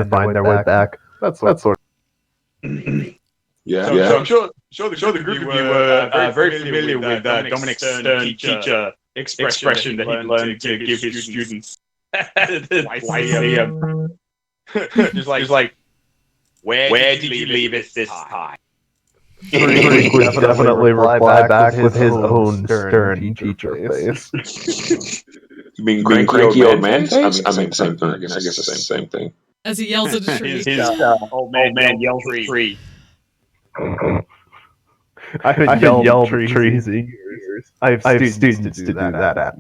find their way back. That's sort Yeah. So I'm sure the group of you were very familiar with Dominic's stern teacher expression that he learned to give his students. just like, where did you leave it this time? Drake would definitely reply back with his own stern teacher face. You mean cranky old man face? I mean, same thing. I guess it's the same thing. As he yells at a tree. His old man yells at a tree. I haven't yelled trees in years. I have students to do that at.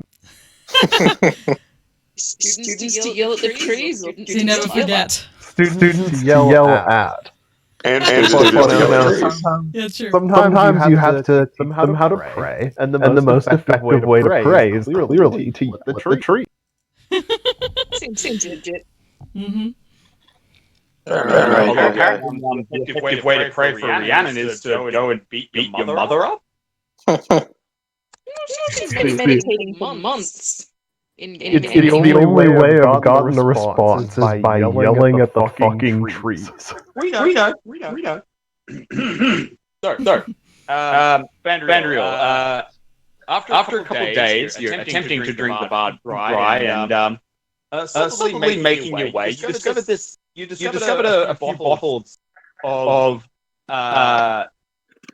Students to yell at the trees? Or They never forget. Students to yell at. And students Yeah, true. Sometimes you have to teach them how to pray, and the most effective way to pray is clearly to yell at the tree. Seems legit. Mm-hmm. Apparently, one effective way to pray for Rhiannon is to go and beat your mother up. She's been meditating for months. It's the only way I've gotten a response is by yelling at the fucking trees. We know. So, Vandriel, after a couple of days, you're attempting to drink the bard dry and slowly making your way. You discovered a few bottles of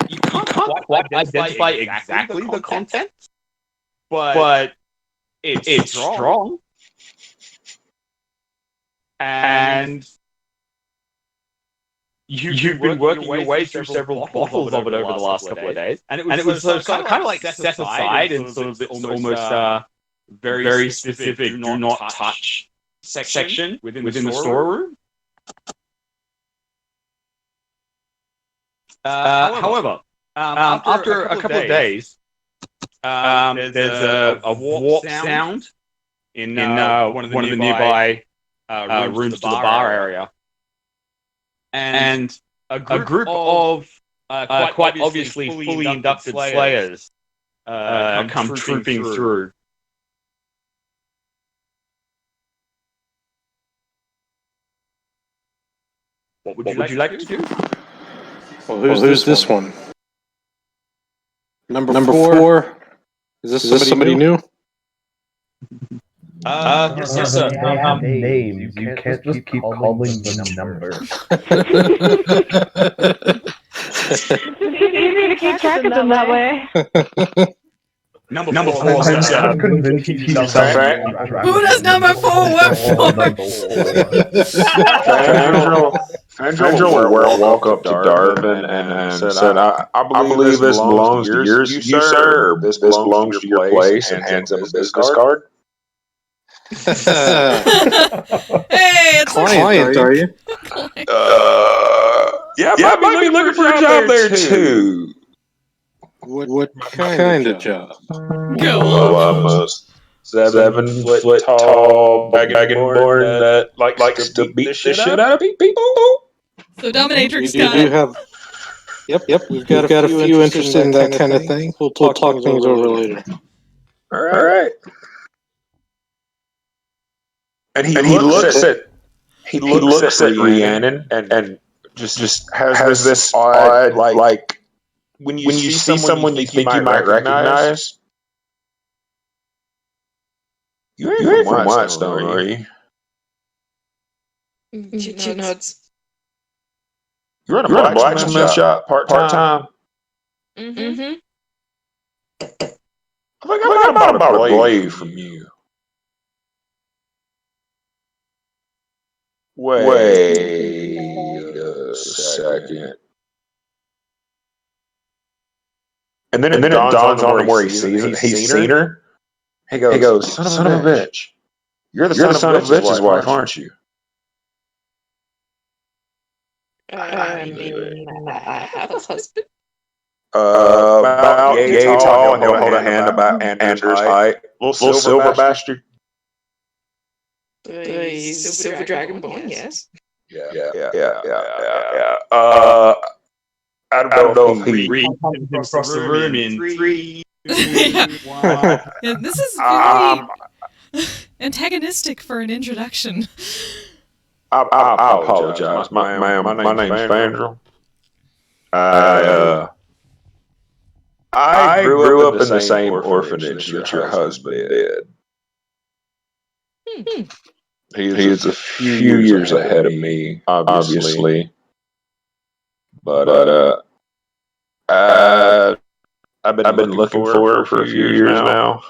you can't quite identify exactly the contents, but it's strong. And you've been working your way through several bottles of it over the last couple of days, and it was kind of like set aside in sort of this almost very specific do not touch section within the storeroom. However, after a couple of days, there's a warp sound in one of the nearby rooms to the bar area, and a group of quite obviously fully inducted slayers come trooping through. What would you like to do? Well, who's this one? Number 4. Is this somebody new? Yes, sir. They have names. You can't just keep calling the number. It's easy to keep track of them that way. Number 4. I'm convinced he's Who does number 4 work for? Fandral walked up to Darvin and said, I believe this belongs to you, sir, or this belongs to your place, and hands him a business card. Hey, it's Client, are you? Yeah, might be looking for a job there, too. What kind of job? Go on. I'm a 7-foot tall dragonborn that likes to beat the shit out of people. So Dominatrix You do have... Yep, we've got a few interested in that kind of thing. We'll talk things over later. All right. And he looks at Rhiannon and just has this odd like when you see someone you think you might recognize. You ain't from Whitestone, are you? She nods. You run a blacksmith shop part time. Mm-hmm. I think I got about a blade from you. Wait a second. And then it dawns on him where he's seen her. He goes, son of a bitch. You're the son of a bitch's wife, aren't you? I mean, I have a husband. About yay tall, and he'll hold a hand about Andrew's height. Little silver bastard. Silver Dragonborn, yes. Yeah. I don't know if he Read across the room in 3, 2, 1. Yeah, this is very antagonistic for an introduction. I apologize. My name's Vandrel. I grew up in the same orphanage that your husband did. He is a few years ahead of me, obviously. But I've been looking for her for a few years now.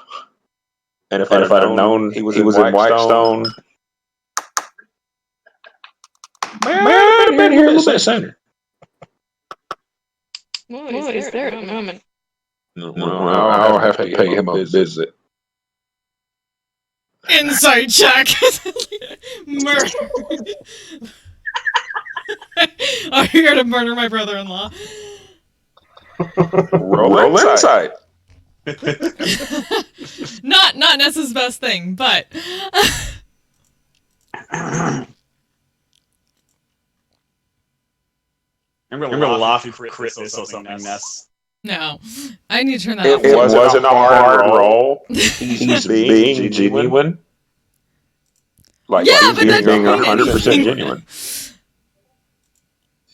And if I'd have known he was in Whitestone, man, I'd have been here a little bit sooner. Well, he's there at the moment. I'll have to pay him a visit. Inside check. Murder. Oh, you're gonna murder my brother-in-law. Roll insight. Not Nessa's best thing, but I'm gonna laugh if crit this or something, Ness. no. I need to turn that It off. wasn't a hard roll. He's being genuine. Like Yeah, he's but that being doesn't mean 100% anything. genuine.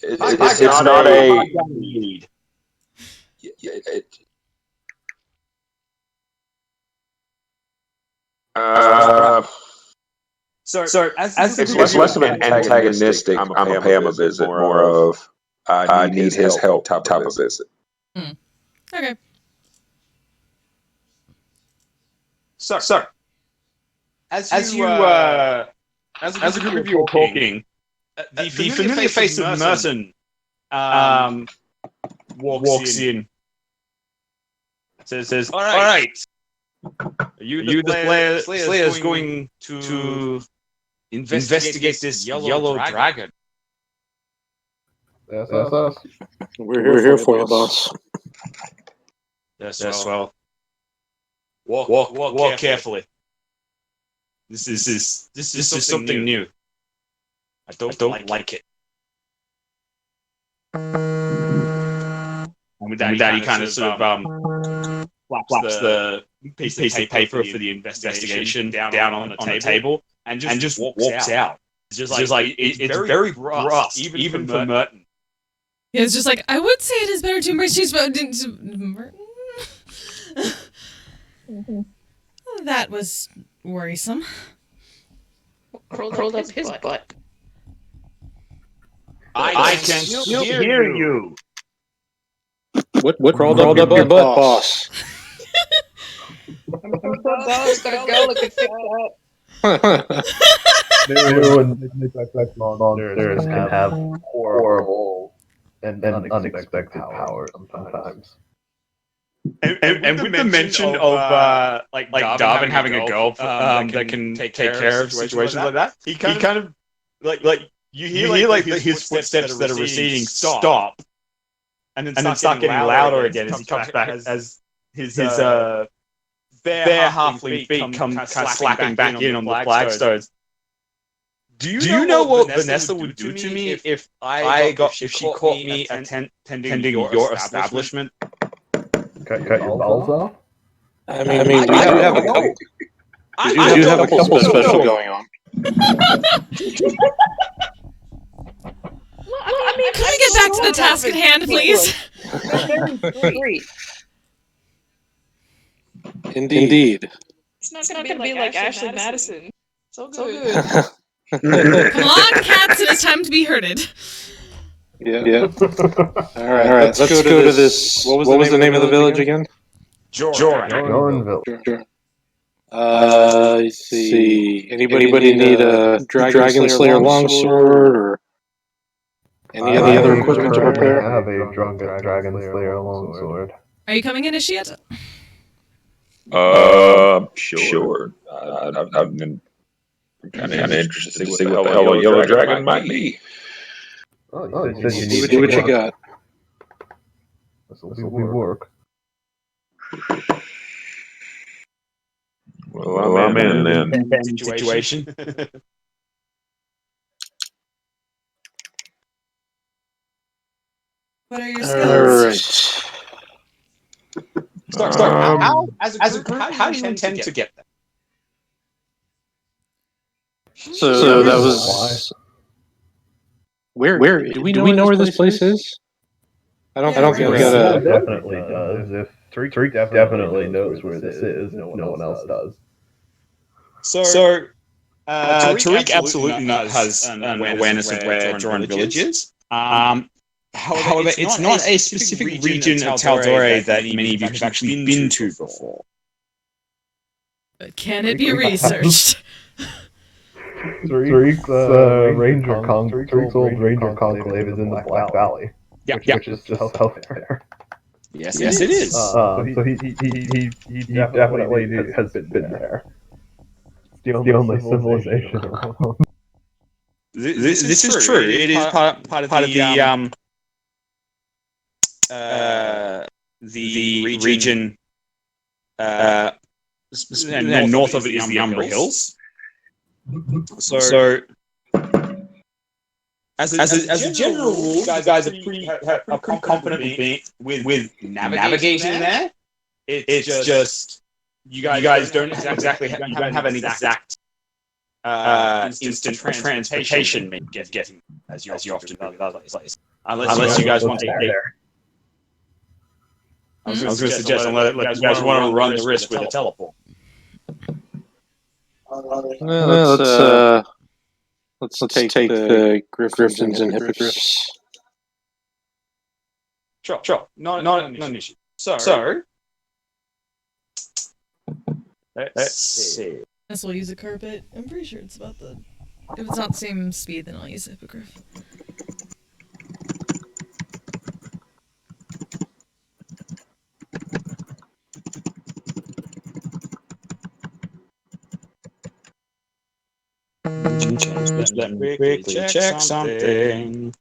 It's not a. So as It's less of an antagonistic. I'm gonna pay him a visit. More of I need his help type of visit. Okay. So as a group of you are talking, the familiar face of Merton walks in. Says, "All right. Are you the Slayer's going to investigate this yellow dragon?" That's us. We're here for you, boss. Yes, well. Walk carefully. This is something new. I don't like it. And with that, he kind of sort of flaps the piece of paper for the investigation down on the table and just walks out. It's just like it's very brusque, even for Merton. Yeah, it's just like, I would say it is better to embrace change, but Merton? That was worrisome. Curled up his butt. I can still hear you. What crawled up your butt, boss? Dog's gonna go look at that. Monsters can have horrible and unexpected powers sometimes. And with the mention of like Darwin having a girl that can take care of situations like that, he kind of like you hear like his footsteps that are receding stop, and then start getting louder again as he comes back as his bare halfling feet come kind of slapping back in on the flagstones. Do you know what Vanessa would do to me if she caught me attending your establishment? Cut your balls off? I mean, we do have a couple. We do have a couple special going on. I mean, Can we get back to the task at hand, please? Great. Indeed. It's not gonna be like Ashley Madison. So good. Come on, cats, it is time to be herded. Yeah. All right. Let's go to this. What was the name of the village again? Joranville. Let's see. Anybody need a Dragon Slayer longsword or any other equipment to prepare? I have a Dragon Slayer longsword. Are you coming, Initiate? Sure. I'm kind of interested to see what the hell a yellow dragon might be. Oh, you said See what you got. This will be work. Well, I'm in then. Situation. What are your skills? All right. Sorry, as a group, how do you intend to get them? So that was Where? Do we know where this place is? I don't think we It gotta. definitely does. If Tariq definitely knows where this is, no one else does. So Tariq absolutely has an awareness of where Joran Village is. However, it's not a specific region of Taldore that many of you have actually been to before. But can it be researched? Tariq's old Ranger Conclave is in the Black Valley, which is just south there. Yes, it is. So he definitely has been there. It's the only civilization around. This is true. It is part of the region. And north of it is the Umbra Hills. So as a general rule, you guys are pretty confident with navigating there. It's just you guys don't exactly have an exact instant transportation getting as you often do in other places, unless you guys want to get there. I was going to suggest unless you guys want to run the risk with a teleport. Let's take the Griffins and Hippogriffs. Sure. Not an issue. So let's see. Guess we'll use a carpet. I'm pretty sure it's about the... If it's not the same speed, then I'll use a hippogriff. Let me quickly check something.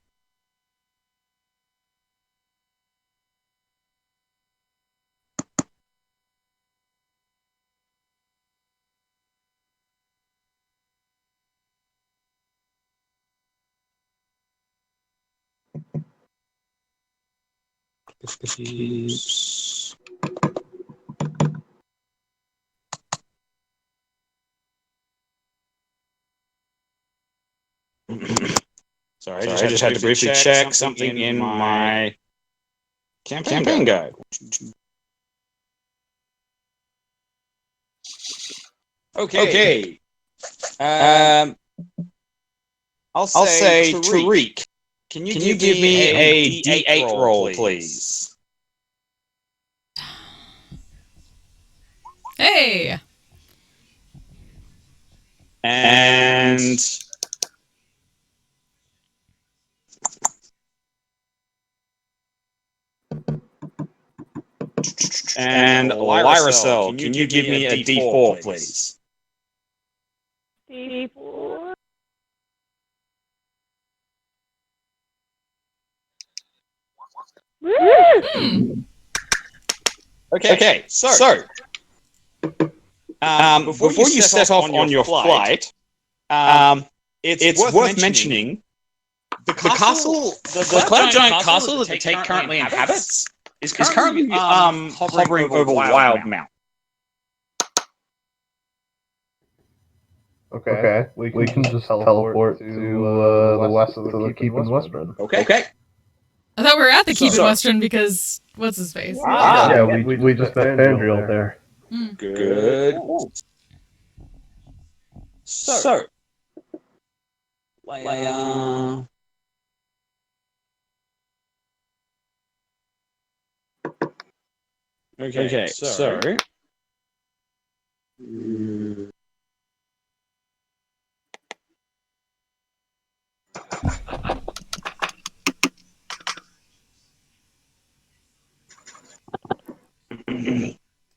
Sorry, I just had to briefly check something in my campaign guide. Okay. I'll say Tariq. Can you give me a D8 roll, please? Hey! And Lyricel, can you give me a D4, please? D4. Okay. So before you set off on your flight, it's worth mentioning the Cloud Giant Castle that the Take currently inhabits is currently hovering over Wild Mount. Okay, we can just teleport to the west of the Keep in Western. Okay. I thought we were at the Keep in Western because... What's his face? Yeah, we just met Fandriel there. Good. So, okay, so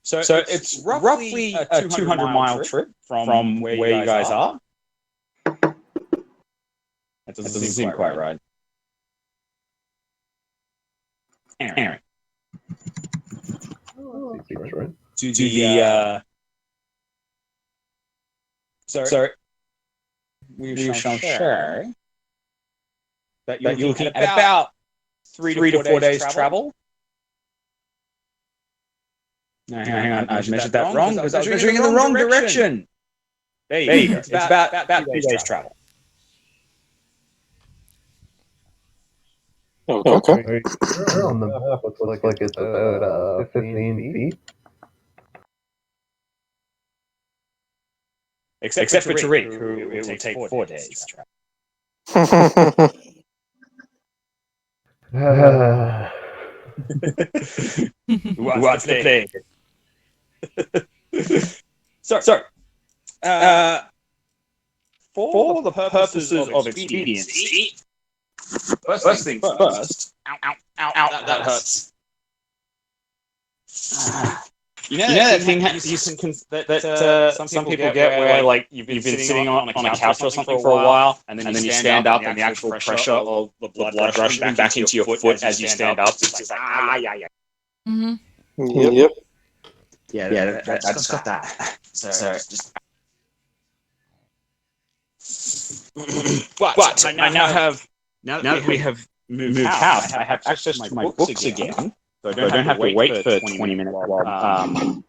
So it's roughly a 200-mile trip from where you guys are. That doesn't seem quite right. Aaron. To the sorry. We shall share that you're looking at about 3 to 4 days travel. No, hang on. I measured that wrong because I was measuring in the wrong direction. There you go. It's about 2 days travel. Okay. Here on the map looks like it's about 15 feet. Except for Tariq, who it will take 4 days. Who wants to play? So, for the purposes of expediency, first thing first, that hurts. You know that thing that some people get where like you've been sitting on a couch or something for a while, and then you stand up, and the actual pressure of the blood rushing back into your foot as you stand up, it's just like yeah. Yep. Yeah, that's got that. So just. But I now have now that we have moved house, I have access to my books again. So I don't have to wait for 20 minutes while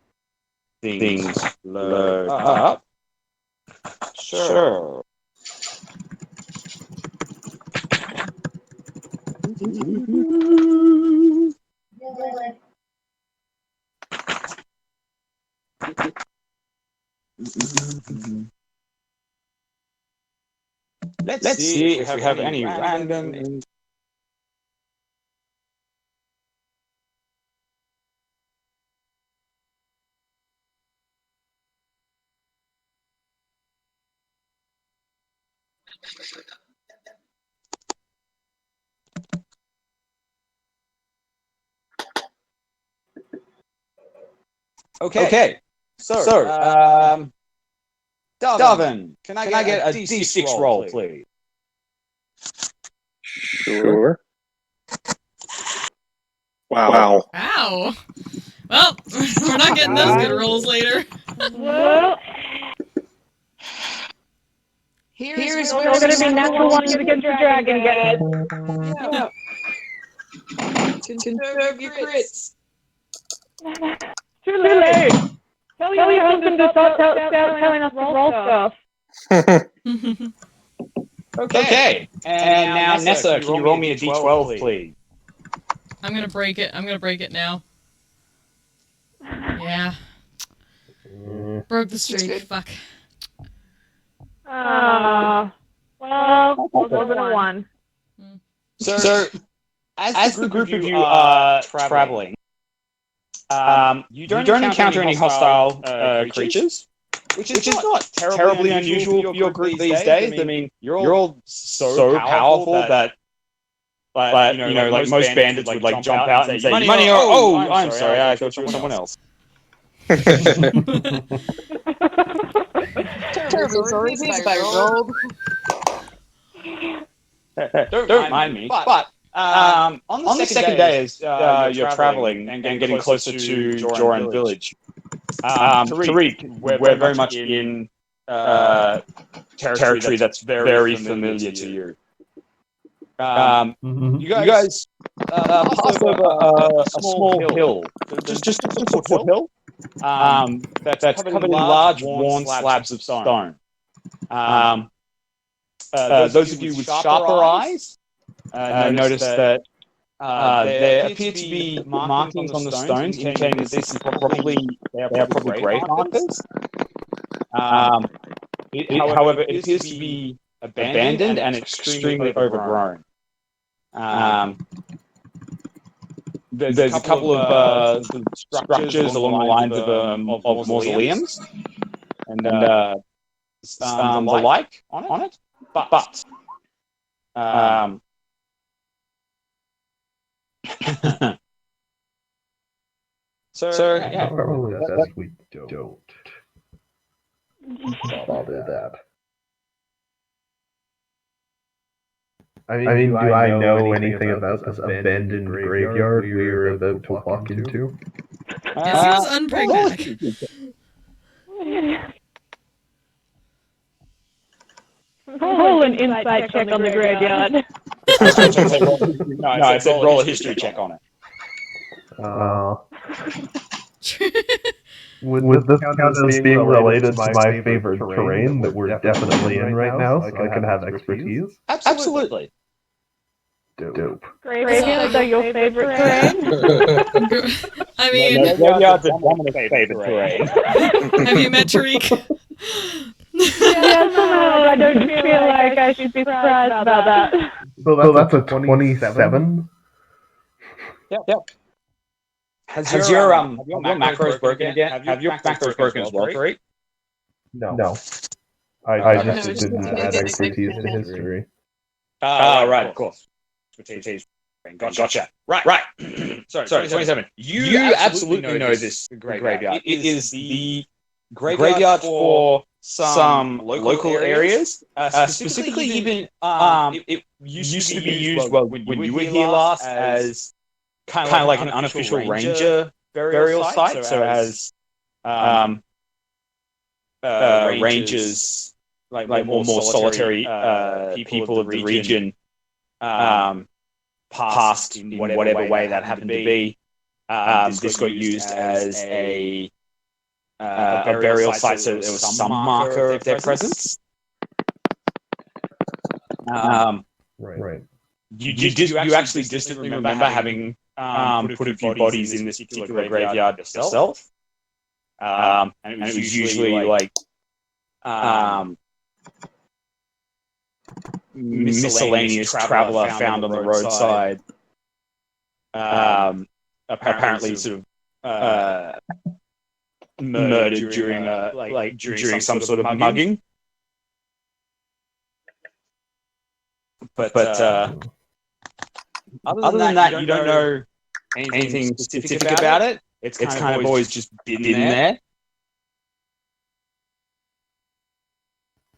things load up. Sure. Let's see if we have any random. Okay. So, Darvin, can I get a D6 roll, please? Sure. Wow. Ow. Well, we're not getting those good rolls later. Well, Here's still gonna be natural ones against the dragon, guys. Conserve your crits. Too late. Tell your husband to stop telling us to roll stuff. Okay. And now, Nessa, can you roll me a D12, please? I'm gonna break it. I'm gonna break it now. Yeah. Broke the streak. Fuck. Well, wasn't a 1. So as the group of you are traveling, you don't encounter any hostile creatures, which is not terribly unusual for your group these days. I mean, you're all so powerful that like most bandits would like jump out and say, "Money!" Or, "Oh, I'm sorry, I thought you were someone else." Terribly sorry, I rolled. Don't mind me. But on the second day, as you're traveling and getting closer to Joran Village, Tariq, we're very much in territory that's very familiar to you. You guys pass over a small hill, just a foothill, that's covered in large worn slabs of stone. Those of you with sharper eyes notice that there appear to be markings on the stones indicating that this is probably grave markers. However, it appears to be abandoned and extremely overgrown. There's a couple of structures along the lines of mausoleums and the like on it, but so yeah, Probably best we don't bother that. I mean, do I know anything about this abandoned graveyard we were about to walk into? Yes, he was unpragmatic. Roll an insight check on the graveyard. No, I said roll a history check on it. Would this count as being related to my favorite terrain that we're definitely in right now, so I can have expertise? Absolutely. dope. Graveyards are your favorite terrain? I mean, Graveyards are Dominic's favorite terrain. have you met Tariq? Yeah, somehow I don't feel like I should be surprised about that. So that's a 27? Yep. Has your macros broken again? Have your macros broken as well, Tariq? No. I just No, didn't just add basic expertise to damage. history. Right, of course. Gotcha. Right. Sorry, 27. You absolutely know this graveyard. It is the graveyard for some local areas. Specifically, even it used to be used when you were here last as kind of like an unofficial ranger burial site. So as rangers, like more solitary people of the region, passed in whatever way that happened to be. This got used as a burial site, so there was some marker of their presence. Right. You actually distantly remember having put a few bodies in this particular graveyard yourself, and it was usually like miscellaneous traveler found on the roadside. Apparently, sort of murdered during some sort of mugging. But other than that, you don't know anything specific about it. It's kind of always just been there.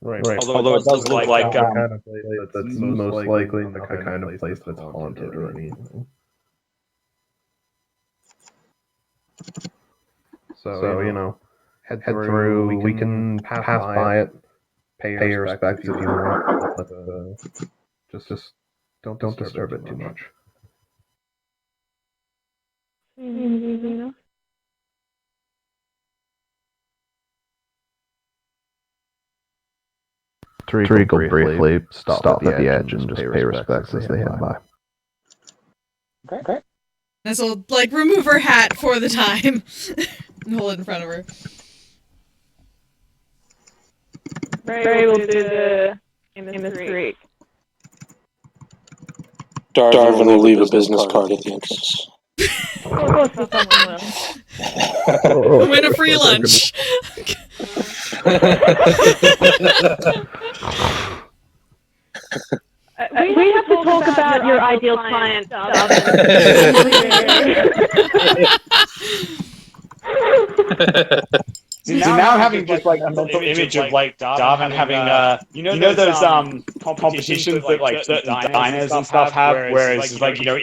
Right. Although it does look like the kind of place that's most likely not the kind of place that's haunted or anything. So head through. We can pass by it, pay your respects if you want, but just don't disturb it too much. Tariq will briefly stop at the edge and just pay respects as they head by. Okay. This will remove her hat for the time and hold it in front of her. Ray will do the Tariq. Darwin will leave a business card at the entrance. Of course, someone will. Win a free lunch. We have to talk about your ideal client, Darwin. See, now I'm having just a mental image of Darwin having those competitions that certain diners and stuff have, whereas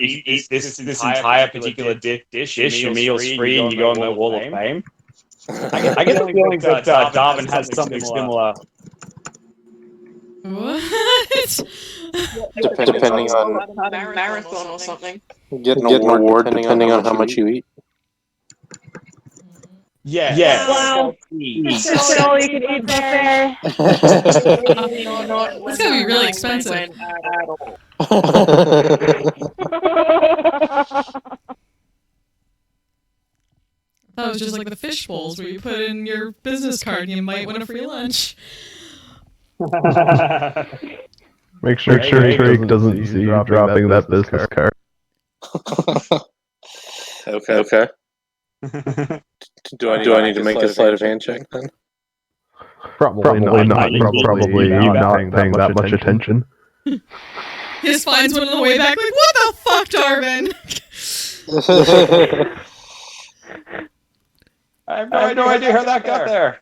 eat this entire particular dish, your meal's free, and you go on the Wall of Fame. I get the feeling that Darwin has something similar. What? Depending on marathon or something. Get an award depending on how much you eat. Yeah. Wow. That's all you can eat buffet. It's gonna be really expensive. That was just like the fish bowls where you put in your business card and you might win a free lunch. Make sure Tariq doesn't see you dropping that business card. Okay. Do I need to make a sleight of hand check then? Probably not. Probably you not paying that much attention. His finds one on the way back, like, what the fuck, Darwin? I have no idea how that got there.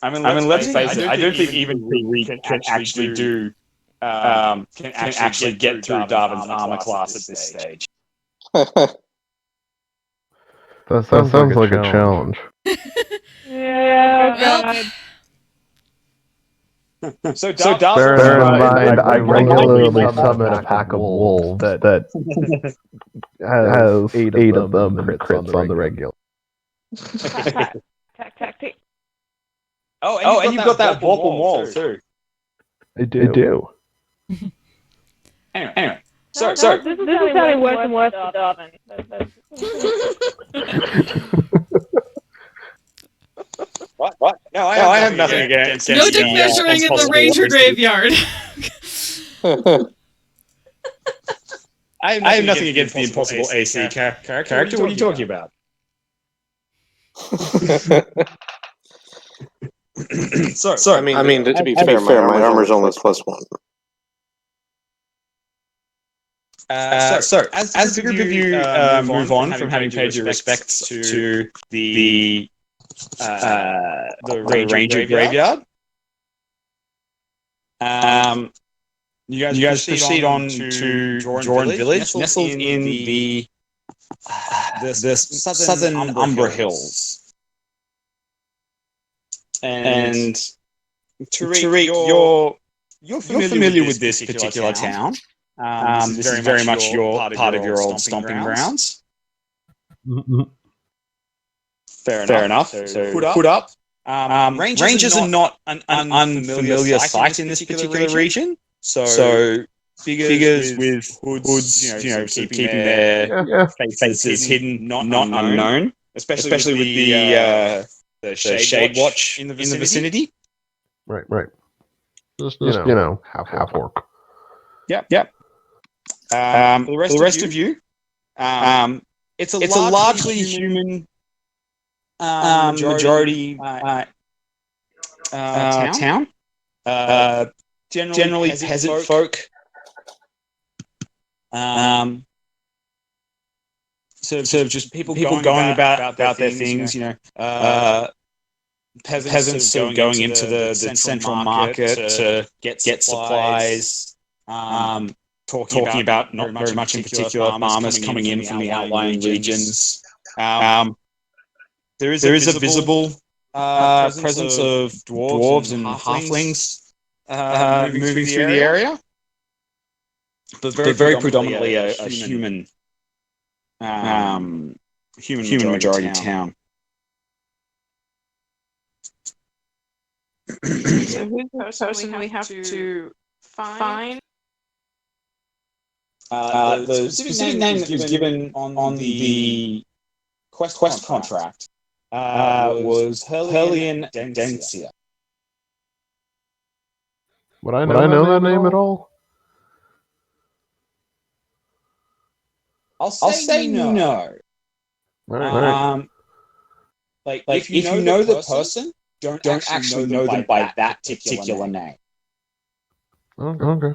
I mean, let's face it. I don't think even Tariq can actually get through Darwin's armor class at this stage. That sounds like a challenge. Yeah. So Bear in mind, I regularly summon a pack of wolves that has 8 of them and crits on the regular. Tactic. Oh, and you've got that Vorpal Wall too. They do. Anyway. So this is sounding worse and worse for Darwin. What? No, I have nothing against No dick measuring in the ranger graveyard. I have nothing against the impossible AC character. What are you talking about? So, I mean, to be fair, my armor's only +1. So, as the group of you move on from having paid your respects to the ranger graveyard, you guys proceed on to Joran Village, nestled in the southern Umbra Hills. And Tariq, you're familiar with this particular town. This is very much your part of your old stomping grounds. Fair enough. So hood up. Rangers are not an unfamiliar sight in this particular region. So figures with hoods, keeping their faces hidden, not unknown, especially with the shade watch in the vicinity. Right. Just half orc. Yep. For the rest of you, it's a largely human majority town. Generally peasant folk. Sort of just people going about their things. Peasants sort of going into the central market to get supplies. Talking about not very much in particular, farmers coming in from the outlying regions. There is a visible presence of dwarves and halflings moving through the area, but very predominantly a human majority town. So who's the person we have to find? The specific name that was given on the quest contract was Hellion Densia. Would I know that name at all? I'll say no. Right. If you know the person, don't actually know them by that particular name. Okay.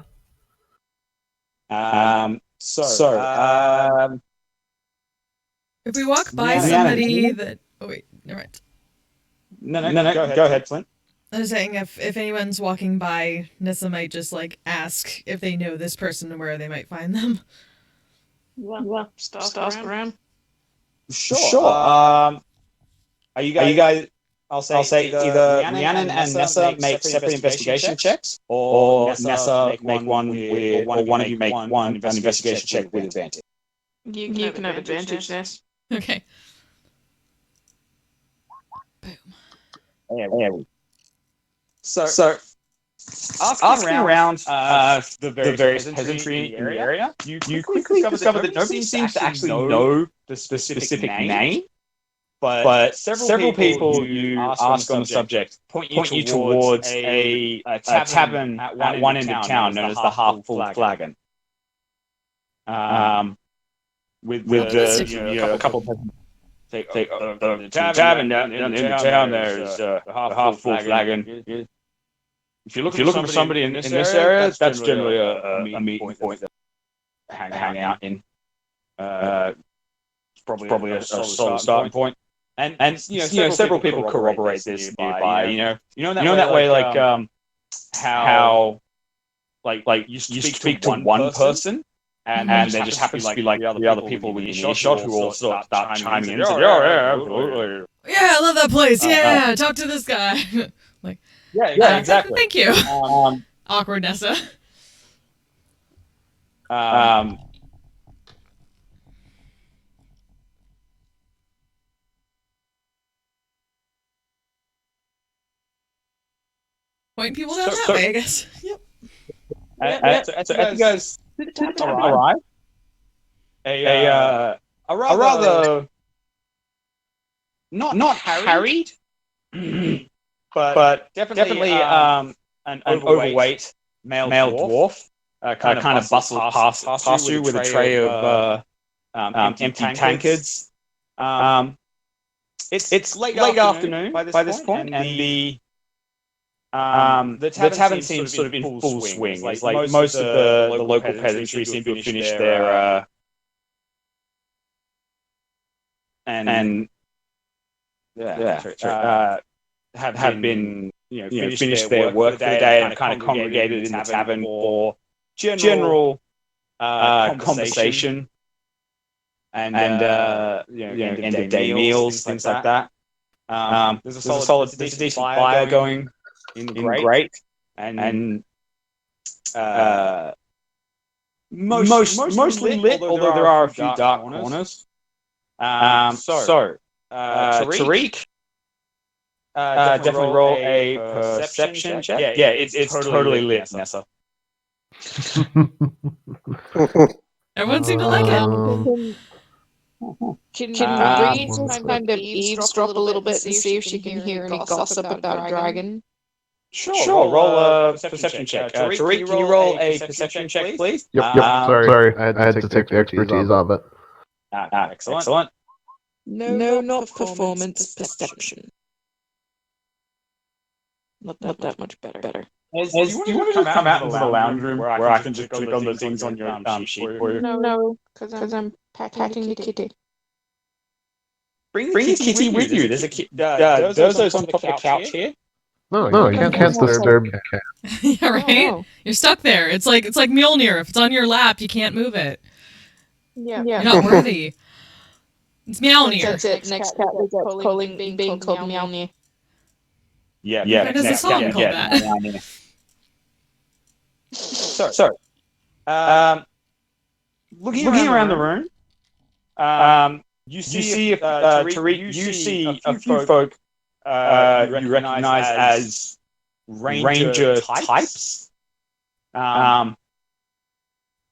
If we walk by somebody that... Oh, wait. Never mind. No. Go ahead, Flint. I was saying if anyone's walking by, Nissa might just, ask if they know this person and where they might find them. Well, start around. Sure. Are you guys... I'll say either Rhiannon and Nessa make separate investigation checks, or Nessa make one with, or one of you make one investigation check with advantage. You can have advantage, Ness. Okay. Boom. So asking around the various peasantry in the area, you quickly discover that nobody seems to actually know the specific name. But several people you ask on the subject point you towards a tavern at one end of town known as the Half-Full Flagon. With a couple of peasants say, the tavern in the town there is the Half-Full Flagon. If you're looking for somebody in this area, that's generally a meeting point to hang out in. It's probably a solid starting point. And several people corroborate this nearby. You know that way, how you speak to one person, and there just happens to be the other people within earshot who all start chiming in. Yeah, absolutely. Yeah, I love that place. Yeah, talk to this guy. Yeah, exactly. Thank you. Awkward Nessa. Point people down that way, I guess. Yep. So as you guys arrive, a rather not harried, but definitely an overweight male dwarf kind of bustles past you with a tray of empty tankards. It's late afternoon by this point, and the tavern seems sort of in full swing. It's like most of the local peasantry seem to have finished their have been finished their work for the day and kind of congregated in the tavern for general conversation and end of day meals, things like that. There's a decent fire going in the grate, and mostly lit, although there are a few dark corners. Tariq, definitely roll a perception check. Yeah, it's totally lit, Nessa. Everyone seemed to like it. Can Reed just kind of eavesdrop a little bit and see if she can hear any gossip about Dragon? Sure. Roll a perception check. Tariq, can you roll a perception check, please? Yep. Sorry. I had to take the expertise of it. Excellent. No, not performance, perception. Not that much better. Do you want to just come out into the lounge room where I can just click on the things on your sheet for you? No, because I'm packing the kitty. Bring the kitty with you. There's a Dozo's on top of the couch here. No, you can't disturb the cat. Yeah, right? Oh. You're stuck there. It's like Mjolnir. If it's on your lap, you can't move it. Yeah. You're not worthy. It's Mjolnir. That's it. Next cat we get being called Mjolnir. Yeah. Why does the song call that? So, looking around the room, you see if Tariq, you see a few folk you recognize as ranger types.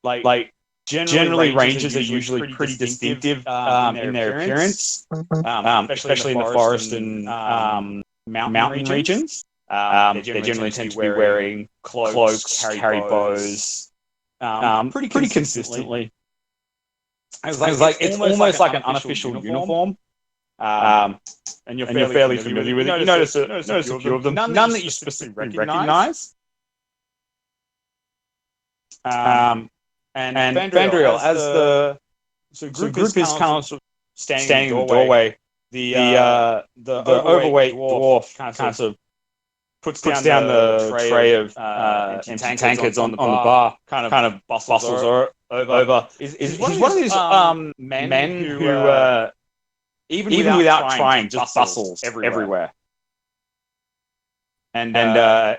Like generally rangers are usually pretty distinctive in their appearance, especially in the forest and mountain regions. They generally tend to be wearing cloaks, carry bows, pretty consistently. It's almost like an unofficial uniform. And you're fairly familiar with it. You notice a few of them. None that you specifically recognize. And Vandriel, as the group is kind of standing in the doorway, the overweight dwarf kind of puts down the tray of empty tankards on the bar, kind of bustles over. He's one of these men who even without trying, just bustles everywhere. And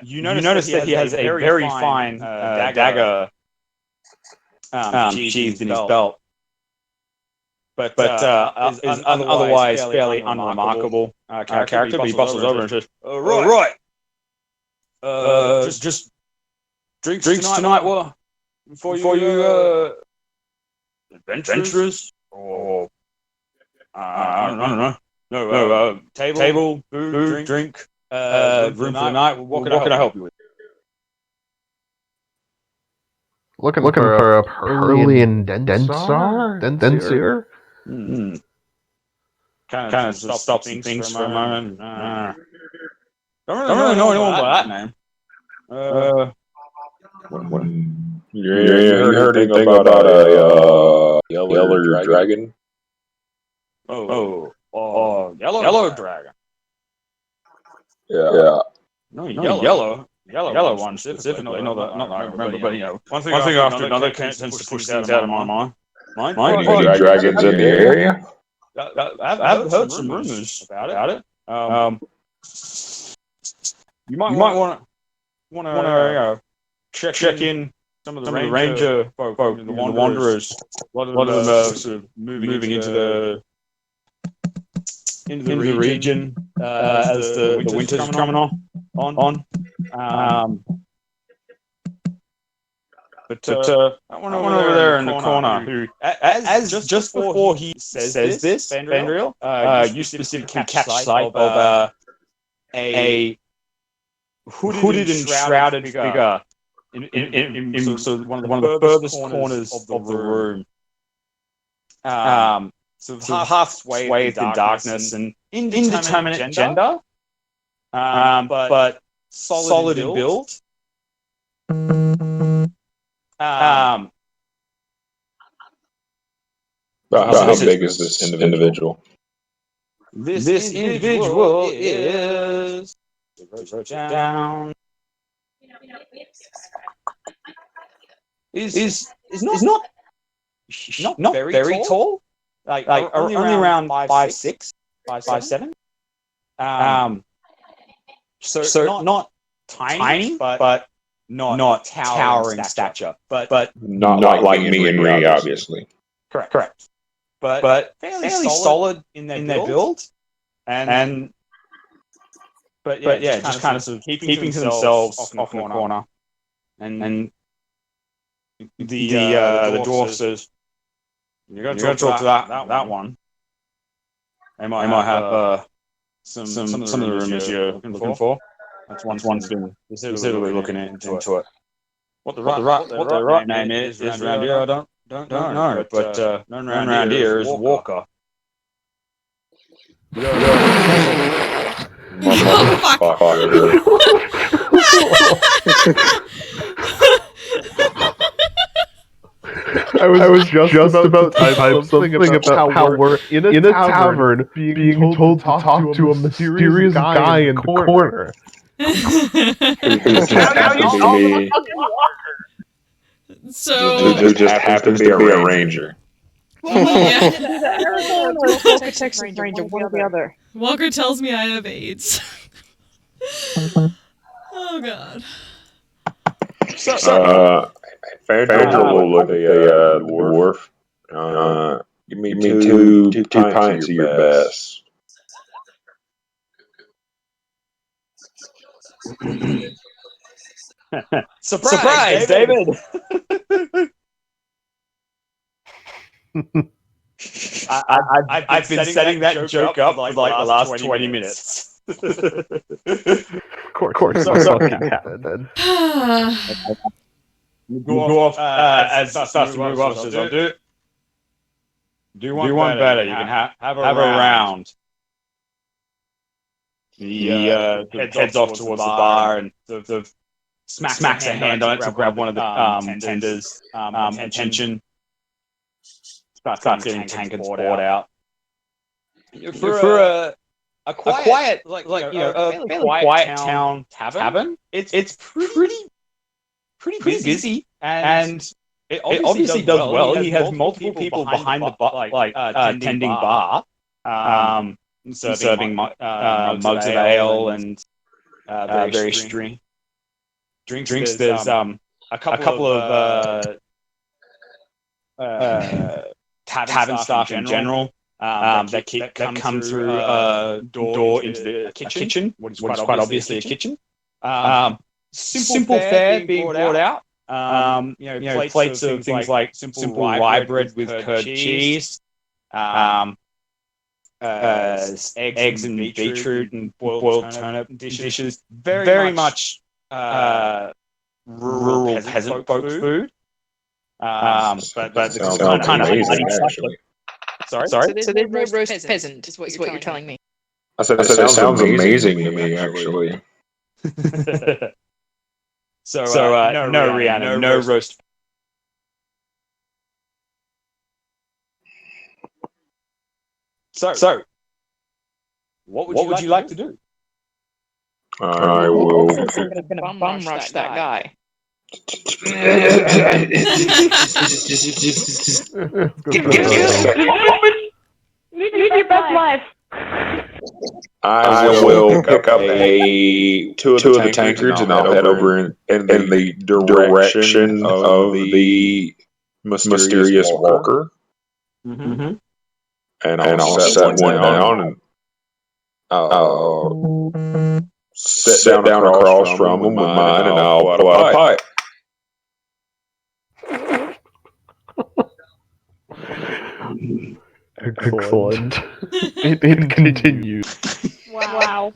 you notice that he has a very fine dagger sheathed in his belt, but is otherwise fairly unremarkable character. But he bustles over and says, "Right, just drinks tonight. What before you adventurers or I don't know. No, table, food, drink, room for the night. What can I help you with? Looking for a Pearlian Densar? Kind of stops things for a moment. Don't really know anyone by that name. You heard anything about a yellow dragon? Yellow dragon. Yeah. No, yellow one specifically. Not that I remember, but one thing after another tends to push things out of my mind. Any dragons in the area? I've heard some rumors about it. You might want to check in some of the ranger folk, the wanderers. A lot of them are sort of moving into the region as the winter's coming on. But that one over there in the corner, who, as just before he says this, Fandriel, you specifically catch sight of a hooded and shrouded figure in sort of one of the furthest corners of the room. Sort of half swathed in darkness and indeterminate gender, but solid in build. About how big is this individual? This individual is down. Is not very tall. Like only around 5'6", 5'7". So not tiny, but not towering stature. But Not like me and Ree, obviously. correct. But fairly solid in their build, and just kind of sort of keeping to themselves off in the corner. And the dwarf says, "You're going to talk to that one. They might have some of the rumors you're looking for. That's one's been specifically looking into it. What the right name is around here, I don't know. But known around here is Walker." I was just about to type something about how we're in a tavern being told to talk to a mysterious guy in the corner. So Who just happens to be a ranger. Texas Ranger, one or the other. Walker tells me I have AIDS. Oh god. Fandriel will look at the dwarf. Give me two pints of your best. Surprise, David! I've been setting that joke up for like the last 20 minutes. Of course, something happened. Go off as starts to move off. Says, "I'll do you want better? You can have a round." He heads off towards the bar and the smacks a hand on it to grab one of the tenders' attention. Starts getting tankards poured out. For a quiet, like a fairly quiet town tavern, it's pretty busy, and it obviously does well. He has multiple people behind the bar, tending bar, serving mugs of ale and various drinks. There's a couple of tavern staff in general that come through a door into the kitchen, what is quite obviously a kitchen. Simple fare being brought out. Plates of things like simple rye bread with curd cheese, eggs and beetroot and boiled turnip dishes. Very much rural peasant folk food. But it's kind of amazing, actually. Sorry. So there's no roast peasant, is what you're telling me. I said it sounds amazing to me, actually. So no Rihanna, no roast. So, what would you like to do? I will. I'm gonna bum rush that guy. Live your best life. I will pick up two of the tankards and I'll head over in the direction of the mysterious walker. Mm-hmm. And I'll set one down and I'll sit down across from him with mine and I'll pull out a pipe. Excellent. It continues. Wow.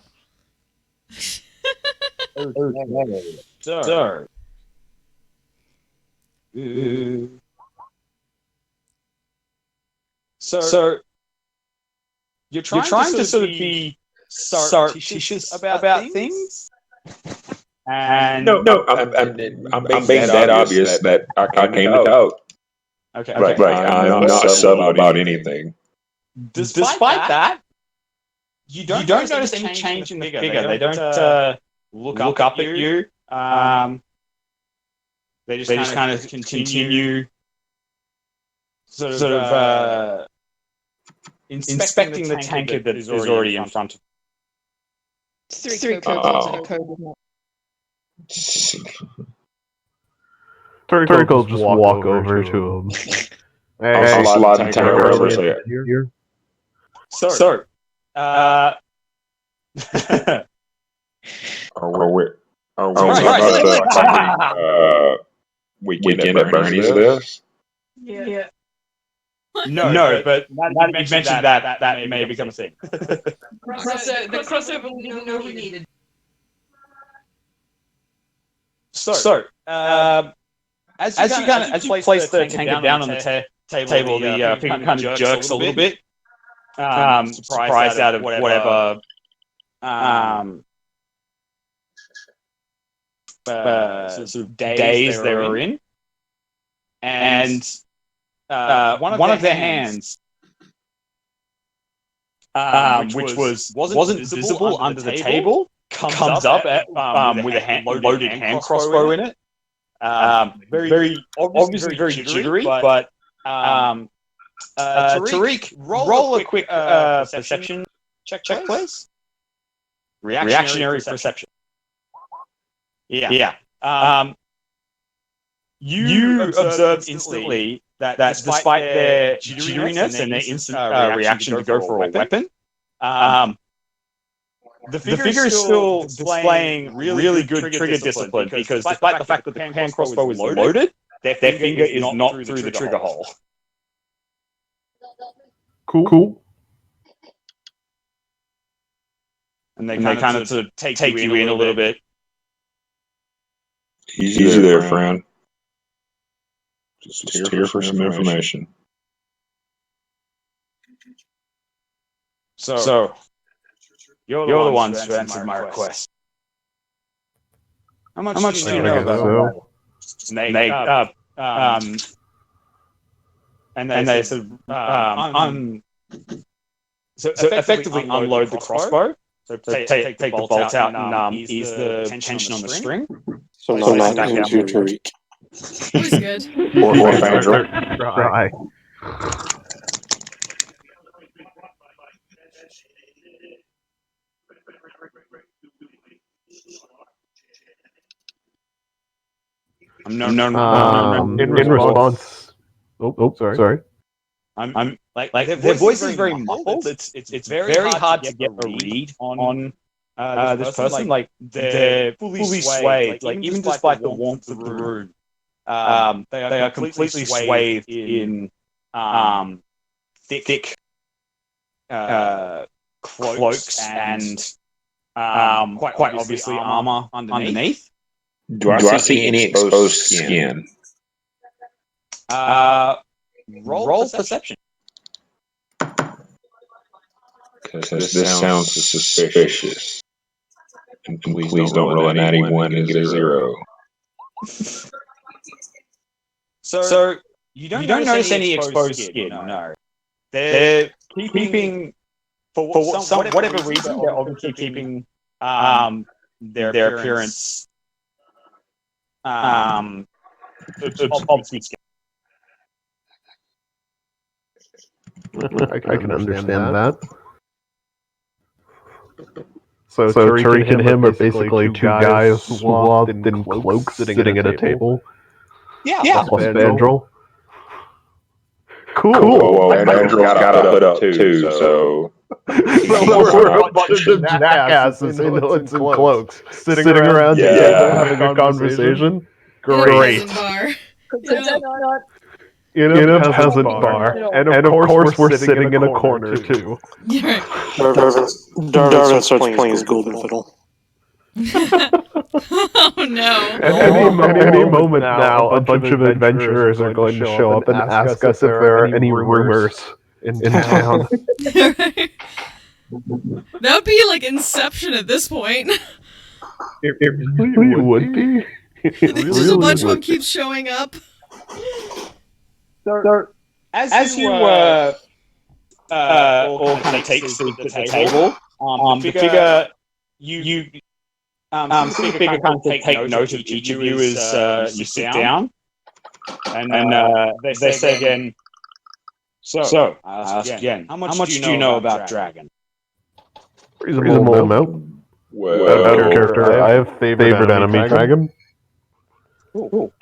So. So you're trying to sort of be surreptitious about things. And No, I'm being that obvious that I came to talk. Okay. Right. I'm not subtle about anything. Despite that, you don't notice any change in the figure. They don't look up at you. They just kind of continue sort of inspecting the tanker that is already in front of them. Three kobolds and a kobold. Turk will just walk over to him. I'll slide the tanker over here. So, Are we weekend at Bernie's this? Yeah. No, but now that you've mentioned that may become a thing. The crossover we didn't know we needed. So, as you place the tanker down on the table, the figure kind of jerks a little bit, surprised out of whatever sort of daze they were in, and one of their hands, which wasn't visible under the table, comes up with a loaded hand crossbow in it. Very obviously very jittery, but Tariq, roll a quick perception check, please. Reactionary perception. Yeah. You observe instantly that despite their jitteriness and their instant reaction to go for a weapon, the figure is still displaying really good trigger discipline because despite the fact that the hand crossbow is loaded, their finger is not through the trigger hole. Cool. And they kind of sort of take you in a little bit. Easy there, friend. Just here for some information. So you're the ones who answered my request. How much do you know about that? And they sort of so effectively unload the crossbow. So take the bolt out and ease the tension on the string. So not into Tariq. Always good. Or Fandral. Try. In response. Oh, sorry. I'm like their voice is very muffled. It's very hard to get a read on this person. Like they're fully swathed. Like even despite the warmth of the room, they are completely swathed in thick cloaks and quite obviously armor underneath. Do I see any exposed skin? Roll perception. Because this sounds suspicious. And please don't roll a natty 1 and get a 0. So you don't notice any exposed skin. No. They're keeping for whatever reason. They're obviously keeping their appearance obfuscated. I can understand that. So Tariq and him are basically two guys swathed in cloaks sitting at a table. Yeah. Plus Vandrel. Cool. Well, Vandrel got a hood up too, so... we're a bunch of jackasses in hoods and cloaks sitting around together having a conversation. Great. in a peasant bar, and of course we're sitting in a corner too. Right. Darvin starts playing his golden fiddle. Oh no. At any moment now, a bunch of adventurers are going to show up and ask us if there are any rumors in town. Right. That would be like Inception at this point. It really would be. Just a bunch of them keep showing up. As you all kind of take seats at the table, the figure you the figure kind of take note of each of you as you sit down, and they say again. So I ask again, how much do you know about dragon? Reasonable amount. Well, Out of character, I have favorite enemy dragon. Cool.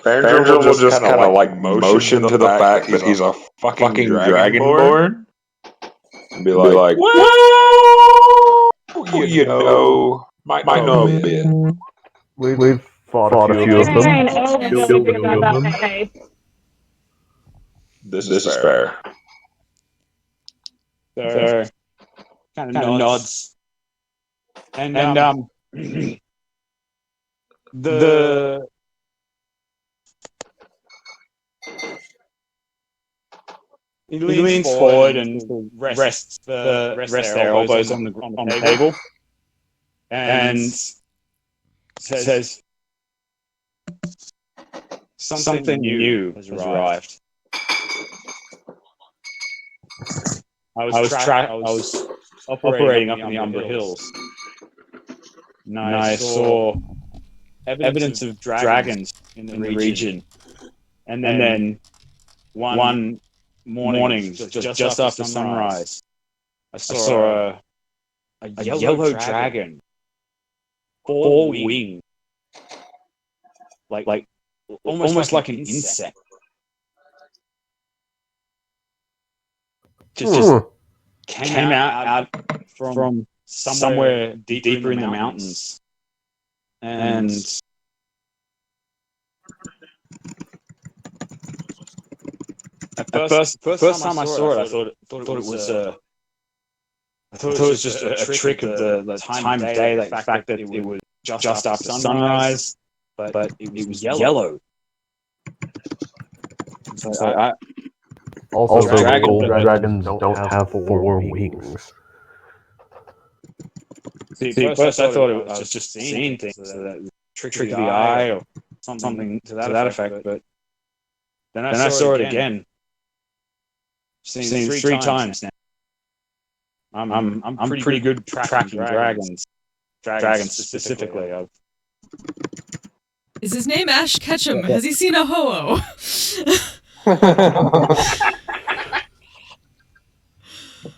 Andrew will just kind of like motion to the fact that he's a fucking dragonborn, and be like, well, you know, might know a bit. We've fought a few of them. This is fair. So kind of nods, and the he leans forward and rests their elbows on the table, and says, "Something new has arrived. I was operating up in the Umber Hills, and I saw evidence of dragons in the region. And then one morning, just after sunrise, I saw a yellow dragon, four wings, like almost like an insect. Just came out from somewhere deeper in the mountains, and at first time I saw it, I thought it was just a trick of the time of day, the fact that it was just after sunrise, but it was yellow. So Also, gold dragons don't have four wings. See, first I thought I was just seeing things, that trick of the eye or something to that effect. But then I saw it again. Seen it three times now. I'm pretty good tracking dragons specifically. Is his name Ash Ketchum? Has he seen a ho-oh?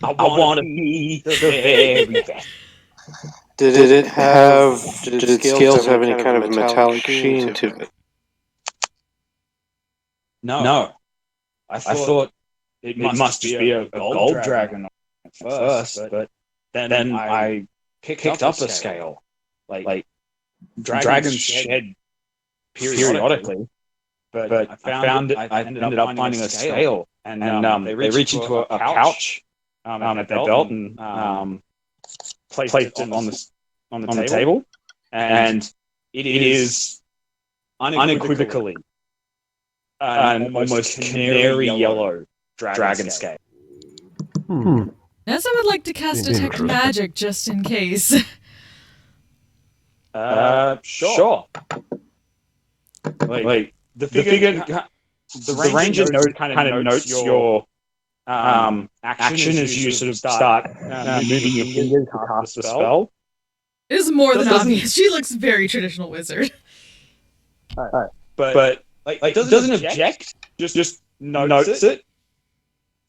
I want to be the very best. Did its scales have any kind of metallic sheen to it? No. I thought it must just be a gold dragon at first, but then I picked up a scale. Like dragons shed periodically, but I ended up finding a scale, and they reach into a pouch at their belt and placed it on the table, and it is unequivocally an almost canary yellow dragon scale. Nessa would like to cast Detect Magic just in case. Sure. Like the figure, the ranger kind of notes your action as you sort of start moving your fingers to cast the spell. It is more than obvious. She looks very traditional wizard. But like doesn't object, just notes it.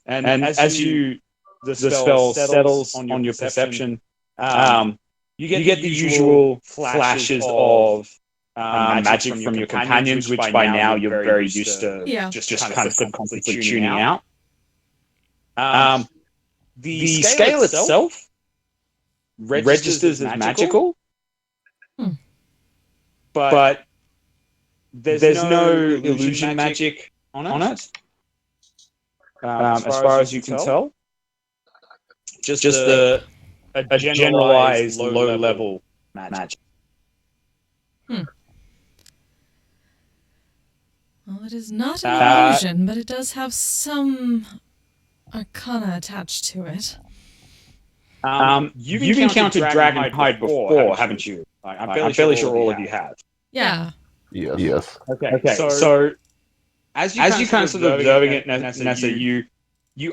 And as the spell settles on your perception, you get the usual flashes of magic from your companions, which by now you're very used to just kind of subconsciously tuning out. The scale itself registers as magical, but there's no illusion magic on it. As far as you can tell, just a generalized low level magic. Well, it is not an illusion, but it does have some arcana attached to it. You've encountered Dragonhide before, haven't you? I'm fairly sure all of you have. Yeah. Yes. Okay. So as you kind of sort of observing it, Nessa, you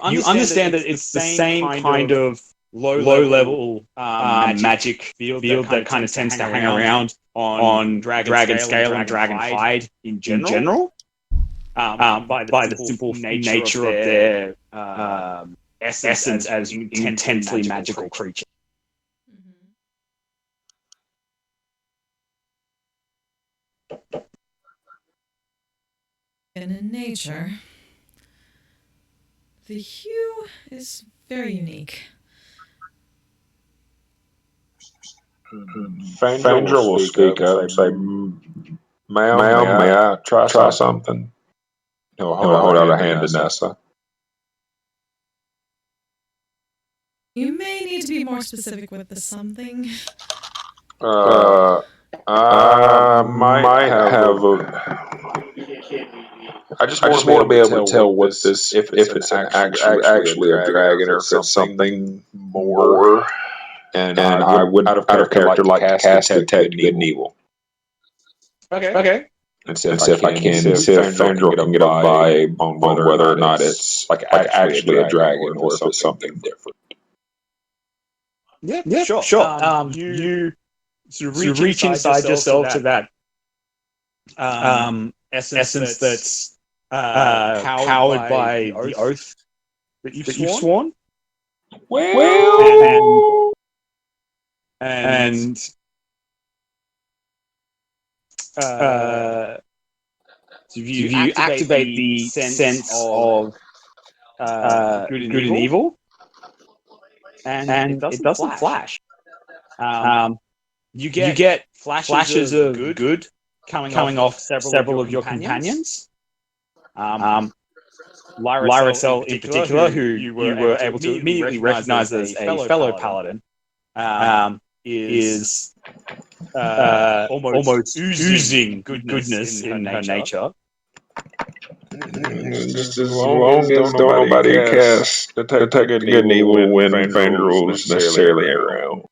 understand that it's the same kind of low level magic field that kind of tends to hang around on Dragon Scale and Dragonhide in general. By the simple nature of their essence as intensely magical creatures. And in nature, the hue is very unique. Fandra will speak up and say, Ma'am, may I try something? He'll hold out a hand to Nessa. You may need to be more specific with the something. I might have a... I just want to be able to tell what this, if it's actually a dragon or if it's something more. And I would, out of character, like to cast Detect Good and Evil. Okay. And see if I can, see if Fandral can get a vibe on whether or not it's like actually a dragon or if it's something different. Yeah, sure. You sort of reach inside yourself to that essence that's powered by the oath that you've sworn. Well, and so if you activate the sense of good and evil, and it doesn't flash. You get flashes of good coming off several of your companions. Lyricel in particular, who you were able to immediately recognize as a fellow paladin, is almost oozing goodness in her nature. just as long as don't nobody cast Detect Good and Evil when Fandral is necessarily around.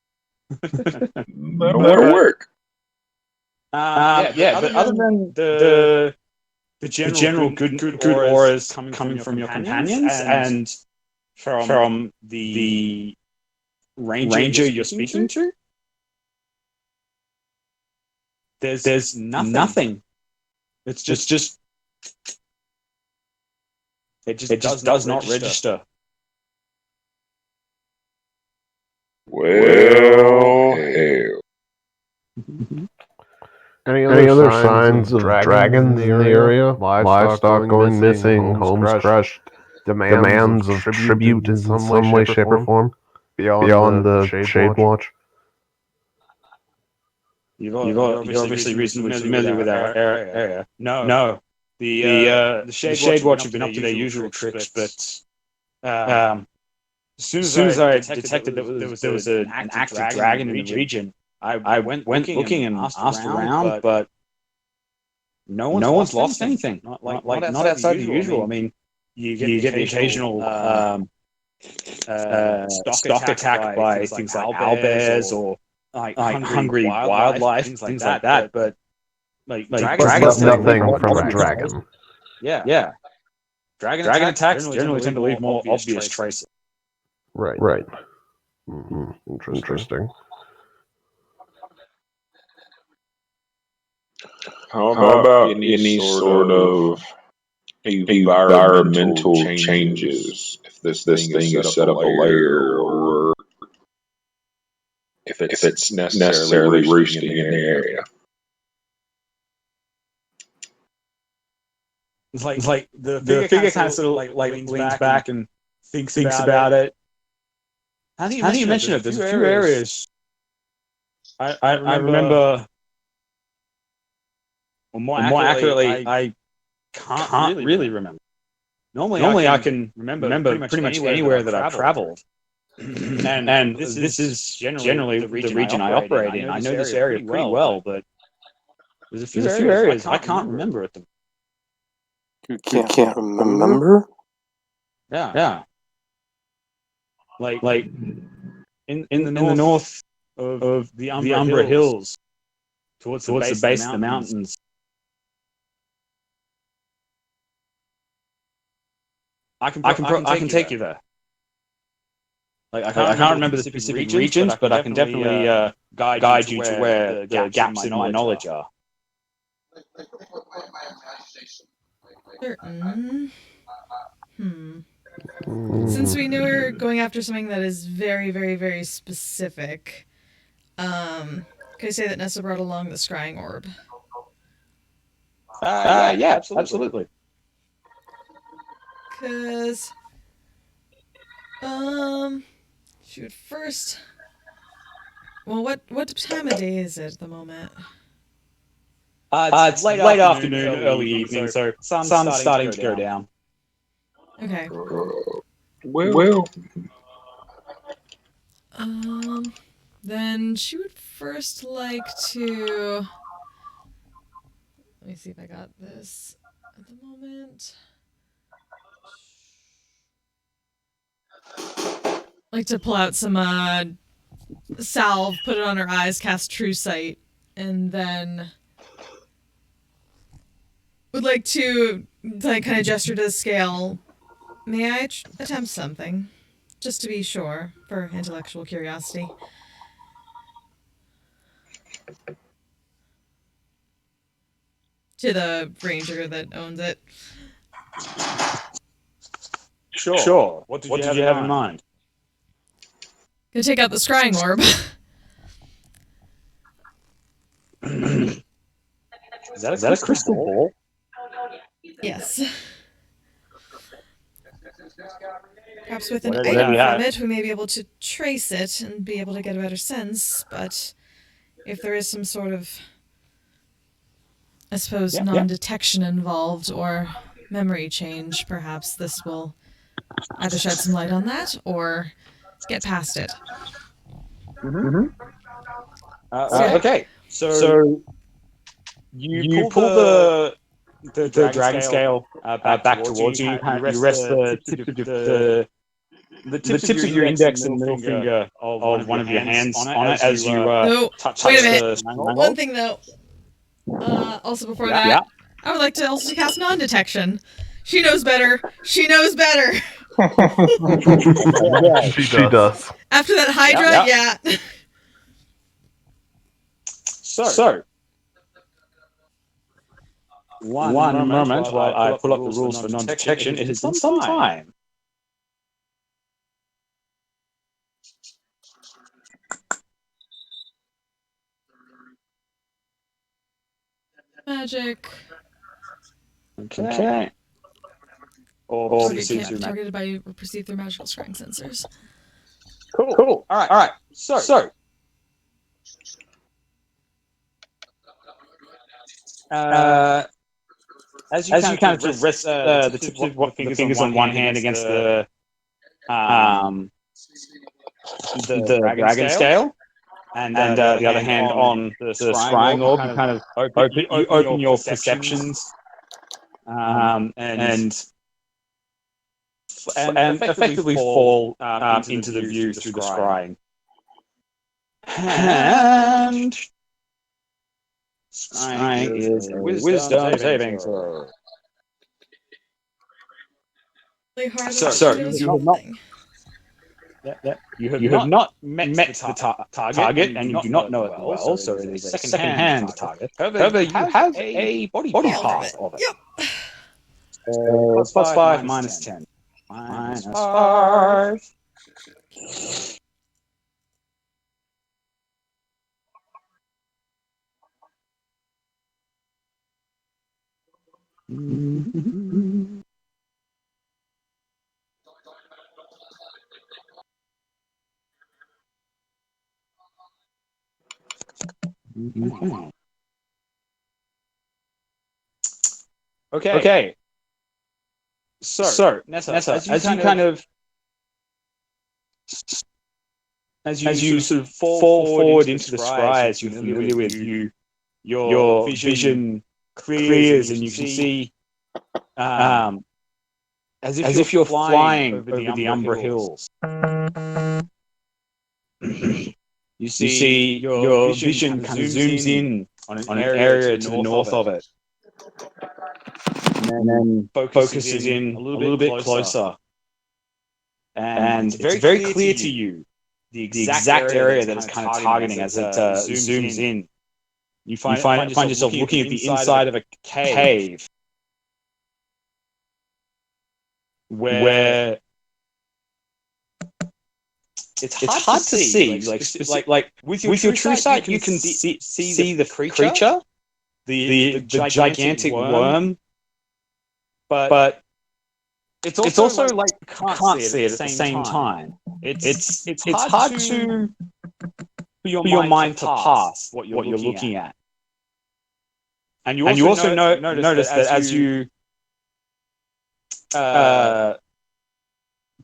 That'll work. But other than the general good auras coming from your companions and from the ranger you're speaking to, there's nothing. It just does not register. Well, hell. Any other signs of dragons in the area? Livestock going missing, homes crushed, demands of tribute in some way, shape, or form beyond the Shade Watch? You're obviously reasonably familiar with our area. No. The Shade Watch have been up to their usual tricks, but as soon as I detected there was an active dragon in the region, I went looking and asked around, but no one's lost anything. Not outside the usual. I mean, you get the occasional stock attack by things like owlbears or like hungry wildlife, things like that. But dragons, nothing from a dragon. Yeah. Dragon attacks generally tend to leave more obvious traces. Right. Mm-hmm. Interesting. How about any sort of environmental changes? If this thing is set up a layer, or if it's necessarily roosting in the area. It's like the figure kind of sort of like leans back and thinks about it. How do you mention it? There's a few areas. I remember or more accurately, I can't really remember. Normally I can remember pretty much anywhere that I've traveled. and this is generally the region I operate in. I know this area pretty well, but there's a few areas I can't remember at the You can't remember? Yeah. Like in the north of the Umbra Hills, towards the base of the mountains. I can take you there. Like I can't remember the specific regions, but I can definitely guide you to where the gaps in my knowledge are. Certain. Since we know we're going after something that is very, very, very specific, can I say that Nessa brought along the scrying orb? Yeah, absolutely. Because, she would first. Well, what time of day is it at the moment? It's late afternoon, early evening, so sun's starting to go down. Okay. Well. Then she would first like to. Let me see if I got this at the moment. Like to pull out some salve, put it on her eyes, cast True Sight, and then would like to kind of gesture to the scale. May I attempt something? Just to be sure, for intellectual curiosity. To the ranger that owns it. Sure. What did you have in mind? Gonna take out the scrying orb. Is that a crystal ball? Yes. Perhaps with an item from it, we may be able to trace it and be able to get a better sense, but if there is some sort of, I suppose, non-detection involved or memory change, perhaps this will either shed some light on that or get past it. Okay, so you pull the dragon scale back towards you. You rest the tips of your index and middle finger of one of your hands on it as you touch wait a minute. the scrying One thing though. Also before that, I would like to also cast non-detection. She knows better. She knows better. She does. After that Hydra, yeah. So one moment while I pull up the rules for non-detection. It has been some time. Magic. Okay. Or targeted by or perceived through magical scrying sensors. Cool. All right. So. As you kind of rest the tips of the fingers on one hand against the dragon scale, and the other hand on the scrying orb, you kind of open your perceptions, and effectively fall into the view through the scrying. And scrying is a wisdom saving throw. So you have not. You have not met the target, and you do not know it well, so it is a second-hand target. However, you have a body part of it. Yep. +5, -10. -5. Okay. So Nessa, as you sort of fall forward into the scry, as you're familiar with, your vision clears, and you can see, as if you're flying over the Umbra Hills. You see your vision kind of zooms in on an area to the north of it, and then focuses in a little bit closer. And it's very clear to you the exact area that it's kind of targeting as it zooms in. You find yourself looking at the inside of a cave where it's hard to see. Like with your true sight, you can see the creature, the gigantic worm, but it's also like you can't see it at the same time. It's hard to for your mind to pass what you're looking at. And you also notice that as you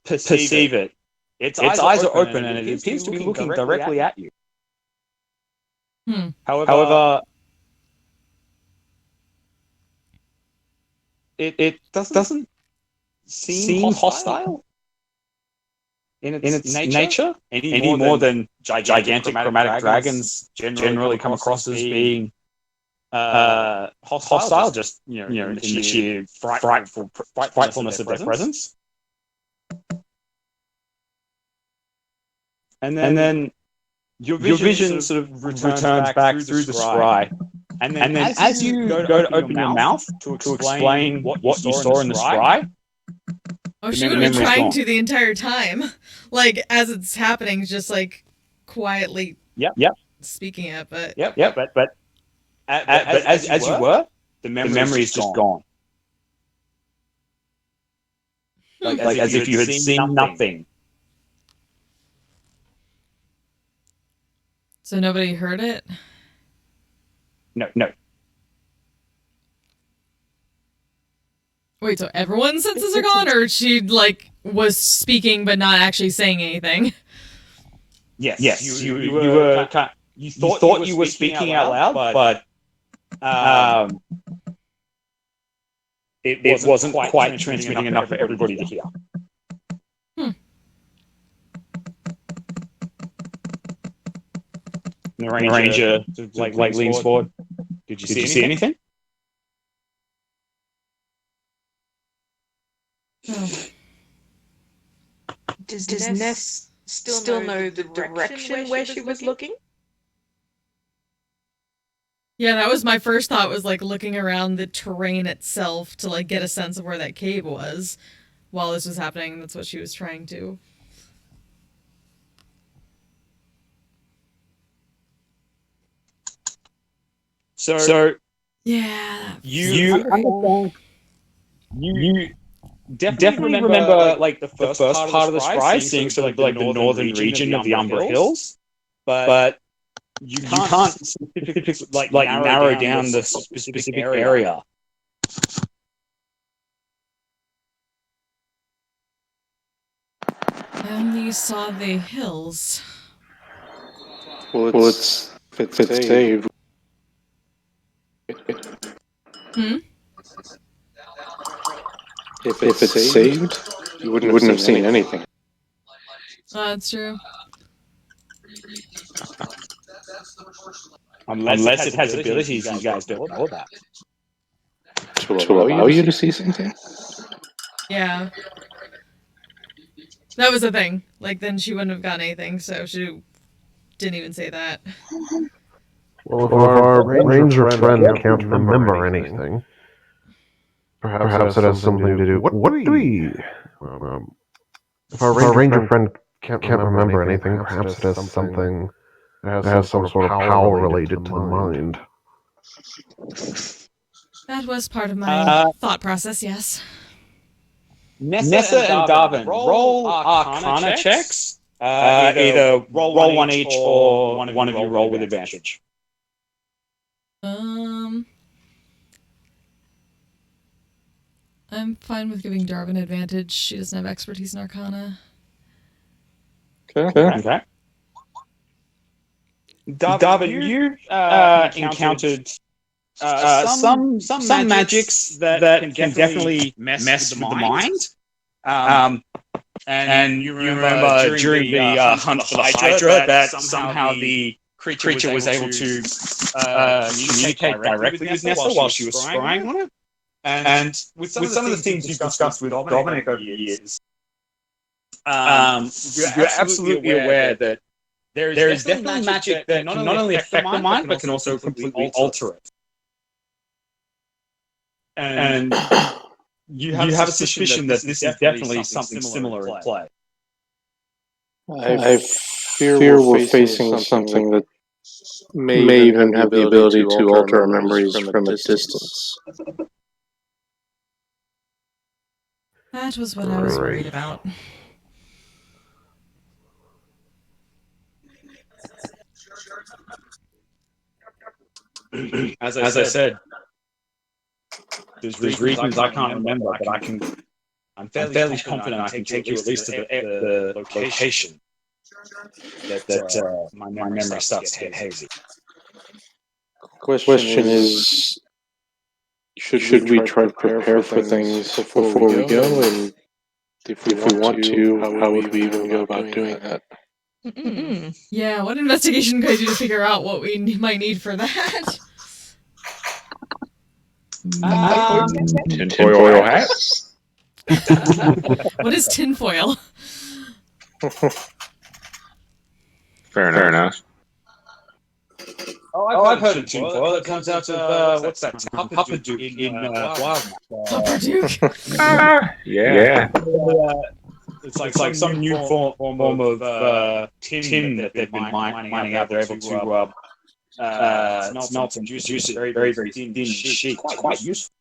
perceive it, its eyes are open and it appears to be looking directly at you. However, it doesn't seem hostile in its nature any more than gigantic chromatic dragons generally come across as being hostile, just in the sheer frightfulness of their presence. And then your vision sort of returns back through the scry. And then as you go to open your mouth to explain what you saw in the scry. Oh, she would have been trying to the entire time. Like, as it's happening, just like quietly speaking it. But but as you were, the memory is just gone. Like as if you had seen nothing. So nobody heard it? No. Wait, so everyone's senses are gone, or she like was speaking but not actually saying anything? Yes. You thought you were speaking out loud, but it wasn't quite transmitting enough for everybody to hear. The ranger like leans forward. Did you see anything? Does Ness still know the direction where she was looking? Yeah, that was my first thought, was like looking around the terrain itself to like get a sense of where that cave was while this was happening. That's what she was trying to. So yeah, you understand. You definitely remember like the first part of the scry, seeing sort of like the northern region of the Umbra Hills, but you can't specifically like narrow down the specific area. I only saw the hills. Well, if it's saved. If it's saved, you wouldn't have seen anything. That's true. Unless it has abilities you guys don't know about. To allow you to see something? Yeah. That was the thing. Like, then she wouldn't have gotten anything, so she didn't even say that. Well, if our ranger friend can't remember anything, perhaps it has something to do. What do we? If our ranger friend can't remember anything, perhaps it has something that has some sort of power related to the mind. That was part of my thought process, yes. Nessa and Darvin, roll Arcana checks. Either roll one each, or one of you roll with advantage. I'm fine with giving Darwin advantage. She doesn't have expertise in Arcana. Okay. Darwin, you encountered some magics that can definitely mess with the mind. And you remember during the hunt for the Hydra that somehow the creature was able to communicate directly with Nessa while she was scrying on it. And with some of the things you've discussed with Dominic over the years, you're absolutely aware that there is definitely magic that can not only affect the mind, but can also completely alter it. And you have a suspicion that this is definitely something similar in play. I fear we're facing something that may even have the ability to alter our memories from a distance. That was what I was worried about. As I said, there's reasons I can't remember, but I'm fairly confident I can take you at least to the location that my memory starts to get hazy. Question is, should we try to prepare for things before we go? And if we want to, how would we even go about doing that? Yeah, what investigation could I do to figure out what we might need for that? Tinfoil hats? What is tinfoil? Fair enough. Oh, I've heard of tinfoil. It comes out of, what's that? Hupperduke in Wildlife. Hupperduke? Yeah. It's like some new form of tin that they've been mining out. They're able to smelt and juice it very thin sheet. Quite useful.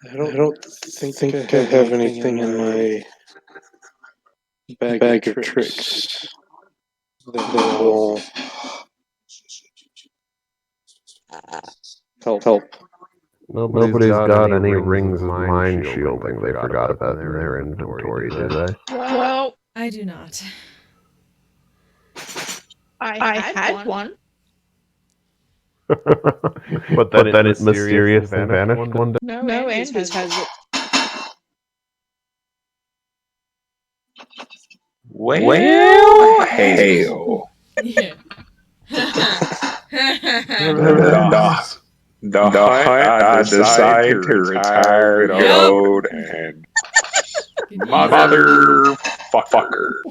I don't think I have anything in my bag of tricks that will help. Nobody's got any rings of mind shielding they forgot about in their inventory, do they? Well, I do not. I had one. But then it mysteriously vanished one day? No, Anders has it. Well, hell. Yeah. The hunt I decide to retire the road and motherfucker.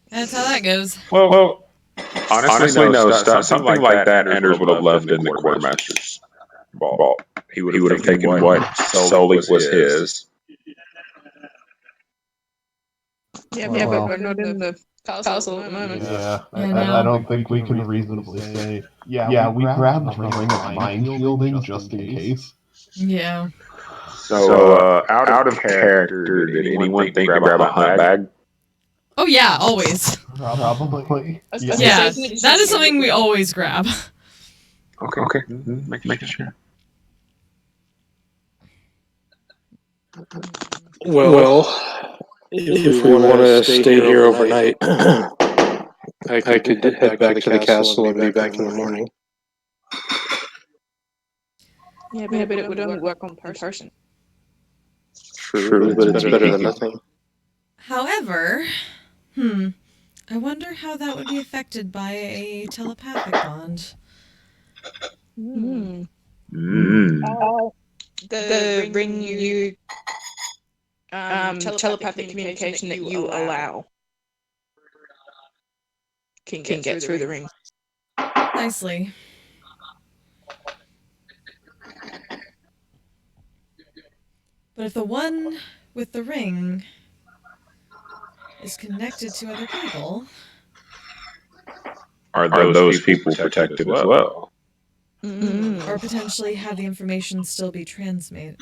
That's how that goes. Well, honestly, no. Something like that, Anders would have left in the quartermaster's vault. He would have taken what solely was his. Yeah, but we're not in the castle at the moment. Yeah, I I don't think we can reasonably say, yeah, we grabbed the ring of mind shielding just in case. Yeah. So, out of character, did anyone think to grab a hunt bag? Oh yeah, always. Probably. Yeah, that is something we always grab. Okay. Making sure. Well, if we want to stay here overnight, I could head back to the castle and be back in the morning. Yeah, but it would only work on person. True, but it's better than nothing. However, I wonder how that would be affected by a telepathic bond. The ring you telepathic communication that you allow can get through the ring. Nicely. But if the one with the ring is connected to other people, are those people protected as well? or potentially have the information still be translated.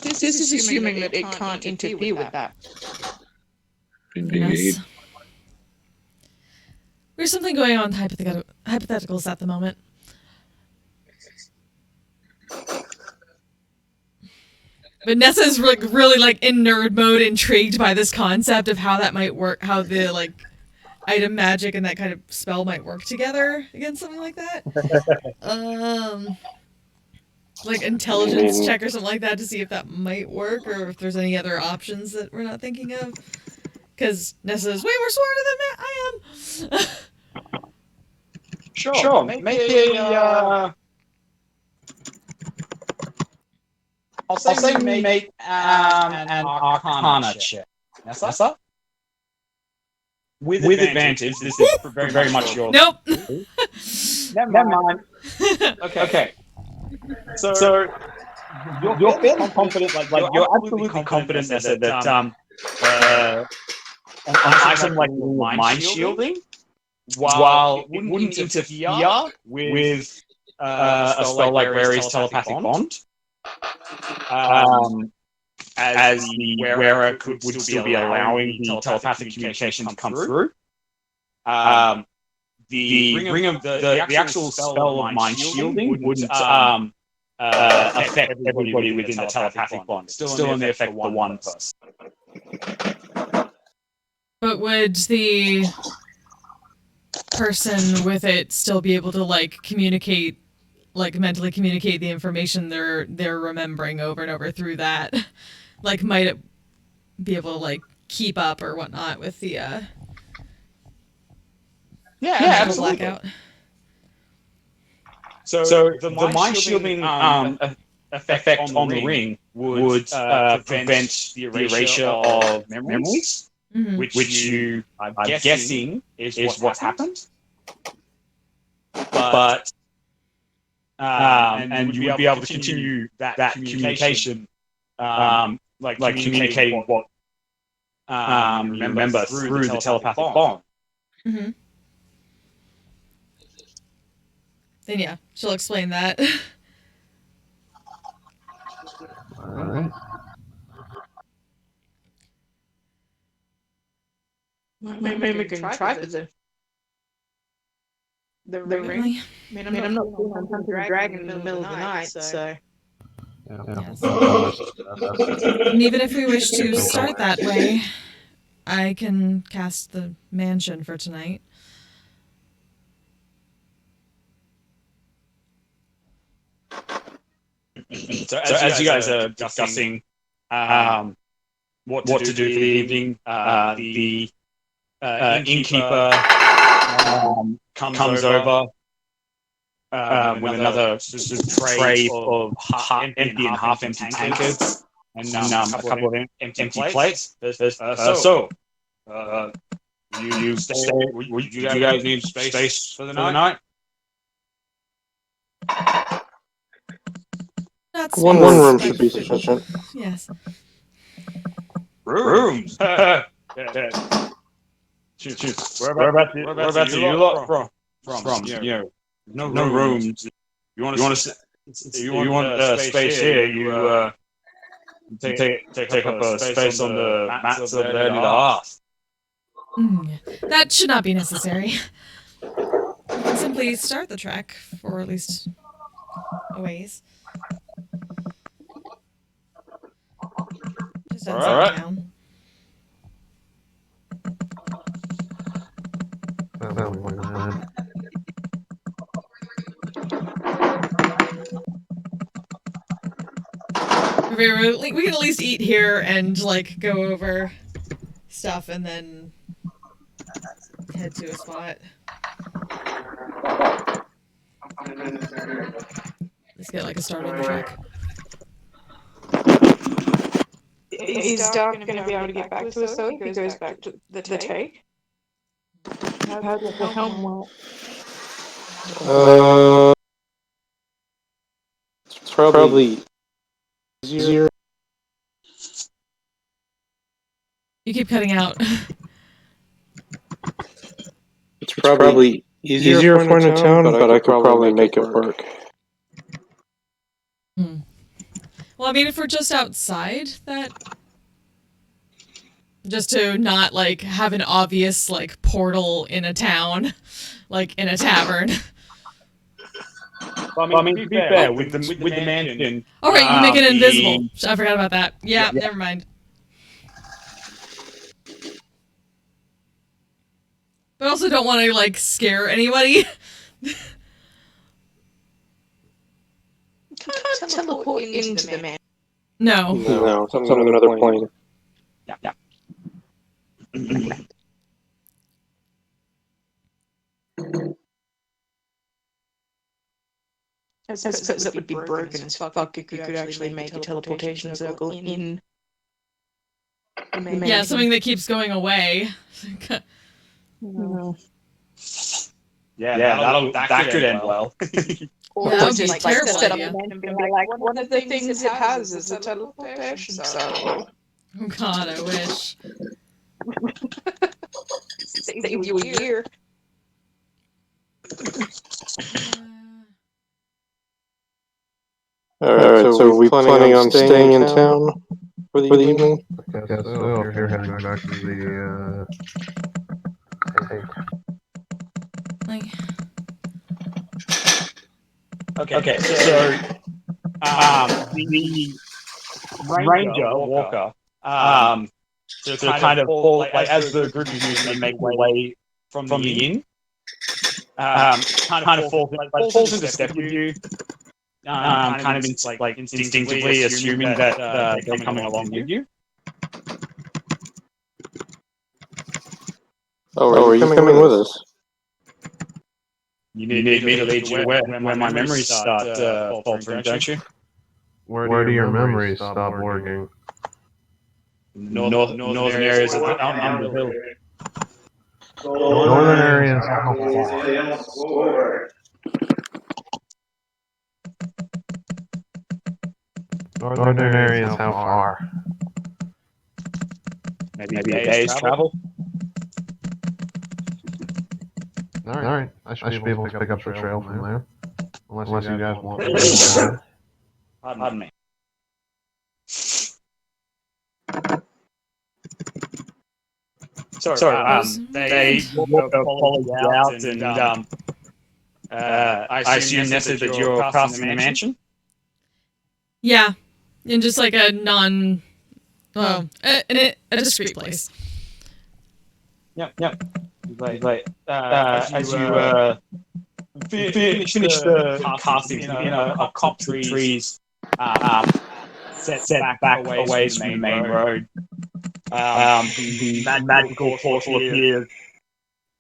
This is assuming that it can't interfere with that. Indeed. Yes. There's something going on with hypotheticals at the moment. But Nessa's really in nerd mode, intrigued by this concept of how that might work, how the item magic and that kind of spell might work together against something like that. Intelligence check or something like that to see if that might work, or if there's any other options that we're not thinking of. Because Nessa's way more smarter than I am. Sure. Maybe I'll say make an Arcana check. Nessa? With advantage. This is very much yours. Nope. Never mind. Okay. So you're fairly confident, you're absolutely confident, Nessa, that an item like mind shielding, while it wouldn't interfere with a spell like Rary's telepathic bond, as the wearer would still be allowing the telepathic communication to come through. The actual spell of mind shielding wouldn't affect everybody within the telepathic bond. Still only affect the one person. But would the person with it still be able to communicate, mentally communicate the information they're remembering over and over through that? Might it be able to keep up or whatnot with the absolutely. blackout? So the mind shielding effect on the ring would prevent the erasure of memories, which you, I'm guessing, is what's happened. But and you would be able to continue that communication, communicating what you remember through the telepathic bond. Mm-hmm. Then yeah, she'll explain that. Alright. Maybe we can try for the ring. I mean, I'm not going to hunt a dragon in the middle of the night, so... Yes. And even if we wish to start that way, I can cast the mansion for tonight. So as you guys are discussing what to do for the evening, the innkeeper comes over with another tray of empty and half-empty tankards and a couple of empty plates. You guys need space for the night? Not One space, room but- should be sufficient. Yes. Rooms. Shoot. Whereabouts are you lot from? No rooms. You want space here? You take up a space on the mats over there near the hearth. That should not be necessary. We can simply start the trek for at least a ways. Just outside town. We can at least eat here and go over stuff and then head to a spot. Let's get a start on the trek. Is Doc going to be able to get back to us though if he goes back to the take? How does the helm work? It's probably easier. You keep cutting out. It's probably easier for in a town, but I could probably make it work. Well, I mean, if we're just outside, that just to not like have an obvious like portal in a town, like in a tavern. Well, I mean, to be fair, with the mansion. Oh right, you make it invisible. I forgot about that. Yeah, never mind. But I also don't want to like scare anybody. Can't teleport into the man. No. No, it's on another plane. Yeah. I suppose that would be broken as fuck if you could actually make a teleportation circle in the mansion. Yeah, something that keeps going away. No. Yeah, that could end well. Or that would be just a terrible set up idea. a man and be like, one of the things it has is a teleportation circle. Oh God, I wish. Save you a year. Alright, so are we planning on staying in town for the evening? Okay, so if you're heading back to the Like, Okay, so the Ranger Walker, to kind of fall, like as the group is usually make way from the inn, kind of falls into step with you, kind of instinctively assuming that they're coming along with you. Oh, are you coming with us? You need me to lead you where my memories start faltering, don't you? Where do your memories stop working? Northern areas of the hill. Northern areas how far? Northern areas how far? Maybe a day's travel. Alright, I should be able to pick up the trail from there. Unless you guys want to. Pardon me. Sorry, they followed you out and I assume Nessa that you're casting the mansion? yeah, in just like a a discreet place. Yep. As you finish the casting in a copse of trees, set back away from the main road. The magical portal appears,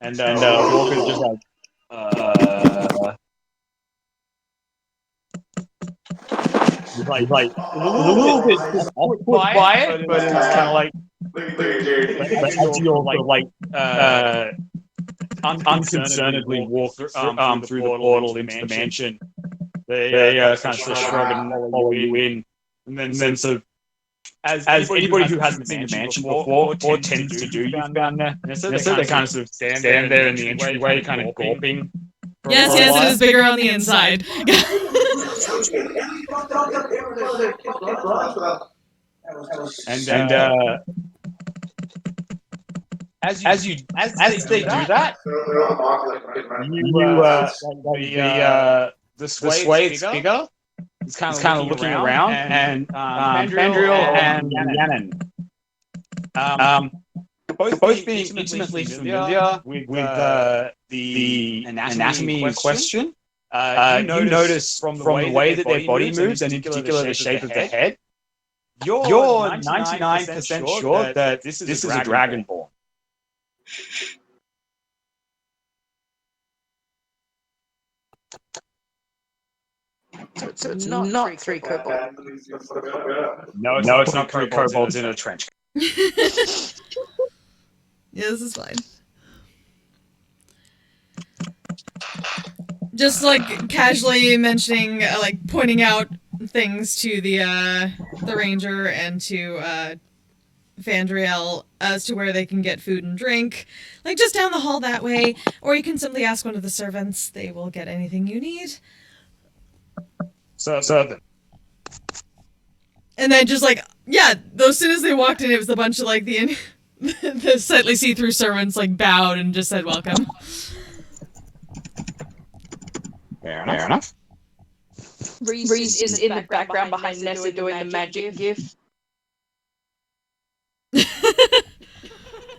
and Walker's just like a little bit off-put by it, but it's kind of like as you're like unconcernedly walk through the portal into the mansion, they kind of shrug and follow you in, and then so as anybody who hasn't seen the mansion before or tends to do, you found there, so they kind of sort of stand there in the entryway, kind of gawping. Yes, it is bigger on the inside. And as they do that, the Swade's figure is kind of looking around, and Fandriel and Yannon, both being intimately familiar with the anatomy in question, you notice from the way that their body moves, and in particular the shape of the head, you're 99% sure that this is a dragonborn. So it's not three kobolds. No, it's not three kobolds in a trench. Yeah, this is fine. Just like casually mentioning, like pointing out things to the ranger and to Fandriel as to where they can get food and drink, like just down the hall that way, or you can simply ask one of the servants. They will get anything you need. Servant. And then just like, yeah, as soon as they walked in, it was a bunch of like the slightly see-through servants like bowed and just said welcome. Fair enough. Reese is in the background behind Nessa doing the magic gif.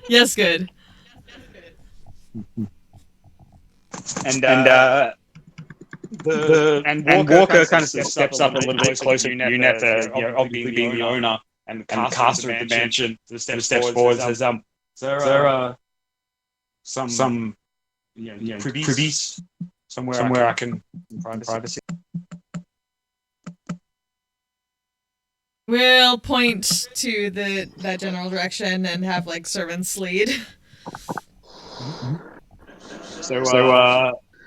Yes, good. And Walker kind of steps up a little bit closer to you, Netta, obviously being the owner and the caster of the mansion, steps forward and says, is there some privies somewhere I can privacy? We'll point to that general direction and have like servants lead.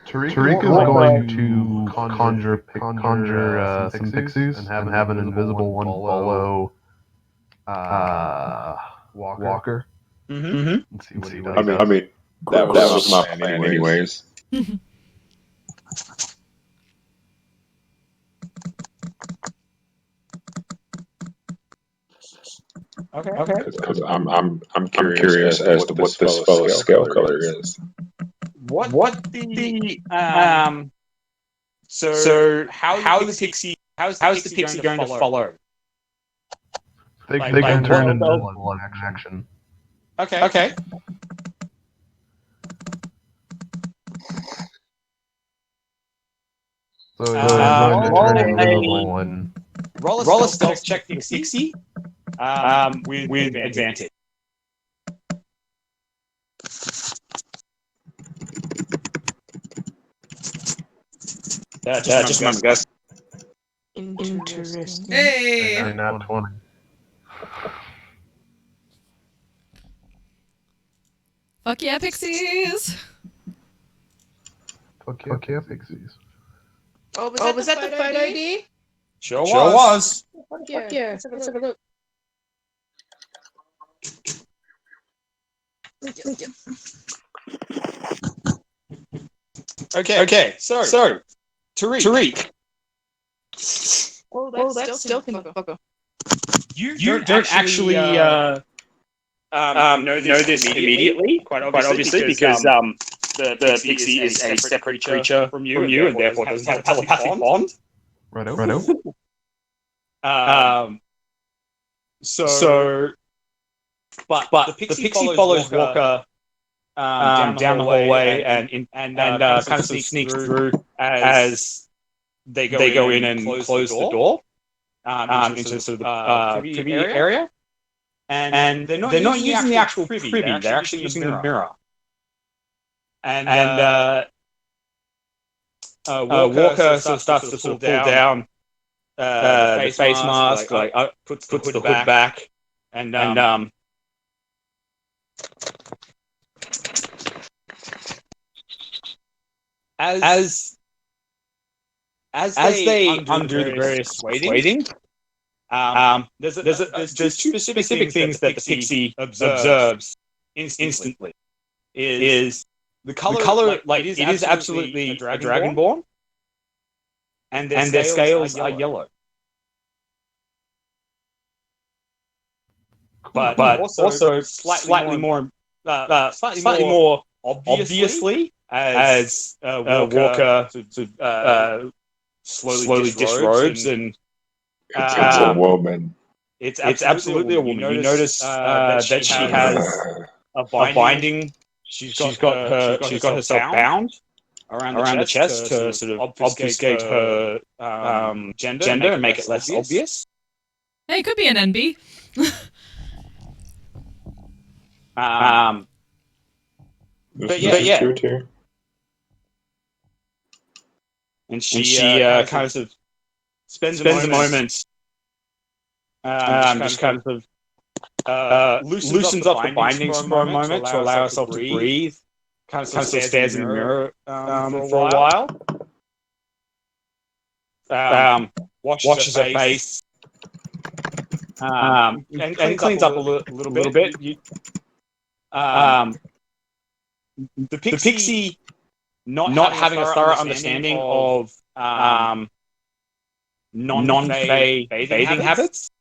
Tariq is going to conjure some pixies and have an invisible one follow Walker. Mm-hmm. And see what he does. I mean, that was my plan anyways. Okay. Because I'm curious as to what this fellow's scale color is. What the so how is the pixie going to follow? They can turn into one action. Okay. So they're going to turn invisible and roll a stealth check for pixie with advantage. Just a moment, guys. Interesting. Hey! not 20. Fuck yeah, pixies! Fuck yeah, pixies. Oh, was that the photo ID? Sure was. Fuck yeah. Let's have a look. Okay. So Tariq. Oh, that's stealthy, motherfucker. You don't actually know this immediately, quite obviously, because the pixie is a separate creature from you, and therefore doesn't have a telepathic bond. Righto. But the pixie follows Walker down the hallway and kind of sneaks through as they go in and close the door into sort of the privy area. And they're not using the actual privy, they're actually using the mirror. And Walker sort of starts to pull down the face mask, puts the hood back, and as they undo the various weighting, there's two specific things that the pixie observes instantly. Is the color like it is absolutely a dragonborn, and their scales are yellow. But also slightly more obviously as Walker slowly disrobes and It's a woman. It's absolutely a woman. You notice that she has a binding. She's got herself bound around the chest to sort of obfuscate her gender and make it less obvious. Hey, it could be an NB. But yeah. And she kind of spends a moment, just kind of loosens up the bindings for a moment to allow herself to breathe. Kind of stares in the mirror for a while. Washes her face. And cleans up a little bit. The pixie, not having a thorough understanding of non-fey bathing habits,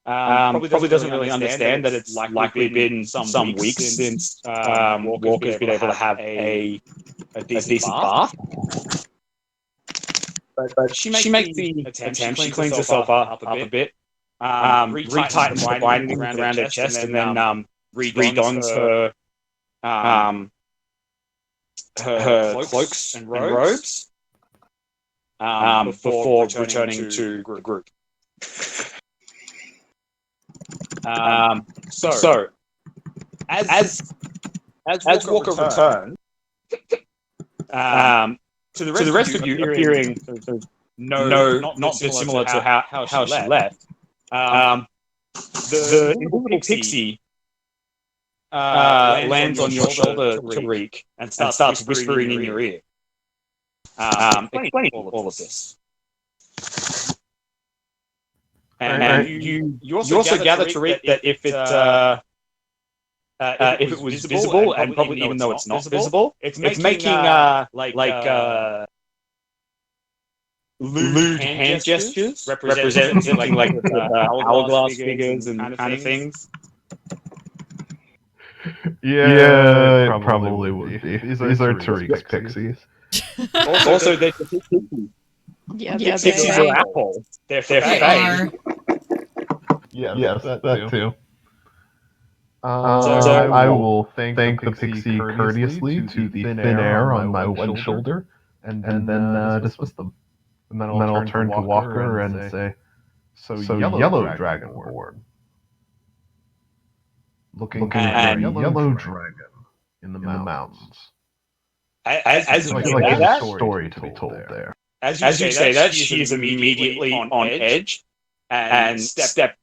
probably doesn't really understand that it's likely been some weeks since Walker's been able to have a decent bath. But she makes the attempt. She cleans herself up a bit, retightens the bindings around her chest, and then redons her cloaks and robes before returning to the group. So as Walker returns, to the rest of you appearing not dissimilar to how she left, the invisible pixie lands on your shoulder, Tariq, and starts whispering in your ear, explaining all of this. And you also gather, Tariq, that if it was visible, and probably even though it's not visible, it's making lewd hand gestures, representing like hourglass figures and kind of things. Yeah, it probably would be. These are Tariq's pixies. Also, they're pixies. Yeah, Pixies are apples. They're fake. Yes, that too. I will thank the pixie courteously to the thin air on my one shoulder, and then dismiss them. And then I'll turn to Walker and say, "So yellow dragonborn, looking for a yellow dragon in the mountains." As you like say that, story to be told there. As you say that, she is immediately on edge and steps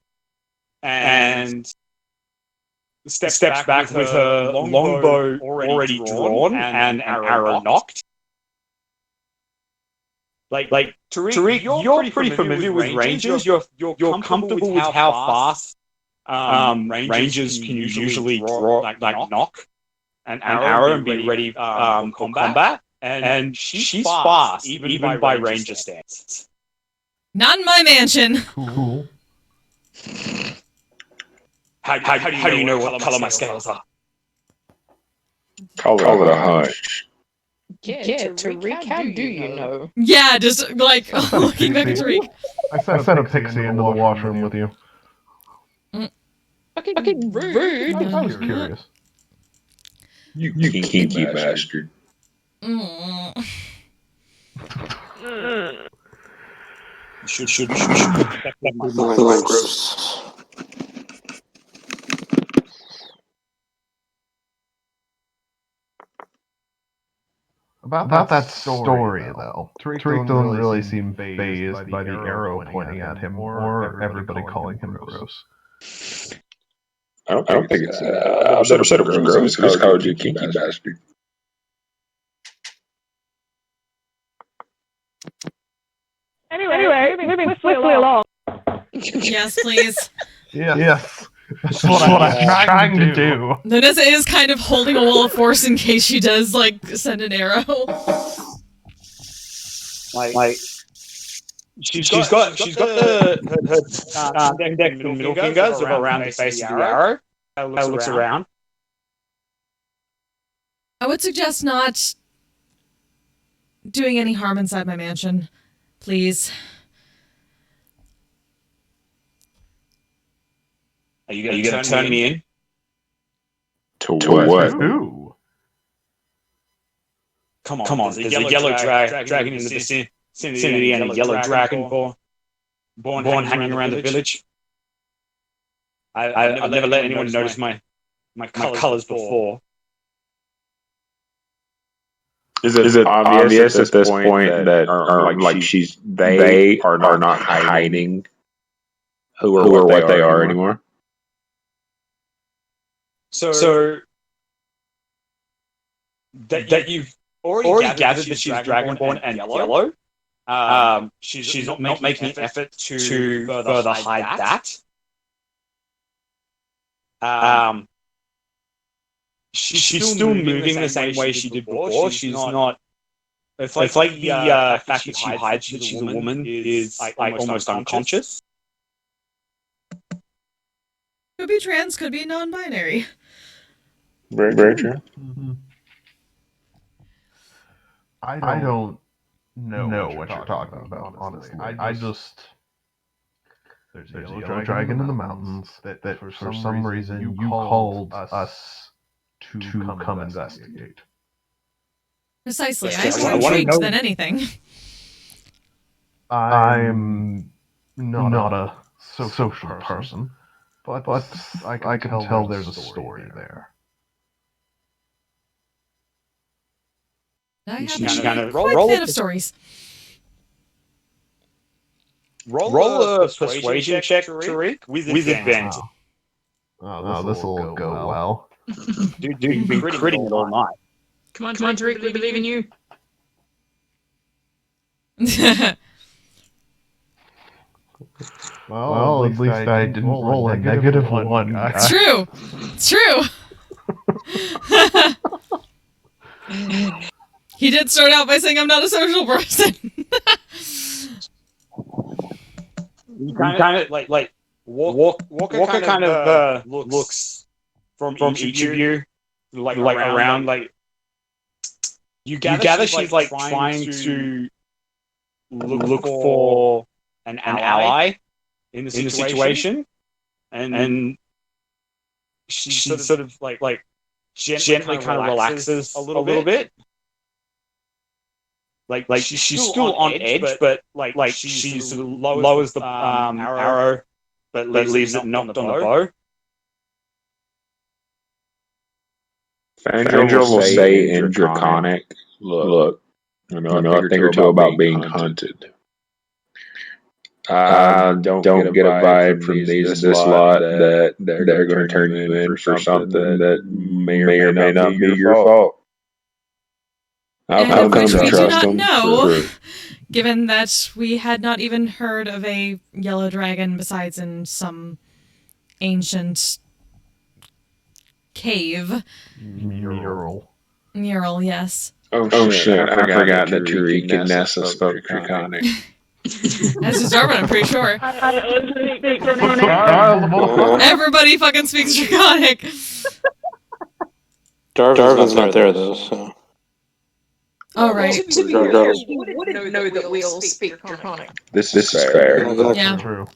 back with her longbow already drawn and an arrow knocked. Like Tariq, you're pretty familiar with rangers. You're comfortable with how fast rangers can usually draw knock an arrow and be ready for combat. And she's fast, even by ranger standards. Not in my mansion. Cool. How do you know what color my scales are? Call it a hunch. Yeah, Tariq, how do you know? Yeah, just like looking back at Tariq. I sent a pixie into the washroom with you. Fucking rude. I was curious. You kinky bastard. Should Gross. About that story, though. Tariq doesn't really seem fazed by the arrow pointing at him, or everybody calling him gross. I don't think it's. I've never said it was gross. I just called you kinky bastard. Anyway, moving swiftly along. Yes, please. Yes. That's what I'm trying to do. Vanessa is kind of holding a wall of force in case she does, like, send an arrow. Like she's got her index and middle fingers around the face of the arrow. Looks around. I would suggest not doing any harm inside my mansion. Please. Are you going to turn me in? To what? Who? Come on. There's a yellow dragon in the vicinity and a yellow dragon born hanging around the village. I've never let anyone notice my colors before. Is it obvious at this point that they are not hiding who or what they are anymore? So that you've already gathered that she's dragonborn and yellow. She's not making an effort to further hide that. She's still moving the same way she did before. She's not. It's like the fact that she hides that she's a woman is like almost unconscious. Could be trans, could be non-binary. Very true. Mm-hmm. I don't know what you're talking about, honestly. I just there's a yellow dragon in the mountains that for some reason you called us to come investigate. Precisely. Yes, I'm I more wanna intrigued know- than anything. I'm not a social person, but I can tell there's a story there. I She happen to kind be of quite roll fan up of stories. Roll a persuasion check, Tariq, with advantage. Oh, this will go well. Dude, you've been critting it all night. Come on, Tariq, we believe in you. Well, at least I didn't roll a negative one. It's true. It's true. He did start out by saying I'm not a social person. You kind of like Walker kind of looks from each of you like around like you gather she's like trying to look for an ally in the situation and she sort of like gently kind of relaxes a little bit. Like she's still on edge, but like she sort of lowers the arrow, but leaves it knocked on the bow. Fandral will say in Draconic, look, I know a thing or two about being hunted. Don't get a vibe from this lot that they're going to turn you in for something that may or may not be your fault. And I'll of come which to we do trust not them. know, given that we had not even heard of a yellow dragon besides in some ancient cave. Mural. Mural, yes. Oh shit, I forgot that Tariq and Nessa spoke Draconic. As does Darwin, I'm pretty sure. Well, Everybody fucking speaks Draconic. Darwin's not there though, so. Oh, right. To be fair, you wouldn't know that we all speak Draconic. This is fair. Yeah. true.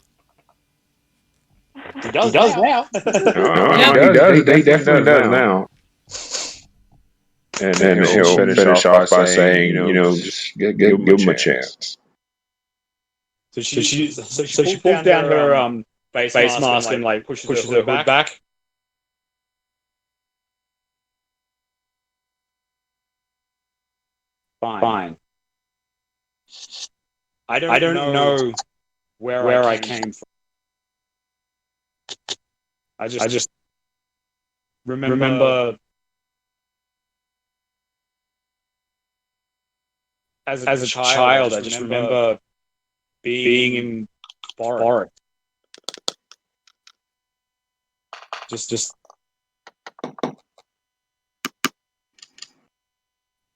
He does now. No, Yep. he does. He definitely does now. And he'll finish off by saying, just give him a chance. So she pulls down her face mask and like pushes her hood back. Fine. I don't know where I came from. I just remember as a child. I just remember being in forest. Just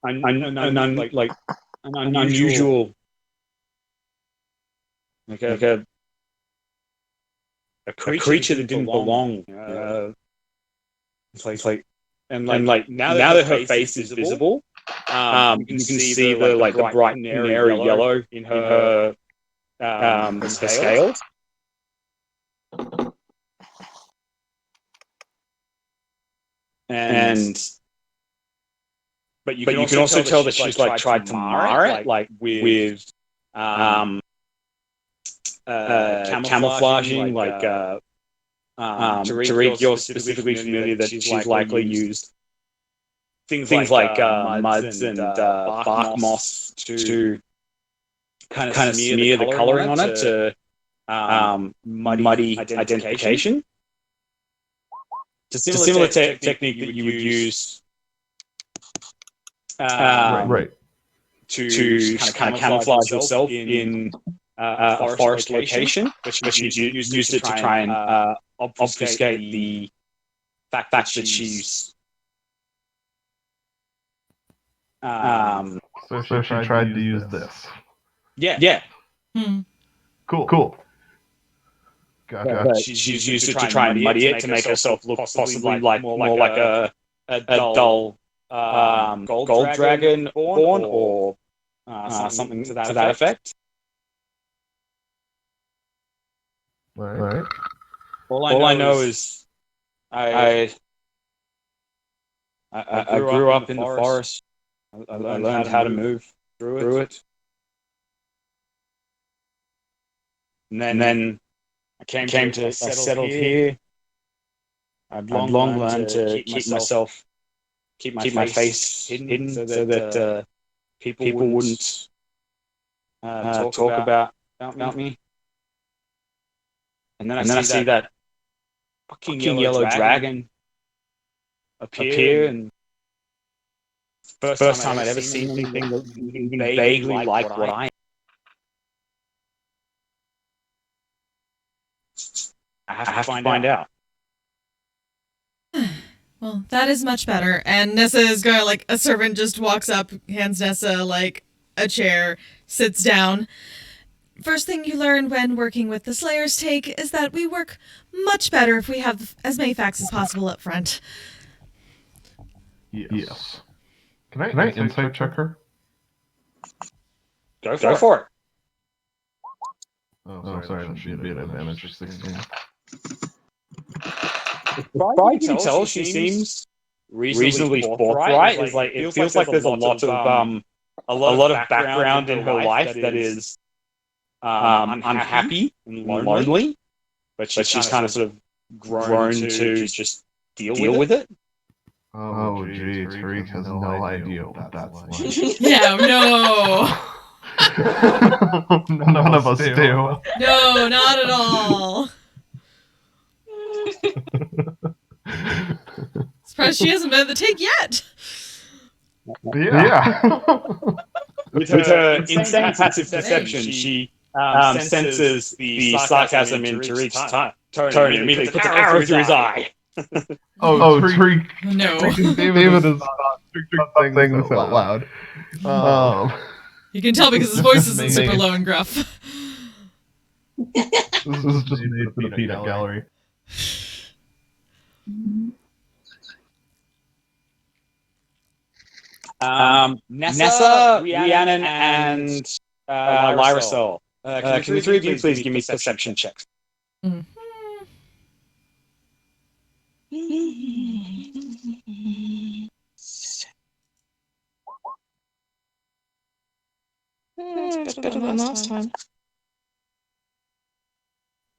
an unusual, like a creature that didn't belong. It's like now that her face is visible, you can see the bright canary yellow in her scales. But you can also tell that she's like tried to mar it, like with camouflaging, like Tariq, you're specifically familiar that she's likely used things like muds and bark moss to kind of smear the coloring on it to muddy identification. It's a similar technique that you would use Right. to kind of camouflage yourself in a forest location, but she used it to try and obfuscate the fact that she's So she tried to use this. yeah. Hmm. Cool. Gotcha. she's used it to try and muddy it to make herself look possibly like more like a dull gold dragon born or something to that effect. All right. All I know is I grew up in the forest. I learned how to move through it. And then I came to settle here. I'd long learned to keep my face hidden so that people wouldn't talk about me. And then I see that fucking yellow dragon appear, and first time I'd ever seen anything that even vaguely like what I am. I have to find out. Well, that is much better. And Nessa is going, like, a servant just walks up, hands Nessa, like, a chair, sits down. First thing you learn when working with the Slayer's Take is that we work much better if we have as many facts as possible up front. Yes. Can I insight check her? Go for it. Oh, sorry, that should be an advantage of 16. I can tell she seems reasonably forthright. It feels like there's a lot of background in her life that is unhappy and lonely, but she's kind of sort of grown to just deal with it. Oh, gee, Tariq has no idea what that's like. Yeah, no. None of us do. No, not at all. Surprised she hasn't been at the take yet. Yeah. With her insane passive perception, she senses the sarcasm in Tariq's tone and immediately puts an arrow through his eye. Oh, Tariq. No. David is saying this out loud. You can tell because his voice isn't super low and gruff. This is just made for the peanut gallery. Nessa, Rhiannon, and Lyricel. Can the three of you please give me perception checks? Mm-hmm. It's better than last time.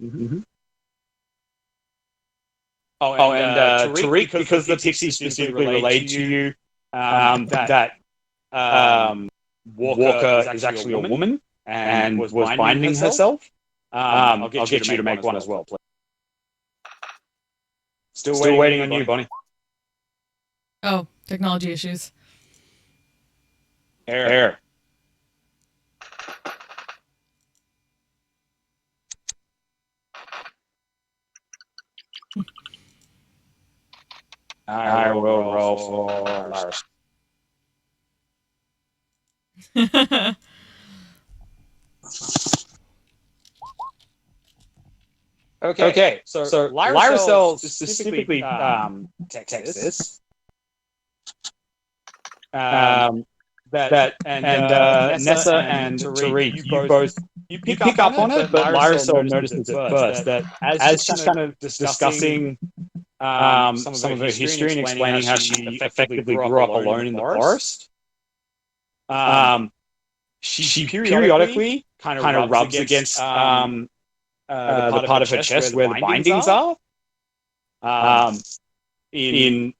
Mm-hmm. Oh, and Tariq, because the pixie specifically relayed to you that Walker is actually a woman and was binding herself. I'll get you to make one as well, please. Still waiting on you, Bonnie. Oh, technology issues. Air. I will roll for Lars. Okay. So Lyricel specifically texts this. That Nessa and Tariq, you pick up on it, but Lyricel notices at first that as she's kind of discussing some of her history and explaining how she effectively grew up alone in the forest, she periodically kind of rubs against the part of her chest where the bindings are, in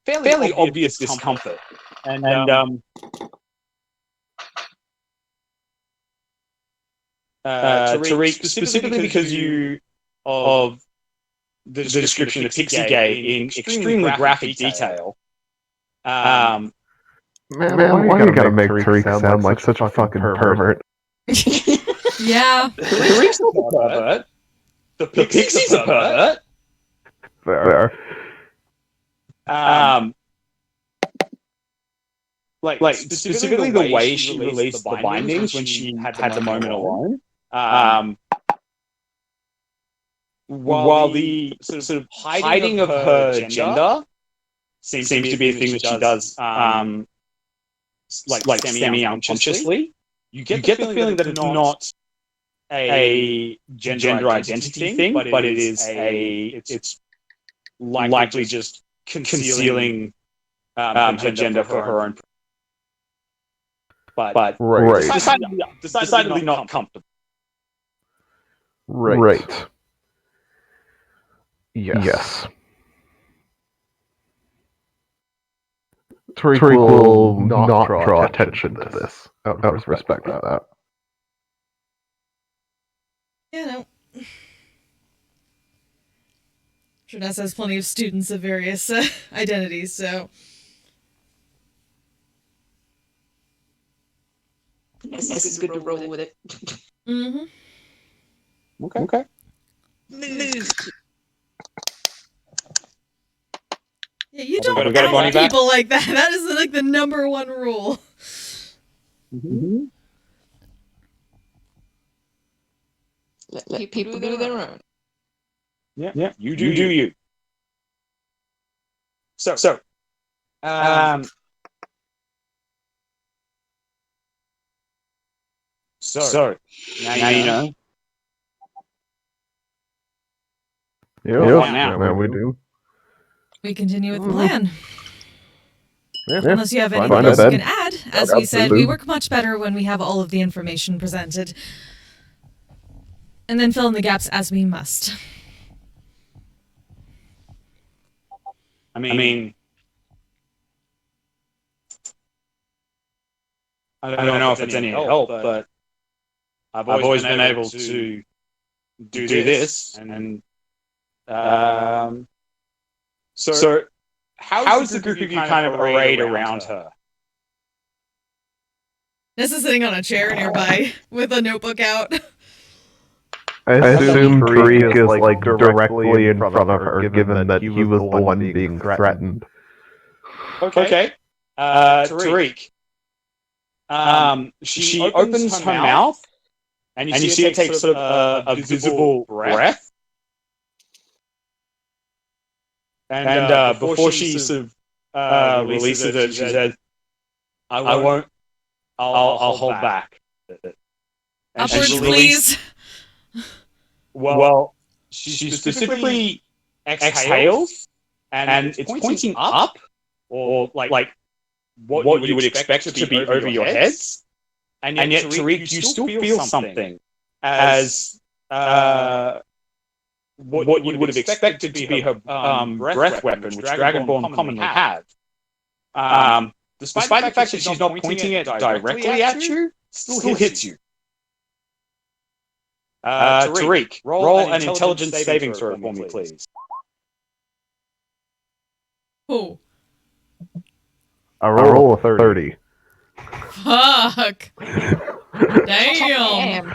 fairly obvious discomfort. And Tariq, specifically because of the description the pixie gave in extremely graphic detail. Man, why you gotta make Tariq sound like such a fucking pervert? Yeah. Tariq's not a pervert. The pixie's a pervert. Fair. Like specifically the way she released the bindings when she had the moment alone. while the sort of hiding of her gender seems to be a thing that she does, like semi-unconsciously, you get the feeling that it's not a gender identity thing, but it's likely just concealing her gender for her own. But decidedly not comfortable. Right. Yes. Tariq will not draw attention to this out of respect for that. You know. Triness has plenty of students of various identities, so. This is good to roll with it. Mm-hmm. Okay. Yeah, you Have we don't got a bunny out back? people like that. That is like the number one rule. Mm-hmm. Let people do their own. Yeah. You do you. So, now you know. Now we do. We continue with the plan. Yeah, Unless you have anything find a else you bed. can add. As we said, we work much better when we have all of the information presented. And then fill in the gaps as we must. I mean, I don't know if it's any help, but I've always been able to do this, and so how is the group of you kind of arrayed around her? Ness is sitting on a chair nearby with a notebook out. I assume Tariq is like directly in front of her, given that he was the one being threatened. Okay. Tariq. She opens her mouth, and you see it take sort of a visible breath. And before she sort of releases it, she said, "I won't. I'll hold back." And Upwards, please. Well, she specifically exhales, and it's pointing up, or like what you would expect to be over your heads. And yet, Tariq, you still feel something as what you would have expected to be her breath weapon, which Dragonborn commonly have. Despite the fact that she's not pointing it directly at you, still hits you. Tariq, roll an intelligence saving throw for me, please. Oh. I roll a 30. Fuck. Damn.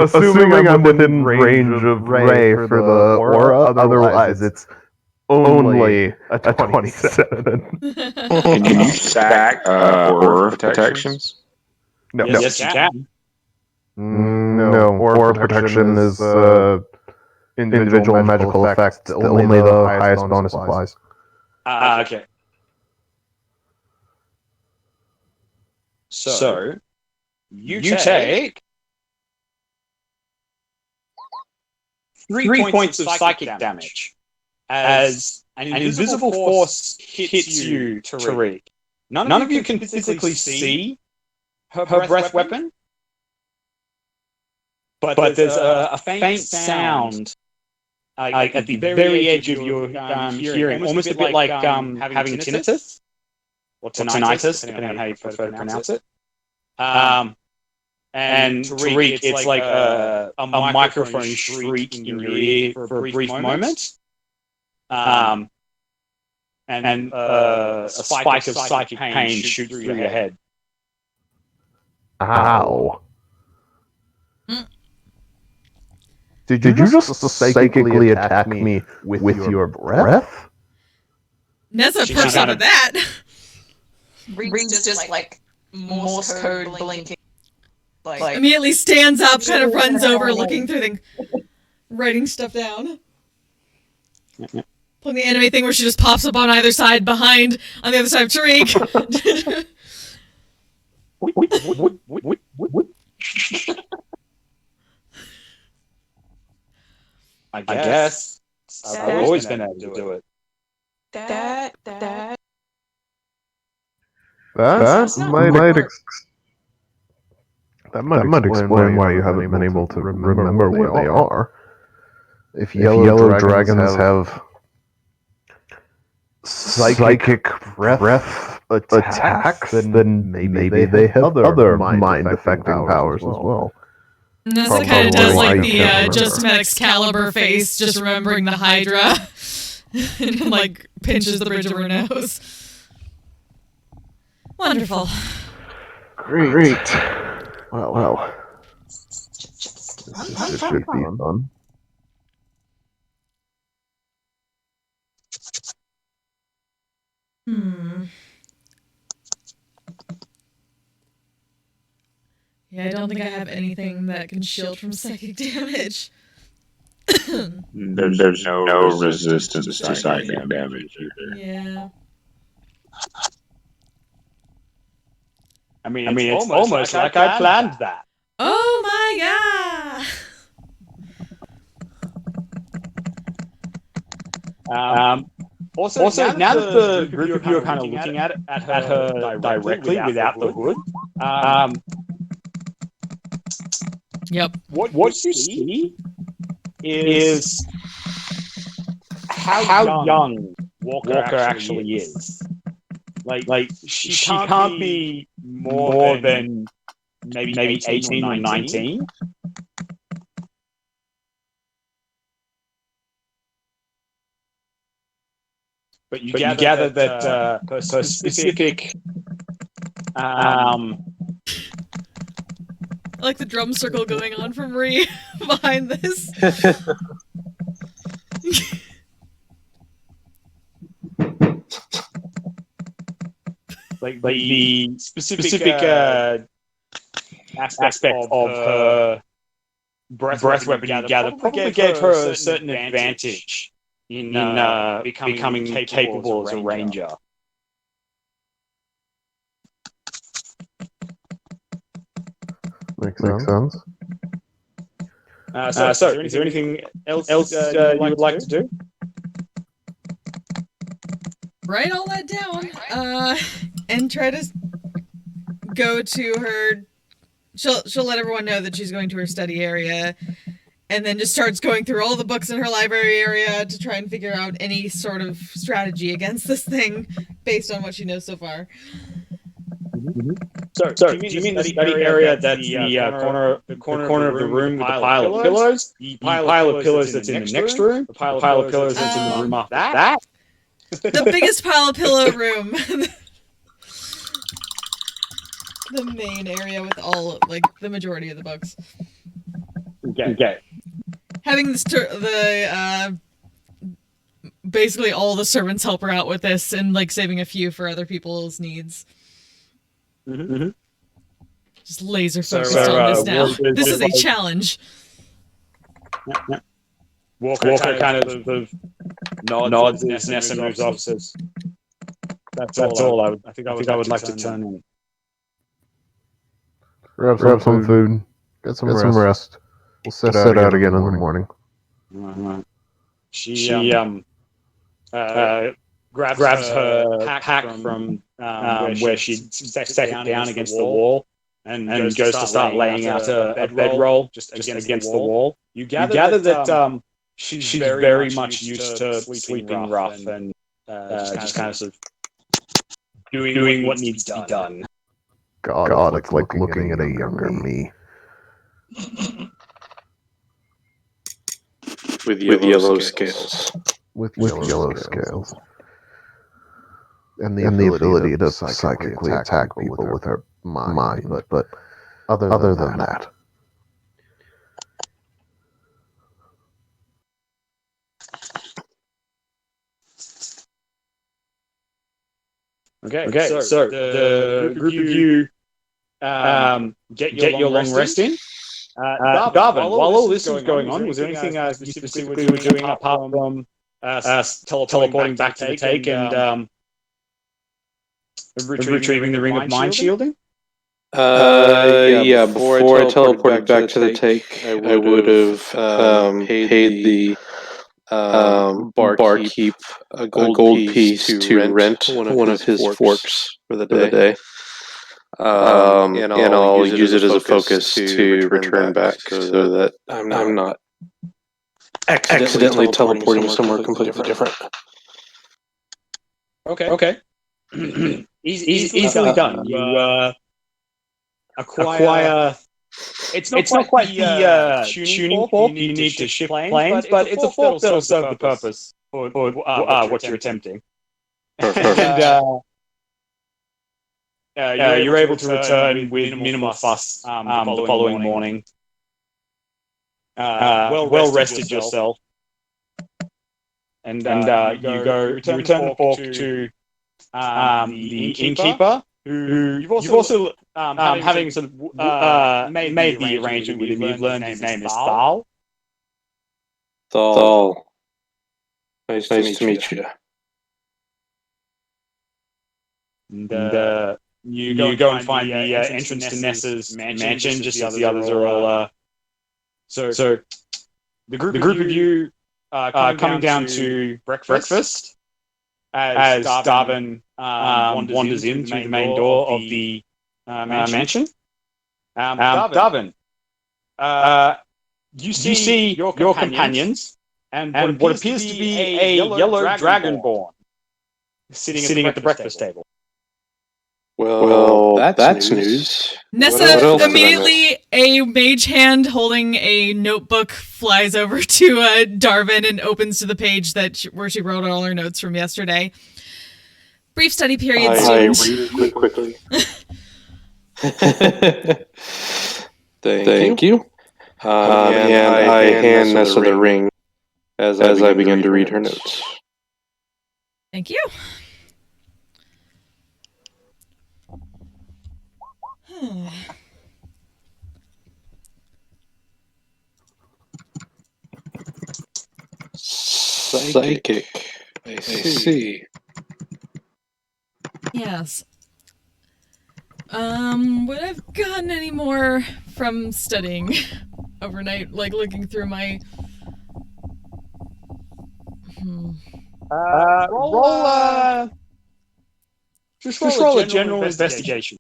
Assuming I'm within range of Ray for the aura, otherwise it's only a 27. Can you stack aura protections? No. Yes, you can. No, aura protection is individual magical effect, only the highest bonus applies. Okay. So you take 3 points of psychic damage as an invisible force hits you, Tariq. None of you can physically see her breath weapon, but there's a faint sound at the very edge of your hearing, almost a bit like having tinnitus, or tinnitus, depending on how you prefer to pronounce it. And Tariq, it's like a microphone shriek in your ear for a brief moment. And a spike of psychic pain shoots through your head. Ow. Did you just psychically attack me with your breath? Nessa perks up at that. Reed's just like Morse code blinking. immediately stands up, kind of runs over, looking through things, writing stuff down. Pulling the anime thing where she just pops up on either side behind, on the other side of Tariq. I guess. I've always been able to do it. That might explain why you haven't been able to remember where they are. If yellow dragons have psychic breath attacks, then maybe they have other mind-affecting powers as well. Nessa kind of does like the Justin Excalibur face, just remembering the Hydra, and like pinches the bridge of her nose. Wonderful. Great. Well. This should be fun. Yeah, I don't think I have anything that can shield from psychic damage. There's no resistance to psychic damage either. Yeah. I mean, it's almost like I planned that. Oh my god! Also, now that the group of you are kind of looking at her directly without the hood, yep. What you see is how young Walker actually is. Like she can't be more than maybe 18 or 19. But you gather that her specific I like the drum circle going on from Ree behind this. like the specific aspect of her breath weapon you gather probably gave her a certain advantage in becoming capable as a ranger. Makes sense. So, is there anything else you would like to do? Write all that down, and try to go to her. She'll let everyone know that she's going to her study area, and then just starts going through all the books in her library area to try and figure out any sort of strategy against this thing based on what she knows so far. So do you mean the study area that's the corner of the room with the pile of pillows? The pile of pillows that's in the next room? The pile of pillows that's in the room after that? The biggest pile of pillow room. The main area with all, like, the majority of the books. Okay. Having basically all the servants help her out with this, and like saving a few for other people's needs. Mm-hmm. Just laser focused on this now. This is a challenge. Yeah. Walker kind of nods his Ness and moves off. Says, That's all. I think I would like to turn in. Grab some food. Get some rest. We'll set out again in the morning. Right. She grabs her pack from where she sets it down against the wall and goes to start laying out a bedroll just against the wall. You gather that she's very much used to sleeping rough and just kind of doing what needs to be done. God, it's like looking at a younger me. With yellow scales. With yellow scales. And the ability to psychically attack people with her mind. But other than that. Okay, so the group of you get your long rest in. Darwin, while all this was going on, was there anything you specifically were doing apart from teleporting back to the take and retrieving the ring of mind shielding? Yeah, before I teleported back to the take, I would have paid the barkeep a gold piece to rent one of his forks for the day. And I'll use it as a focus to return back so that I'm not accidentally teleporting somewhere completely different. Okay. Easily done. You acquire. It's not quite the tuning fork you need to shift planes, but it's a fork that'll serve the purpose for what you're attempting. And you're able to return with minimal fuss the following morning. Well rested yourself, and you return the fork to the innkeeper, who you've also having sort of made the arrangement with him. You've learned his name is Thal. Thal. Nice to meet you. And you go and find the entrance to Nessa's mansion, just as the others are all. So the group of you coming down to breakfast as Darwin wanders in through the main door of the mansion. Darwin, you see your companions and what appears to be a yellow dragonborn sitting at the breakfast table. Well, that's news. Nessa immediately, a mage hand holding a notebook flies over to Darwin and opens to the page where she wrote all her notes from yesterday. Brief study period. I read it quickly. Thank you. And I hand Nessa the ring as I begin to read her notes. Thank you. Psychic. I see. Yes. Would I've gotten any more from studying overnight, like looking through my... Just roll a general investigation.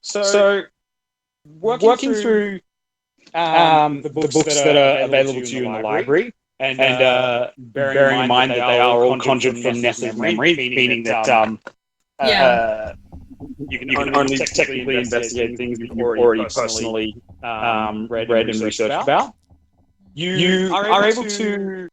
So working through the books that are available to you in the library, and bearing in mind that they are all conjured from Nessa's memory, meaning that you can only technically investigate things that you've already personally read and researched about. You are able to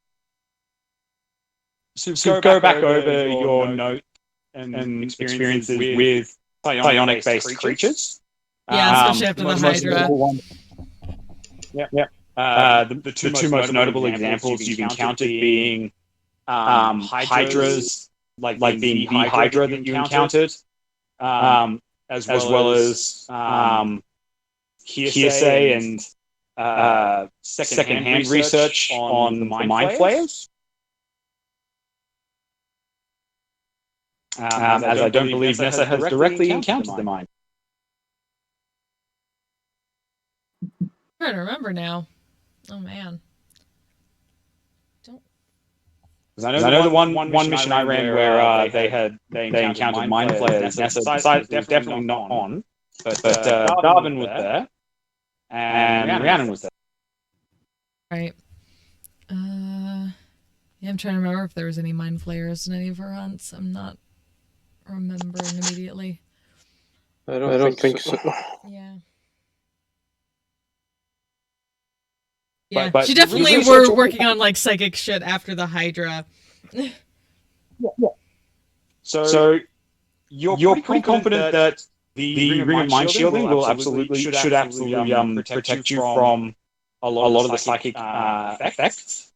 go back over your notes and experiences with psionic-based creatures. Yeah, especially after the Hydra. The two most notable examples you've encountered being Hydras, like being the Hydra that you encountered, as well as hearsay and second-hand research on the Mind Flayers. As I don't believe Nessa has directly encountered the Mind. I'm trying to remember now. Oh man. I know the one mission I ran where they encountered Mind Flayers. Nessa definitely not on, but Darwin was there, and Rhiannon was there. Right. Yeah, I'm trying to remember if there was any Mind Flayers in any of her hunts. I'm not remembering immediately. I don't think so. Yeah. Yeah, but she definitely were working on like psychic shit after the Hydra. So you're pretty confident that the Ring of Mind Shielding should absolutely protect you from a lot of the psychic effects.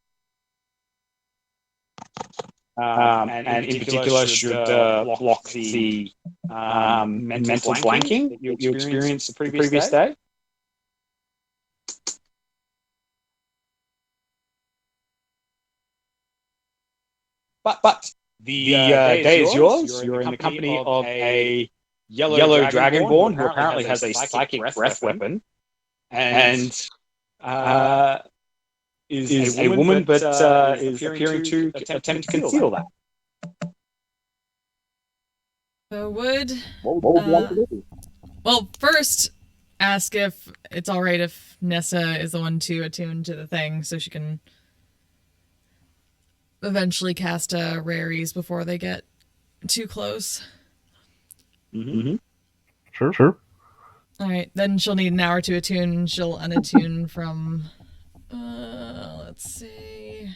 and in particular should block the mental blanking that you experienced the previous day. But the day is yours. You're in the company of a yellow dragonborn who apparently has a psychic breath weapon, and is a woman, but is appearing to attempt to conceal that. So would What would you like to do? well first ask if it's all right if Nessa is the one to attune to the thing, so she can eventually cast raries before they get too close. Mm-hmm. Sure. All right, then she'll need an hour to attune. She'll unattune from. Let's see.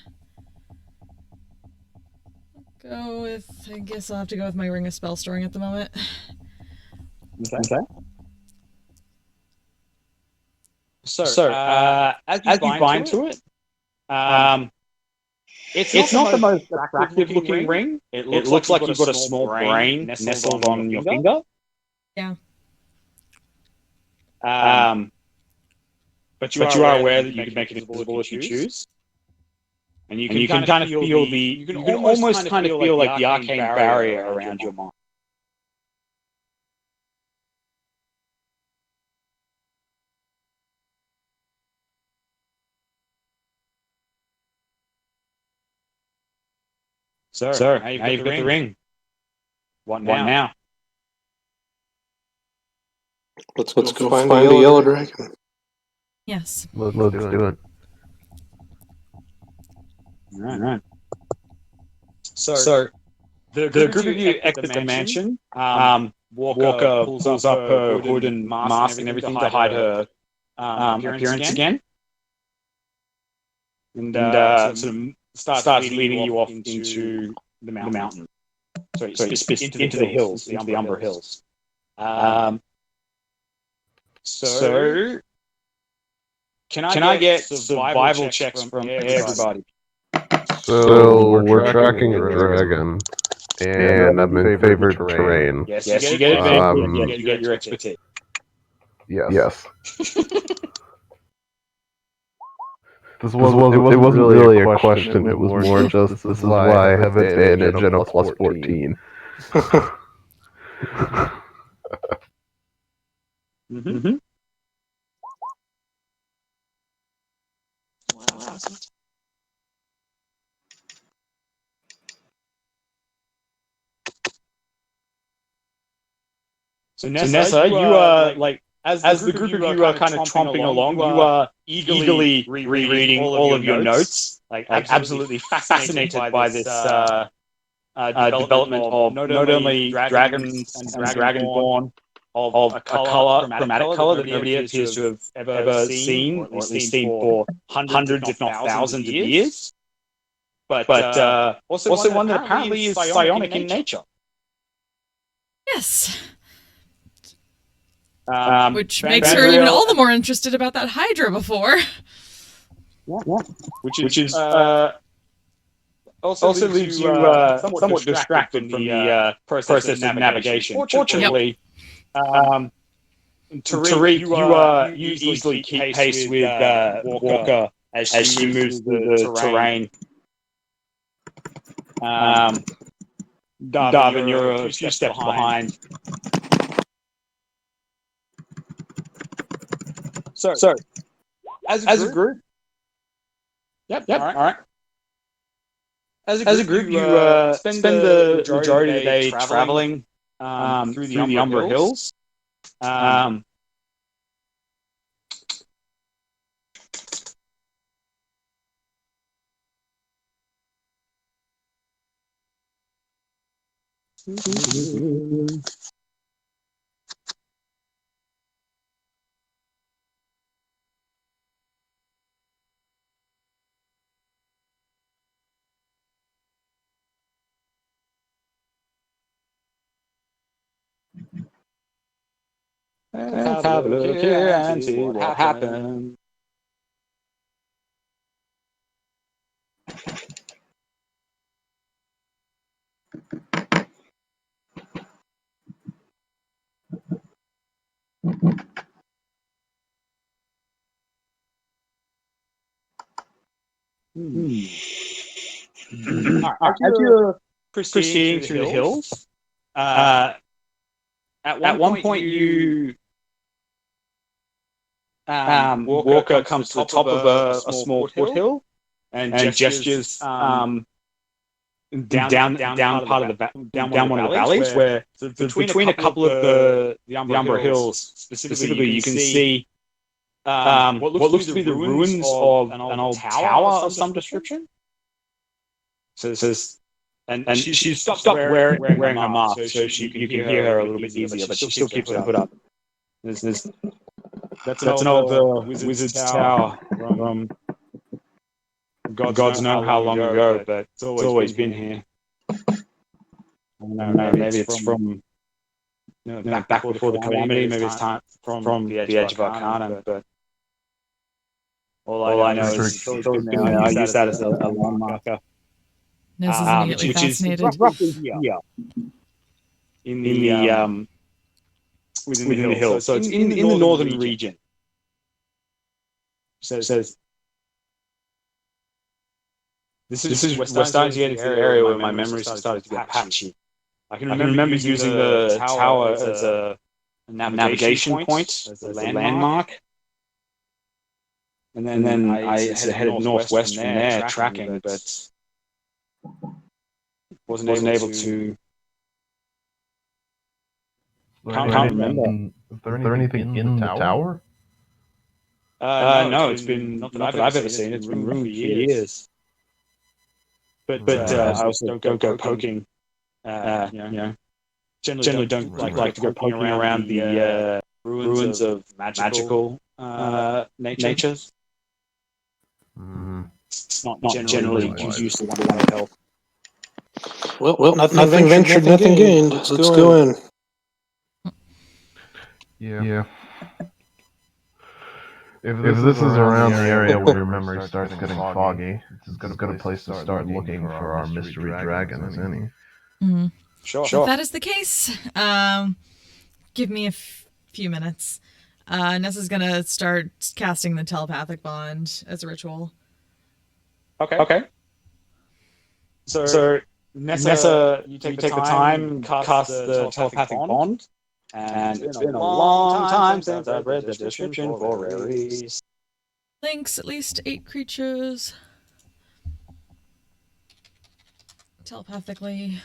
Go with. I guess I'll have to go with my Ring of Spell Storing at the moment. Okay. So as you bind to it, it's not the most attractive looking ring. It looks like you've got a small brain nestled on your finger. Yeah. But you are aware that you can make it invisible if you choose. And you can kind of feel you can almost kind of feel like the arcane barrier around your mind. Sir, now you've got the ring. What now? Let's go find the yellow dragon. Yes. Let's do it. All right. So the group of you exit the mansion. Walker pulls up her hood and mask and everything to hide her appearance again. And sort of starts leading you off into the mountain. Sorry, into the hills, into the Umber Hills. So can I get survival checks from everybody? So we're tracking a dragon, and I'm in favored terrain. Yes, you get advantage. You get your expertise. Yes. It wasn't really a question. It was more just this is why I have advantage and a plus 14. Mm-hmm. So Nessa, you are like as the group of you are kind of tromping along, you are eagerly rereading all of your notes, like absolutely fascinated by this development of not only dragons and dragonborn, of a chromatic color that nobody appears to have ever seen, or at least seen for hundreds, if not thousands of years, but also one that apparently is psionic in nature. Yes. Which makes her even all the more interested about that Hydra before. Yeah. Which is also leaves you somewhat distracted from the process of navigation. Fortunately, Tariq, you easily keep pace with Walker as she moves through the terrain. Darvin, you're a few steps behind. So as a group, yep. All right. As a group, you spend the majority of the day traveling through the Umber Hills. Let's have a look here and see what happened. As you're proceeding through the hills, at one point you Walker comes to the top of a small foothill and gestures down one of the valleys where between a couple of the Umbra Hills specifically you can see what looks to be the ruins of an old tower of some description. So it says, and she's stopped wearing her mask, so you can hear her a little bit easier, but she still keeps her hood up. That's an old wizard's tower from God's known how long ago, but it's always been here. I don't know, maybe it's from back before the calamity, maybe it's time from the edge of Arcana, but all I know is I use that as a landmarker. Nez is immediately fascinated. Which is roughly here in the within the hills. So it's in the northern region. So it says this is we're starting to get into the area where my memory started to get patchy. I can remember using the tower as a navigation point, as a landmark. And then I had headed northwest from there, tracking, but wasn't able to. Can't remember. Is there anything in the tower? No, it's been not that I've ever seen. It's been ruined for years. But I also don't go poking. Generally don't like to go poking around the ruins of magical natures. It's not generally conducive to one's health. Well, nothing ventured, nothing gained. Let's go in. Yeah. If this is around the area where your memory starts getting foggy, it's as good a place to start looking for our mystery dragon as any. Mm-hmm. Sure. If that is the case, give me a few minutes. Nessa's gonna start casting the telepathic bond as a ritual. Okay. So Nessa, you take the time, cast the telepathic bond, and it's been a long time since I've read the description for rarities. Links at least 8 creatures telepathically.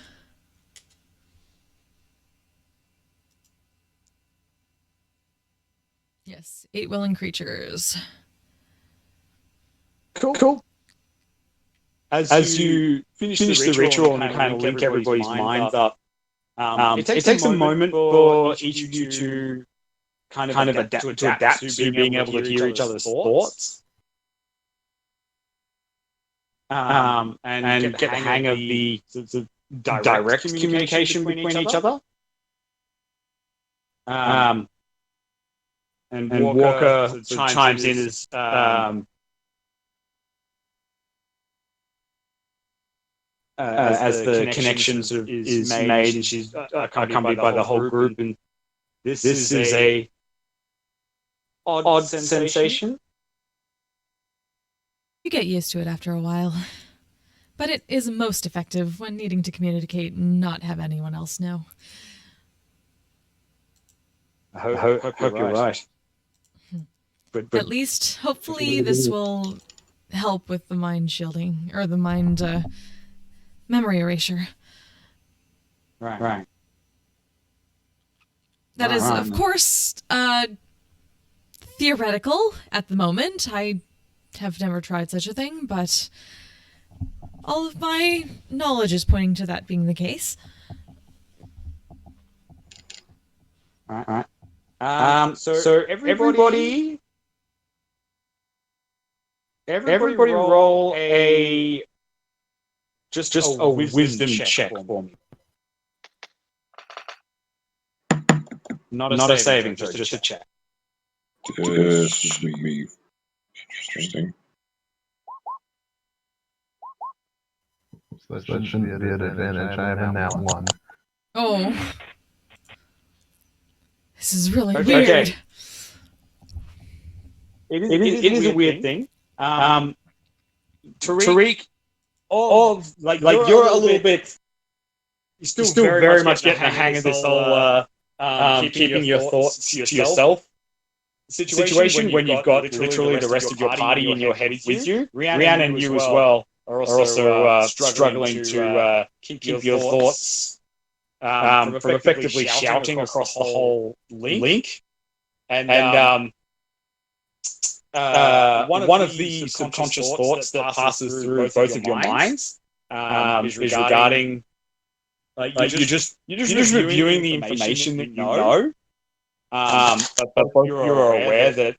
Yes, 8 willing creatures. Cool. As you finish the ritual and kind of link everybody's minds up, it takes a moment for each of you to kind of adapt to being able to hear each other's thoughts. And get the hang of the direct communication between each other. And Walker chimes in as the connection sort of is made, and she's accompanied by the whole group. And this is a odd sensation. You get used to it after a while. But it is most effective when needing to communicate and not have anyone else know. I hope you're right. But at least, hopefully, this will help with the mind shielding, or the mind memory erasure. Right. That is, of course, theoretical at the moment. I have never tried such a thing, but all of my knowledge is pointing to that being the case. Right. So everybody roll a just a wisdom check for me. Not a saving, just a check. This would be interesting. That shouldn't be an advantage. I have a nat 1. Oh. This is really Okay. weird. It is a weird thing. Tariq, you're a little bit. You're still very much getting the hang of this whole keeping your thoughts to yourself situation when you've got literally the rest of your party in your head with you. Rhiannon and you as well are also struggling to keep your thoughts from effectively shouting across the whole link. And one of the subconscious thoughts that passes through both of your minds is regarding you're just reviewing the information that you know. But you're aware that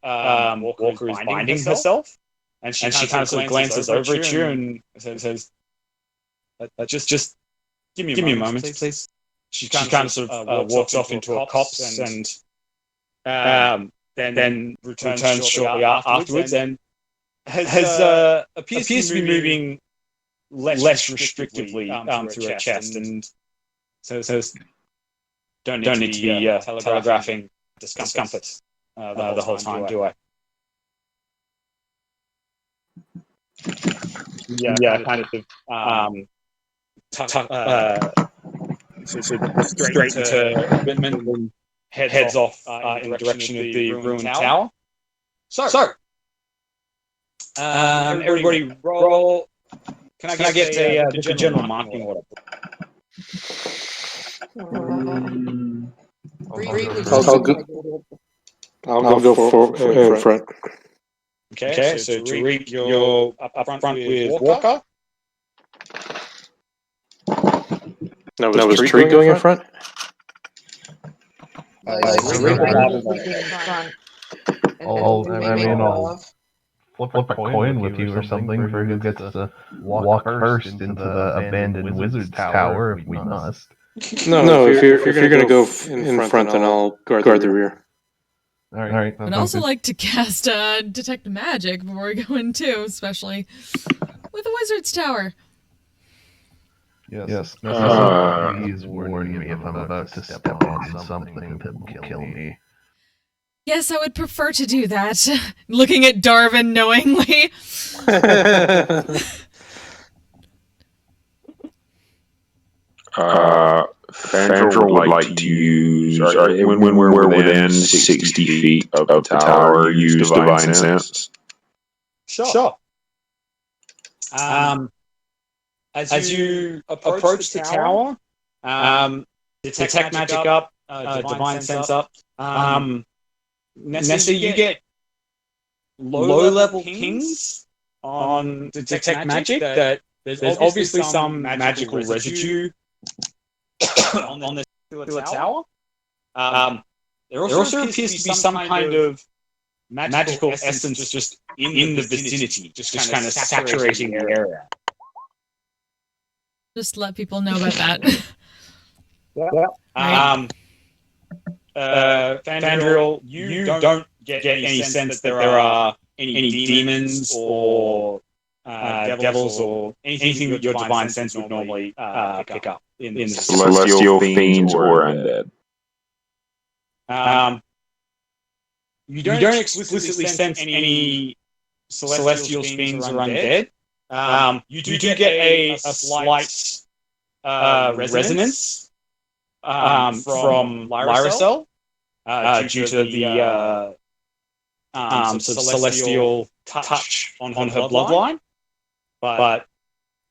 Walker is binding herself, and she kind of glances over at you and says, "Just give me a moment, please." She kind of sort of walks off into a copse and then returns shortly afterwards and appears to be moving less restrictively through her chest, and says, "Don't need to be telegraphing discomfort the whole time, do I?" Yeah, kind of straight into equipment and heads off in the direction of the ruined tower. So, everybody roll. Can I get the general marking order? I'll go for in front. Okay, so Tariq, you're up front with Walker. Now, was Tariq going in front? I'll flip a coin with you or something for who gets to walk first into the abandoned wizard's tower if we must. No, if you're gonna go in front, then I'll guard the rear. All right. I'd also like to cast Detect Magic before we go in too, especially with the wizard's tower. Yes. Please warn me if I'm about to step on something that will kill me. Yes, I would prefer to do that. Looking at Darvin knowingly. Fandral would like to use, when we're within 60 feet of the tower, use Divine Sense. Sure. As you approach the tower, Detect Magic up, Divine Sense up. Nessa, you get low-level pings on Detect Magic that there's obviously some magical residue on this particular tower. There also appears to be some kind of magical essence just in the vicinity, just kind of saturating the area. Just let people know about that. Fandral, you don't get any sense that there are any demons or devils or anything that your divine sense would normally pick up in the Celestial fiends or undead. You don't explicitly sense any celestial fiends or undead. You do get a slight resonance from Lyricel due to the sort of celestial touch on her bloodline, but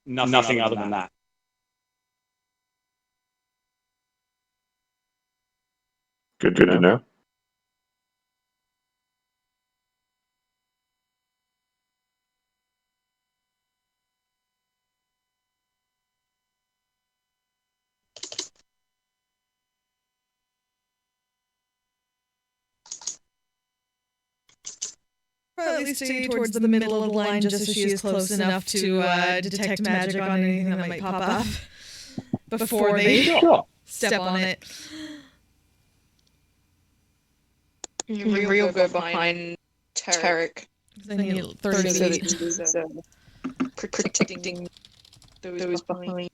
nothing other than that. Good to know. At least stay towards the middle of the line, just so she is close enough to detect magic on anything that might pop up before they step on it. Real go behind Tarek. They need 30 feet. Protecting those behind.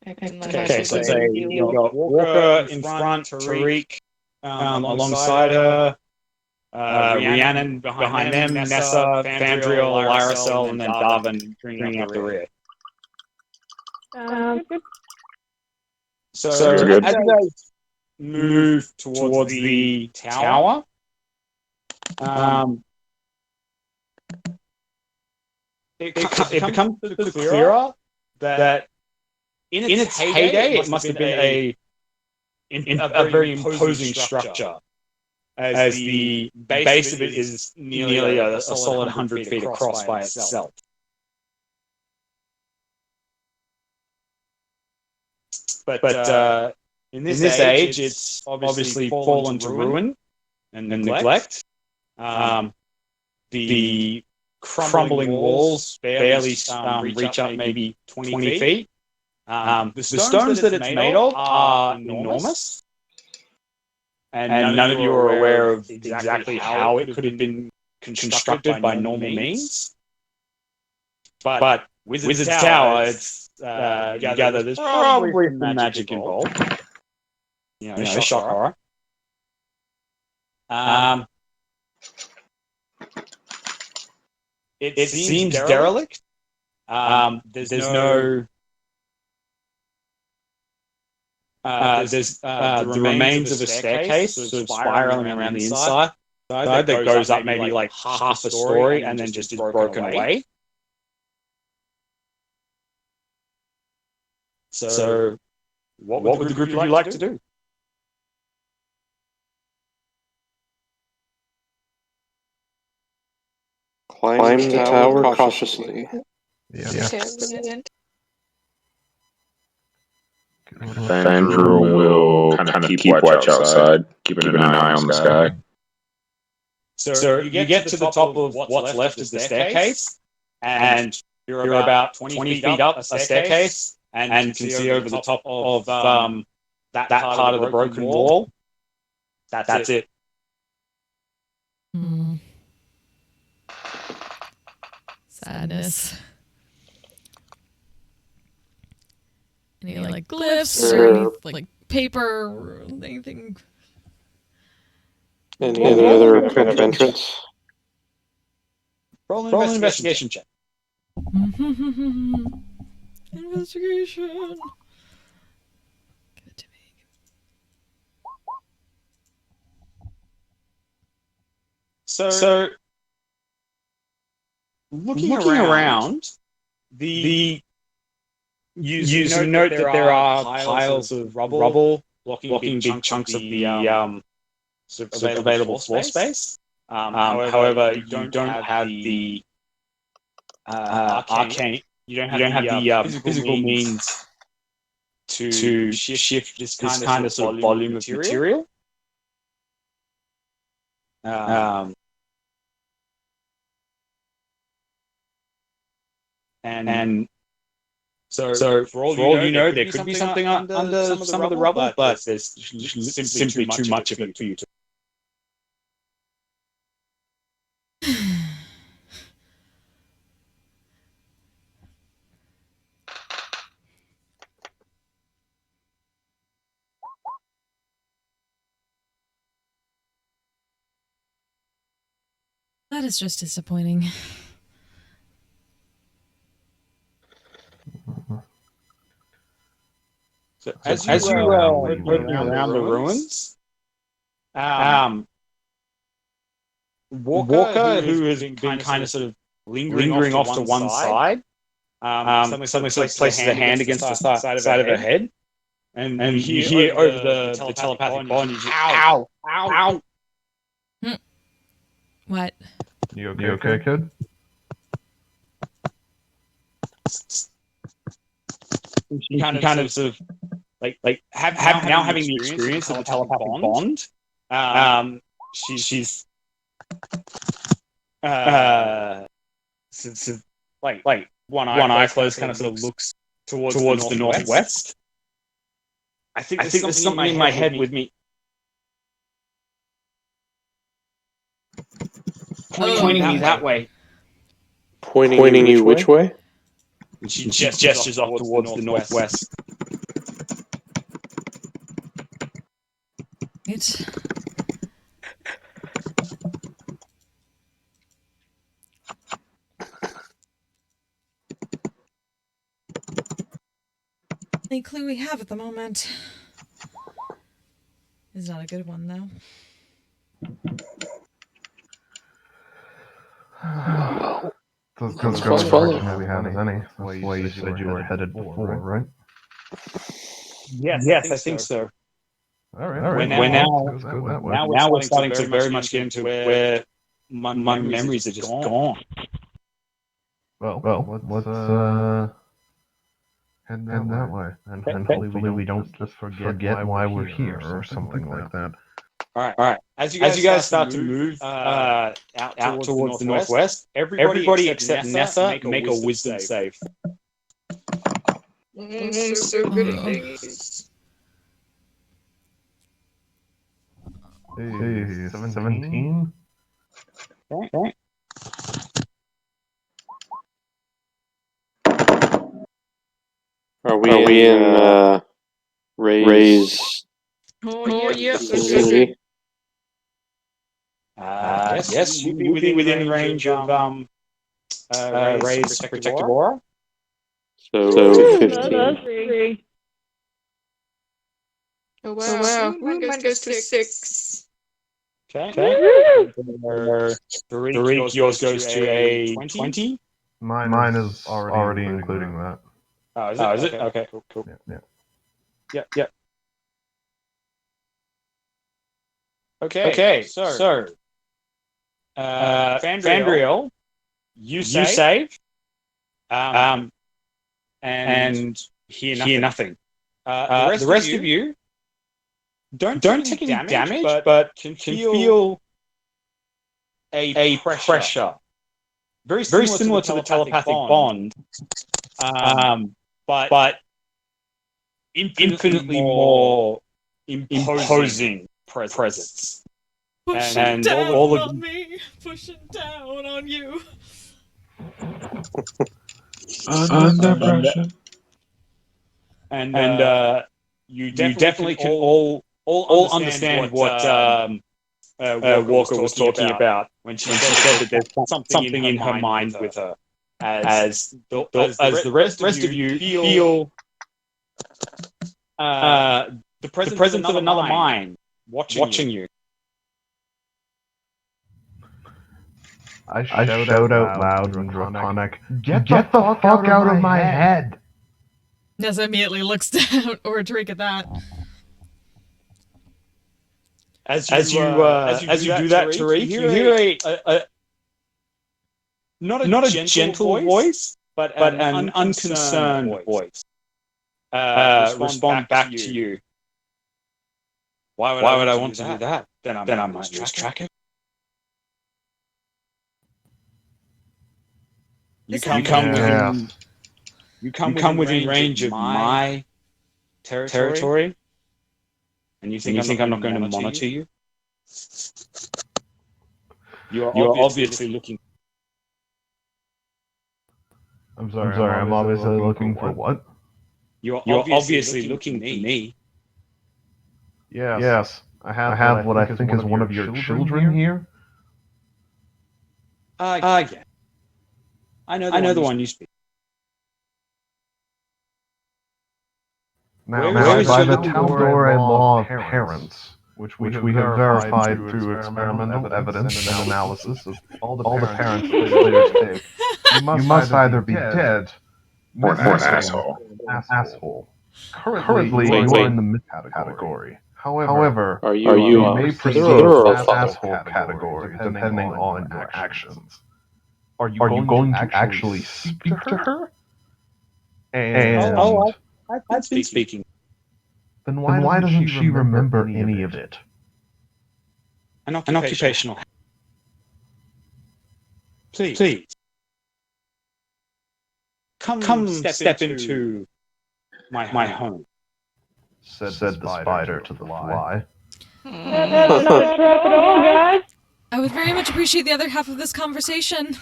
Okay, so say you've got Walker in front, Tariq alongside her, Rhiannon behind them, Nessa, Fandriel, Lyricel, and then Darvin bringing up the rear. Good. So Sounds good. as you guys move towards the tower, it becomes clearer that in its heyday, it must have been a very imposing structure, as the base of it is nearly a solid 100 feet across by itself. But in this age, it's obviously fallen to ruin and neglect. The crumbling walls barely reach up maybe 20 feet. The stones that it's made of are enormous, and none of you are aware of exactly how it could have been constructed by normal means. But Wizard's Tower, it's you gather there's probably some magic involved. You know, shock horror. It seems derelict. There's no. There's the remains of a staircase sort of spiraling around the inside that goes up maybe like half a story and then just is broken away. So what would the group of you like to do? Climb the tower cautiously. Yeah. Fandrew will kind of keep watch outside, keeping an eye on the sky. So you get to the top of what's left of the staircase, and you're about 20 feet up a staircase, and can see over the top of that part of the broken wall. That's it. Sadness. Any like glyphs or any, like paper or anything? Any other kind of entrance? Roll an investigation check. Investigation. Give it to me. So looking around, you note that there are piles of rubble blocking big chunks of the sort of available floor space. However, you don't have the arcane. You don't have the physical means to shift this kind of sort of volume of material. And so for all you know, there could be something under some of the rubble, but there's simply too much of it for you to. That is just disappointing. So as you are looking around the ruins, Walker, who has been kind of sort of lingering off to one side, suddenly sort of places a hand against the side of her head, and you hear over the telepathic bond, you just, ow, ow, ow. What? You okay, kid? She kind of sort of like having the experience of the telepathic bond. She's like one eye closed, kind of sort of looks towards the northwest. I think there's something in my head with me. Pointing me that way. Pointing you which way? And she gestures off towards the northwest. right. The clue we have at the moment is not a good one, though. Let's go in the direction we have as any. That's why you said you were headed before, right? Yes, I think so. All right. We're now Now we're starting to very much get into where my memories are just gone. Well, let's head that way, and hopefully we don't just forget why we're here or something like that. All right. As you guys start to move out towards the northwest, everybody except Nessa make a wisdom save. I'm so good at these. Hey, 17? Okay. Are we in Ray's Oh, yeah. vicinity? Yes, you'd be within range of Ray's protective aura. So 15. That's 3. Oh, wow. Mine goes to 6. Okay. Tariq, yours goes to a 20. Mine is already including that. Oh, is it? Okay, cool. Yeah. Yep. Okay, so Fandriel, you save, and hear nothing. The rest of you don't take any damage, but can feel a pressure. Very similar to the telepathic bond, but infinitely more imposing presence. Pushing down on me. Pushing down on you. Under pressure. And you definitely can all understand what Walker was talking about when she said that there's something in her mind with her. As the rest of you feel the presence of another mind watching you. I shout out loud and draconic, Get the fuck out of my head! Nessa immediately looks down, or Tariq at that. As you do that, Tariq, you hear a not a gentle voice, but an unconcerned voice respond back to you. Why would I want to do that? Then I might lose track of it. You come within range of my territory, and you think I'm not going to monitor you? You are obviously looking. I'm sorry, I'm obviously looking for what? You're obviously looking for me. Yes. I have what I think is one of your children here. Yeah. I know the one you speak. Now, Where is by your the Tollyress law of parents, which we have verified through experimental evidence and analysis of all the parents that players take, you must either be dead or an asshole. Currently, you are in the mid category. However, Are you may mother proceed or to father? asshole category depending on your actions. Are you going to actually speak to her? And I've been speaking. then why doesn't she remember any of it? An occupational. Please. Come step into my home. Said the spider to the fly. That's not trap at all, guys. I would very much appreciate the other half of this conversation.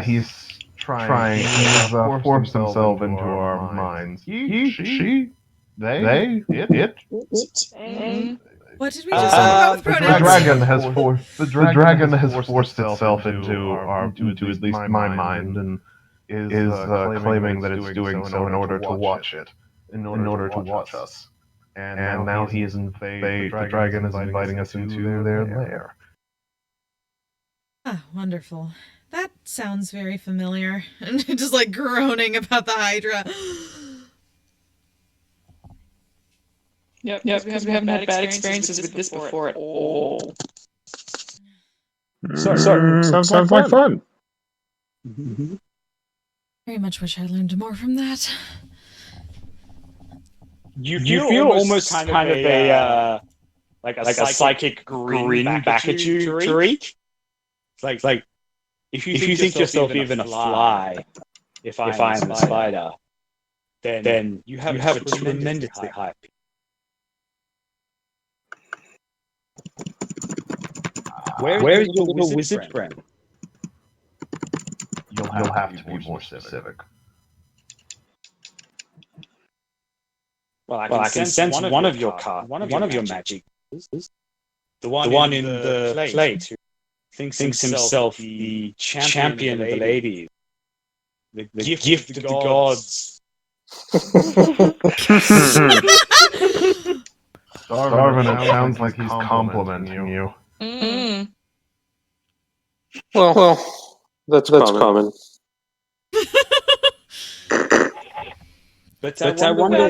He's trying to force himself into our minds. She? It. What did we just talk about with The pronouns? dragon has forced itself into at least my mind, and is claiming that it's doing so in order to watch it, in order to watch us. And now the dragon is inviting us into their lair. Ah, wonderful. That sounds very familiar. And just like groaning about the Hydra. Yep, because we haven't had bad experiences with this before at all. Sounds like fun. Very much wish I learned more from that. You feel almost kind of a psychic grin back at you, Tariq. It's like if you think yourself even a fly, if I am a spider, then you have a tremendously high pitch. Where is your little wizard friend? You'll have to be more specific. Well, I can sense one of your cards, one of your magic. The one in the plate who thinks himself the champion of the ladies, the gift of the gods. Darwin, it sounds like he's complimenting you. Well, that's common. But I wonder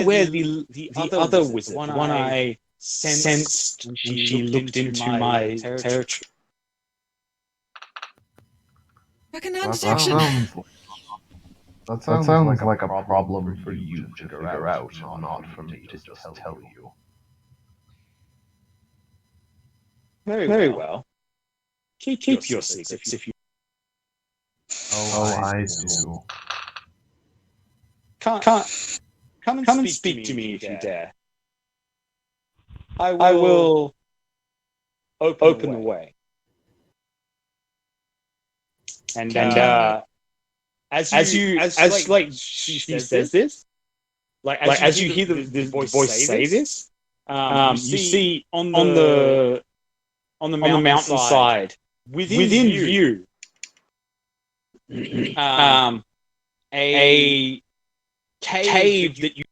where the other wizard, the one I sensed when she looked into my territory. Fucking non-detection. That sounds like a problem for you to figure out, not for me to just tell you. Very well. Keep your secrets if you. Oh, I do. Come and speak to me if you dare. I will open the way. And as she says this, as you hear the voice say this, you see on the mountainside within view, a cave that you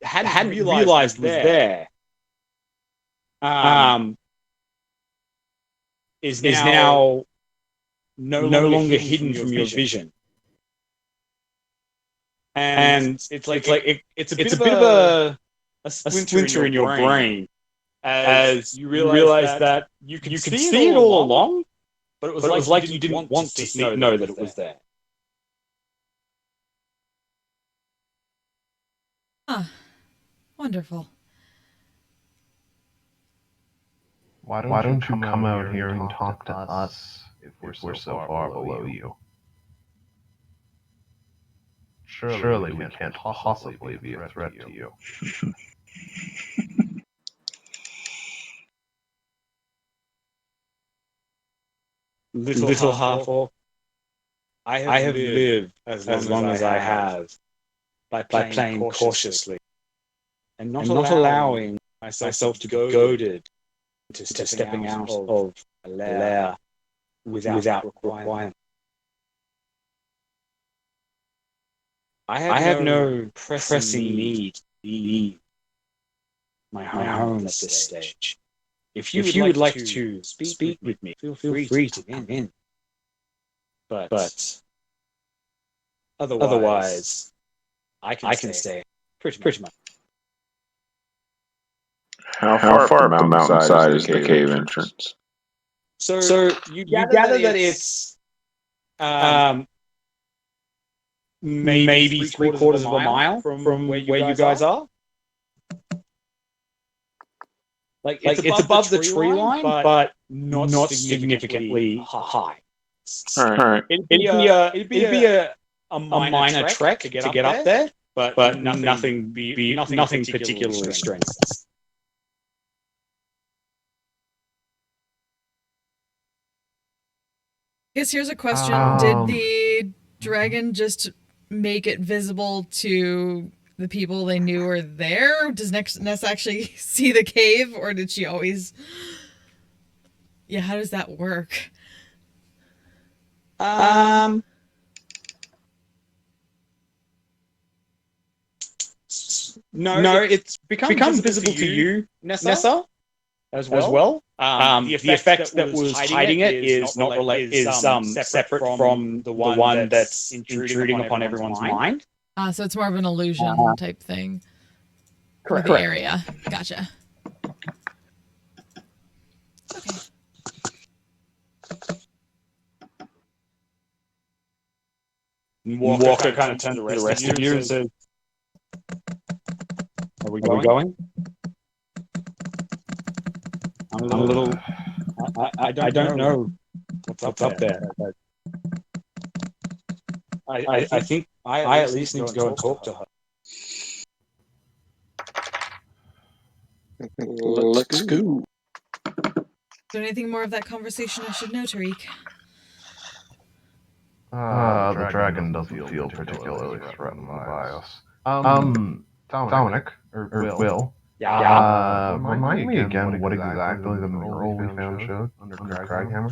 hadn't realized was there, is now no longer hidden from your vision. And it's a bit of a splinter in your brain as you realize that you could see it all along, but it was like you didn't want to know that it was there. Ah, wonderful. Why don't you come out here and talk to us if we're so far below you? Surely we can't possibly be a threat to you. Little half-orc, I have lived as long as I have by playing cautiously and not allowing myself to be goaded into stepping out of a lair without requirement. I have no pressing need to leave my home at this stage. If you would like to speak with me, feel free to come in. But otherwise, I can stay pretty much. How far up the mountainside is the cave entrance? So you gather that it's maybe 3/4 of a mile from where you guys are. Like it's above the tree line, but not significantly high. All right. It'd be a minor trek to get up there, but nothing particularly strenuous. I guess here's a question. Did the dragon just make it visible to the people they knew were there? Does Ness actually see the cave, or did she always... Yeah, how does that work? No, it's become visible to you, Nessa, as well. The effect that was hiding it is separate from the one that's intruding upon everyone's mind. So it's more of an illusion type thing. Correct. For the area. Gotcha. Okay. Walker kind of turns to the rest of you and says, Are we going? I'm a little... I don't know what's up there. But I think I at least need to go and talk to her. Let's go. Is there anything more of that conversation I should know, Tariq? The dragon doesn't feel particularly threatened by us. Dominic, or Will. Yeah. Remind me again what exactly the mural we found showed under Craghammer.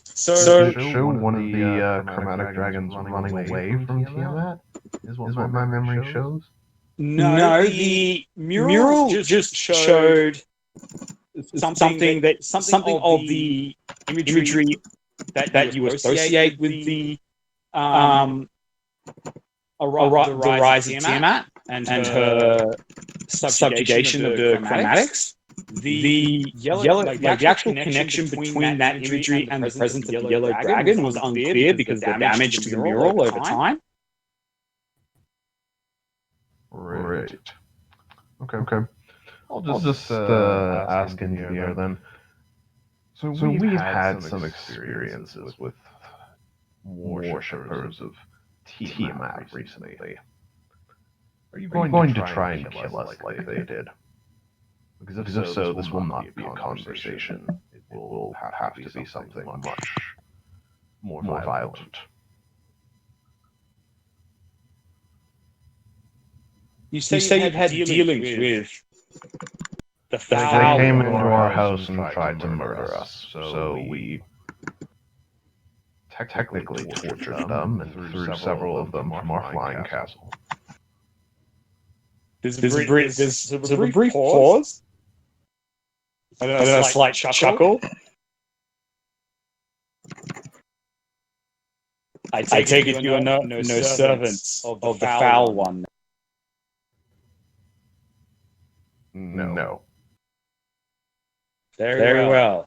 So Did it show one of the chromatic dragons running away from Tiamat? Is what my memory shows? No, the mural just showed something of the imagery that you associate with the rise of Tiamat and her subjugation of the chromatics. The yellow, the actual connection between that imagery and the presence of the yellow dragon was unclear because of the damage to the mural over time. Right. Okay. I'll just ask in here then. So we've had some experiences with worshippers of Tiamat recently. Are you going to try and kill us like they did? Because if so, this will not be a conversation. It will have to be something much more violent. You say you've had dealings with the foul. They came into our house and tried to murder us, so we technically tortured them and threw several of them from our flying castle. There's a brief pause. And then a slight chuckle. I take it you are no servants of the foul one. No. Very well.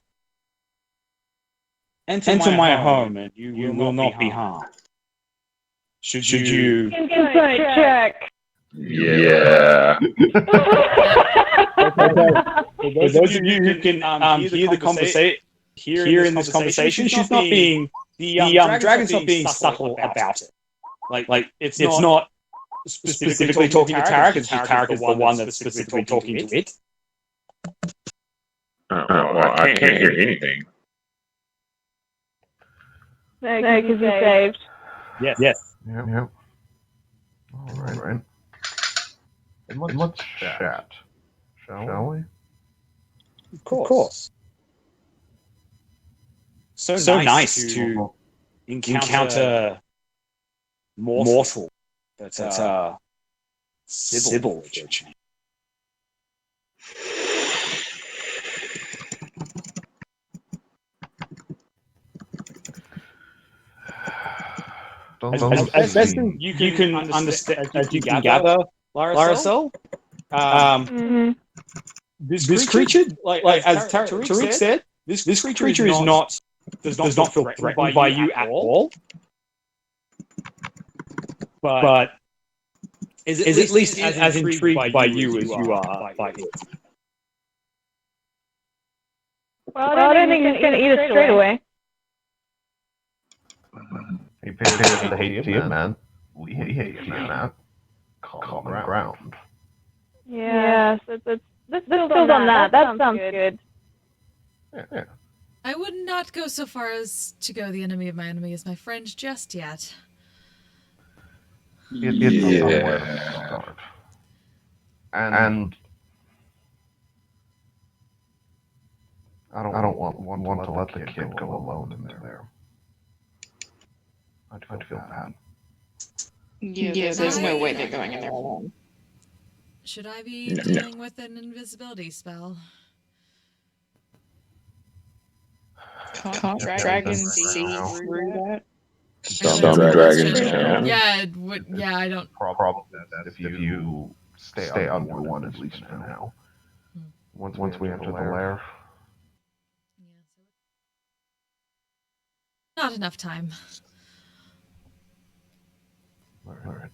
Enter my home, and you will not be harmed. Should you... Insight check. Yeah. For those of you who can hear in this conversation, she's not being... The dragon's not being subtle about it. Like it's not specifically talking to Tarek, it's just Tarek is the one that's specifically talking to it. I can't hear anything. No, because you saved. Yes. Yep. All right. And let's chat, shall we? Of course. So nice to encounter mortal. That's Sybil. As best as you can understand, as you can gather, Laracel, this creature, like as Tariq said, this creature does not feel threatened by you at all. But is at least as intrigued by you as you are by it. Well, I don't think he's going to eat us straight away. He appears to hate you, man. We hate you, man. Common ground. Yeah, so let's build on that. That sounds good. Yeah. I would not go so far as to go the enemy of my enemy is my friend just yet. It's somewhere to start. And I don't want to let the kid go alone in there. I'd feel bad. Yeah, there's no way they're going in there alone. Should I be dealing with an invisibility spell? Can't dragons see through that? Some dragons can. Yeah, it would. Yeah, I don't. Problem that if you stay under one at least for now. Once we enter the lair. Not enough time. All right.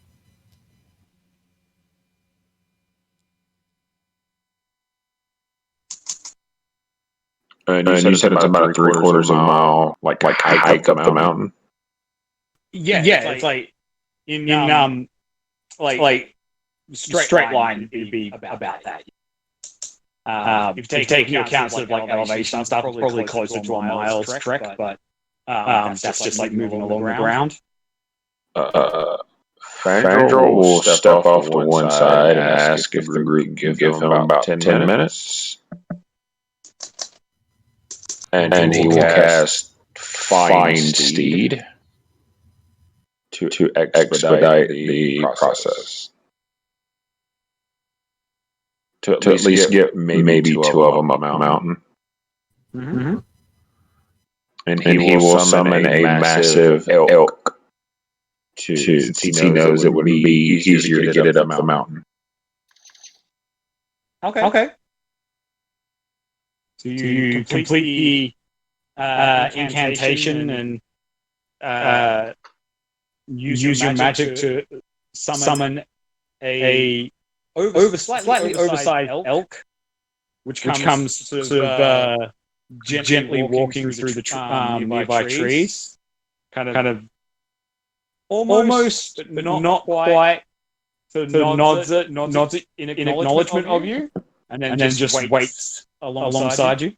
And you said it's about a 3/4 mile, like hike up the mountain. Yeah, it's like in like straight line, it'd be about that. If you take into account sort of like elevation and stuff, it's probably closer to a mile's trek, but that's just like moving along the ground. Fandral will step off to one side and ask if the group can give him about 10 minutes. And he will cast Find Steed to expedite the process. To at least get maybe two of them up the mountain. Mm-hmm. And he will summon a massive elk since he knows it would be easier to get it up the mountain. Okay. So you complete the incantation and use your magic to summon a slightly oversized elk, which comes sort of gently walking through the nearby trees, kind of almost but not quite. So nods it in acknowledgement of you, and then just waits alongside you.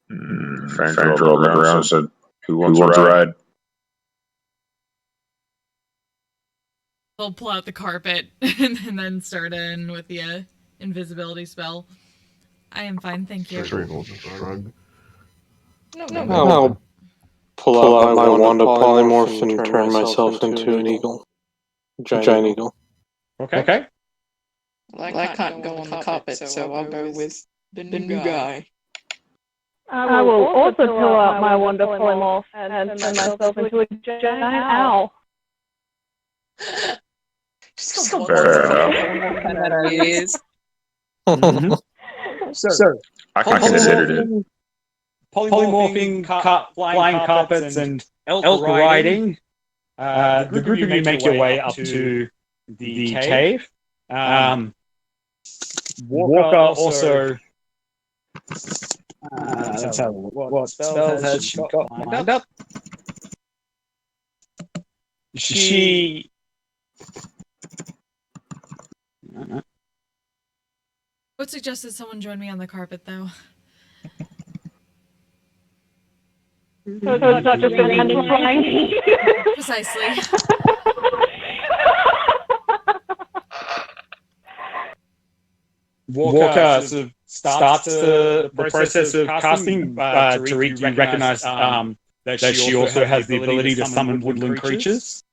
Fandral on the ground said, "Who wants to ride?" We'll pull out the carpet and then start in with the invisibility spell. I am fine, thank you. Shrug. No. I'll pull out my wand of polymorph and turn myself into an eagle. Giant eagle. Okay. Well, I can't go on the carpet, so I'll go with the new guy. I will also pull out my wand of polymorph and turn myself into a giant owl. Just go Fair enough. So I considered it. Polymorphing, flying carpets, and elk riding. The group of you make your way up to the cave. Walker also. Let's have a look. What spells has she got lined up? She. I would suggest that someone join me on the carpet, though. So it's not just a random flying. Precisely. Walker sort of starts the process of casting. Tariq, you recognize that she also has the ability to summon woodland creatures.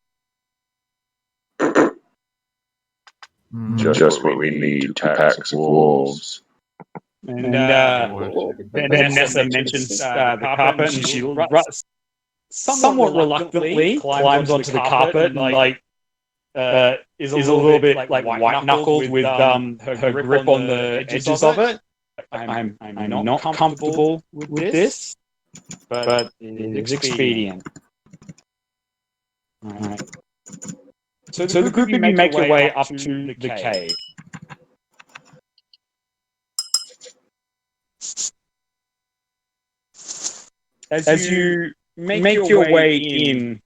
Just what we need, packs of wolves. And then Nessa mentions the carpet, and she somewhat reluctantly climbs onto the carpet and is a little bit like white knuckled with her grip on the edges of it. I'm not comfortable with this, but it is expedient. All right. So the group of you make your way up to the cave. As you make your way in,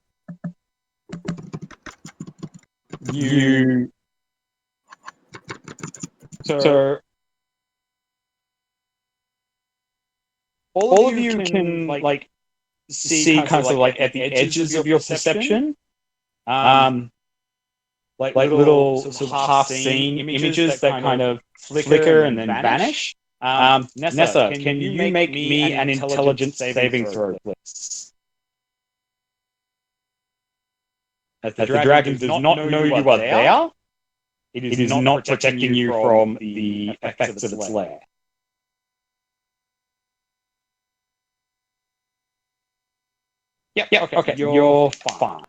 so all of you can see kind of like at the edges of your perception, like little sort of half-seen images that kind of flicker and then vanish. Nessa, can you make me an intelligence saving throw, please? As the dragon does not know you are there, it is not protecting you from the effects of its lair. Yep, okay. You're fine.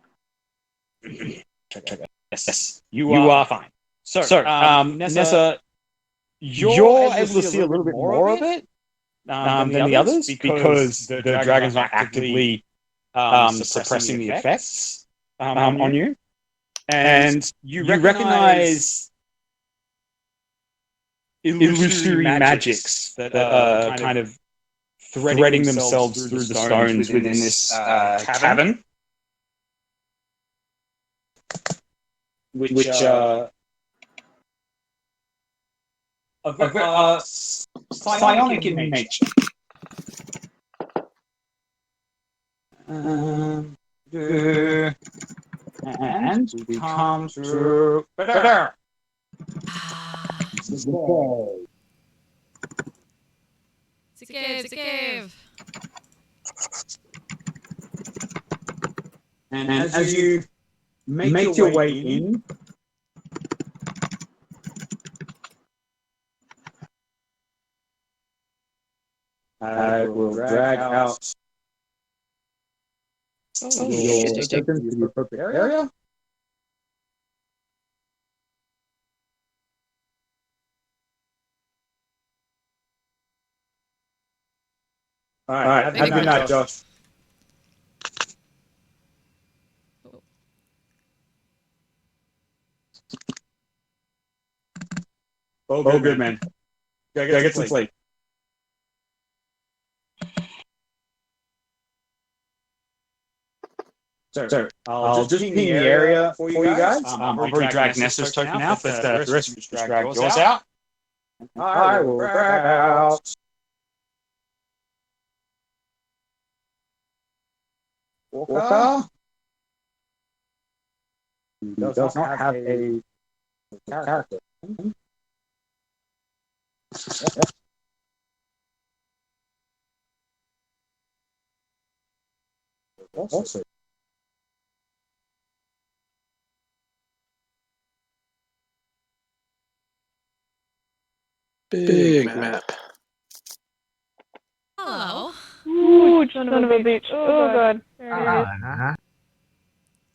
Yes, you are fine. So, Nessa, you're able to see a little bit more of it than the others because the dragon's not actively suppressing the effects on you. And you recognize illusory magics that are kind of threading themselves through the stones within this cavern. Which are psionic in nature. And we come to better. It's a cave. And as you make your way in, I will drag out your tokens to the appropriate area. All right. Have a good night, Josh. Oh, good, man. Gotta get some sleep. So I'll just ping the area for you guys. I've already dragged Nessa's token out, but the rest of you just drag yours out. I will drag out Walker. He does not have a character. Also. Big map. Hello. Ooh, son of a bitch. Oh, God.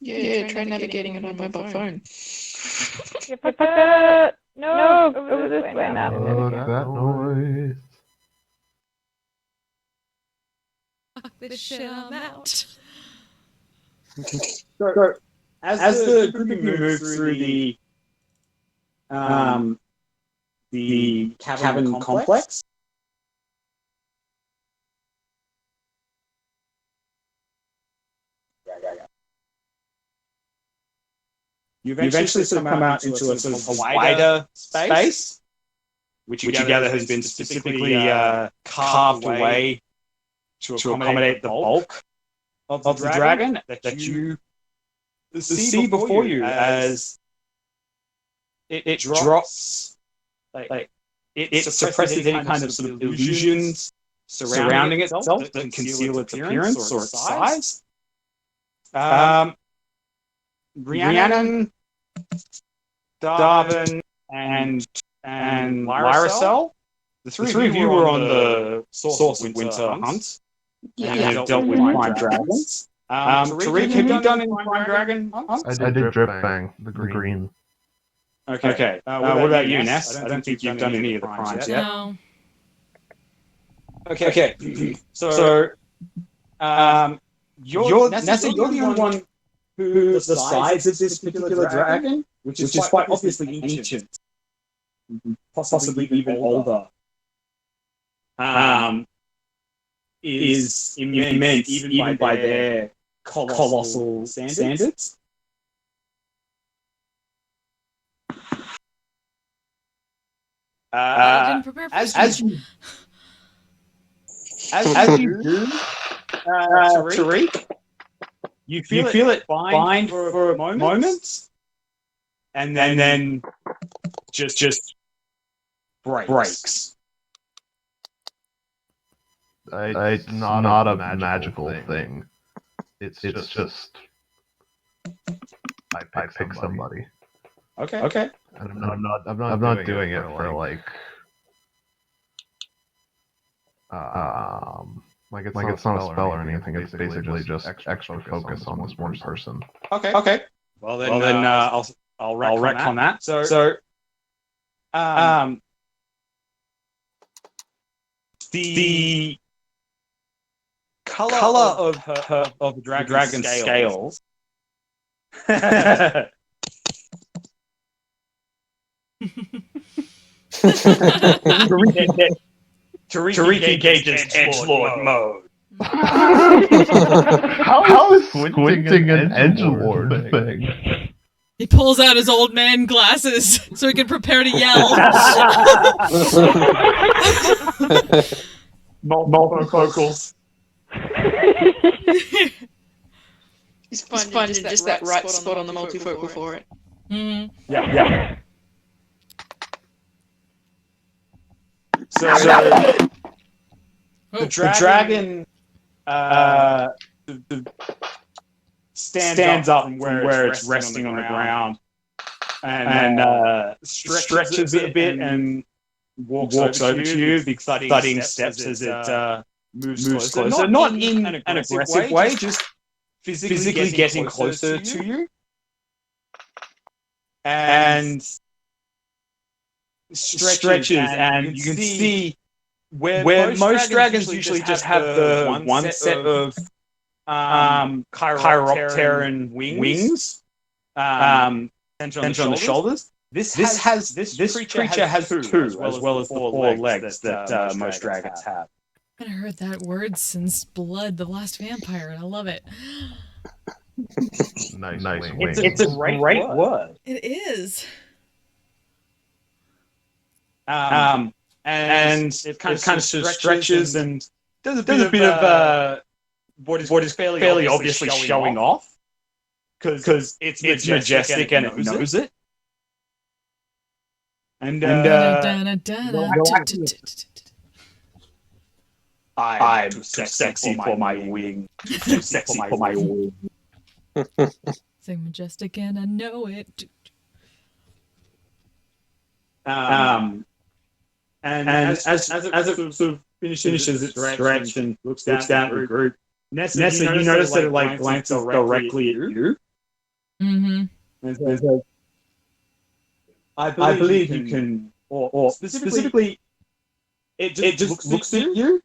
Yeah, try navigating it on mobile phone. No, over this way now. That noise. Fuck this shit, I'm out. So as the group of you move through the cavern complex, you eventually sort of come out into a sort of wider space, which you gather has been specifically carved away to accommodate the bulk of the dragon that you see before you as it drops, like it suppresses any kind of sort of illusions surrounding itself that conceal its appearance or its size. Rhiannon, Darvin, and Lyricel, the three of you were on the Source of Winter hunt. Yeah. And have dealt with Prime Dragons. Tariq, have you done any Prime Dragon hunts? I did Drip Bang, the green. Okay. What about you, Ness? I don't think you've done any of the Primes yet. No. Okay. So, you're the only one who the size of this particular dragon, which is quite obviously ancient, possibly even older, is immense even by their colossal standards. I didn't prepare for As you do, Tariq, you feel it bind for moments, and then just breaks. It's not a magical thing. It's just I pick somebody. Okay. And I'm not doing it for like it's not a spell or anything. It's basically just extra focus on this one person. Okay. Well then, I'll wreck on that. So the color of the dragon's scales. Tariq engages edgelord mode. How is squinting an edgelord thing? He pulls out his old man glasses so he can prepare to yell. Multifocals. He's finding just that right spot on the multifocal for it. Mm-hmm. Yeah. So the dragon stands up from where it's resting on the ground and stretches a bit and walks over to you, big thudding steps as it moves closer. Not in an aggressive way, just physically getting closer to you. And stretches, and you can see where most dragons usually just have the one set of chiropteran wings on the shoulders. This creature has two, as well as the four legs that most dragons have. I haven't heard that word since Blood, the Last Vampire, and I love it. Nice wings. It's a great word. It is. And it kind of stretches and does a bit of what is fairly obviously showing off, because it's majestic and it knows it. And I'm too sexy for my wing. Too sexy for my wing. Say majestic and I know it. And as it sort of finishes its stretch and looks down at the group, Nessa, you notice that it like glances directly at you. Mm-hmm. And says, I believe you can, or specifically, it just looks at you,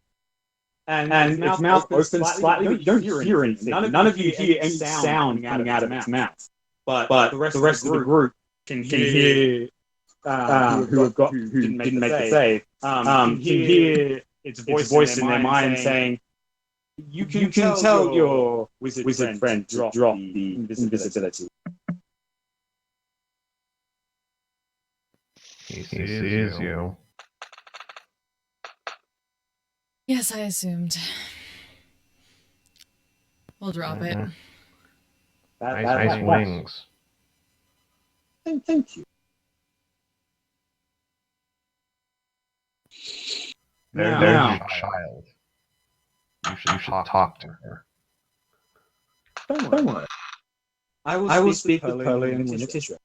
and its mouth opens slightly, but you don't hear anything. None of you hear any sound coming out of its mouth. But the rest of the group can hear who didn't make the save, can hear its voice in their mind saying, you can tell your wizard friend to drop the invisibility. He sees you. Yes, I assumed. We'll drop it. Nice wings. Thank you. There's your child. You should talk to her. Don't worry. I will speak with Pearly and when it is ready.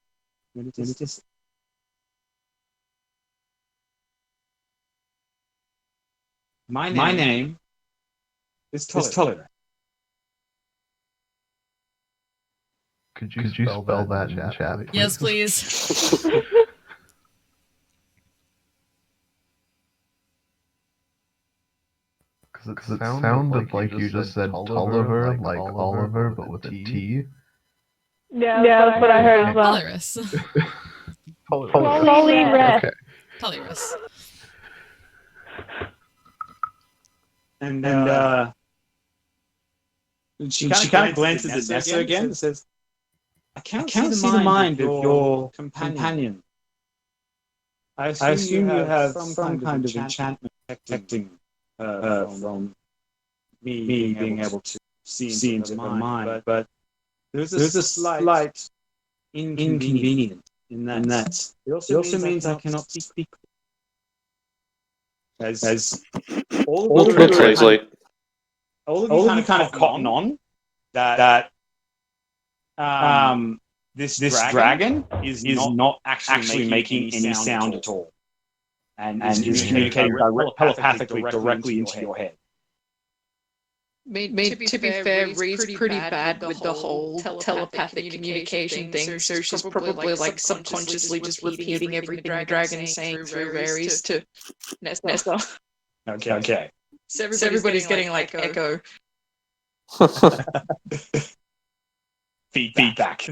My name is Tollyress. Could you spell that in chat? Yes, please. Because it sounded like you just said Tulliver, like Oliver, but with a T. Yeah, that's what I heard as well. Tollyress. Tollyress. Okay. Tollyress. And she kind of glances at Nessa again and says, I can't see the mind of your companion. I assume you have some kind of enchantment protecting her from me being able to see into her mind, but there's a slight inconvenience in that. It also means I cannot speak. As all of you kind of cotton on that this dragon is not actually making any sound at all, and is communicating telepathically directly into your head. To be fair, Ree's pretty bad with the whole telepathic communication thing, so she's probably like subconsciously just repeating everything the dragon's saying through Varys to Nessa. Okay. So everybody's getting like echo. Feedback.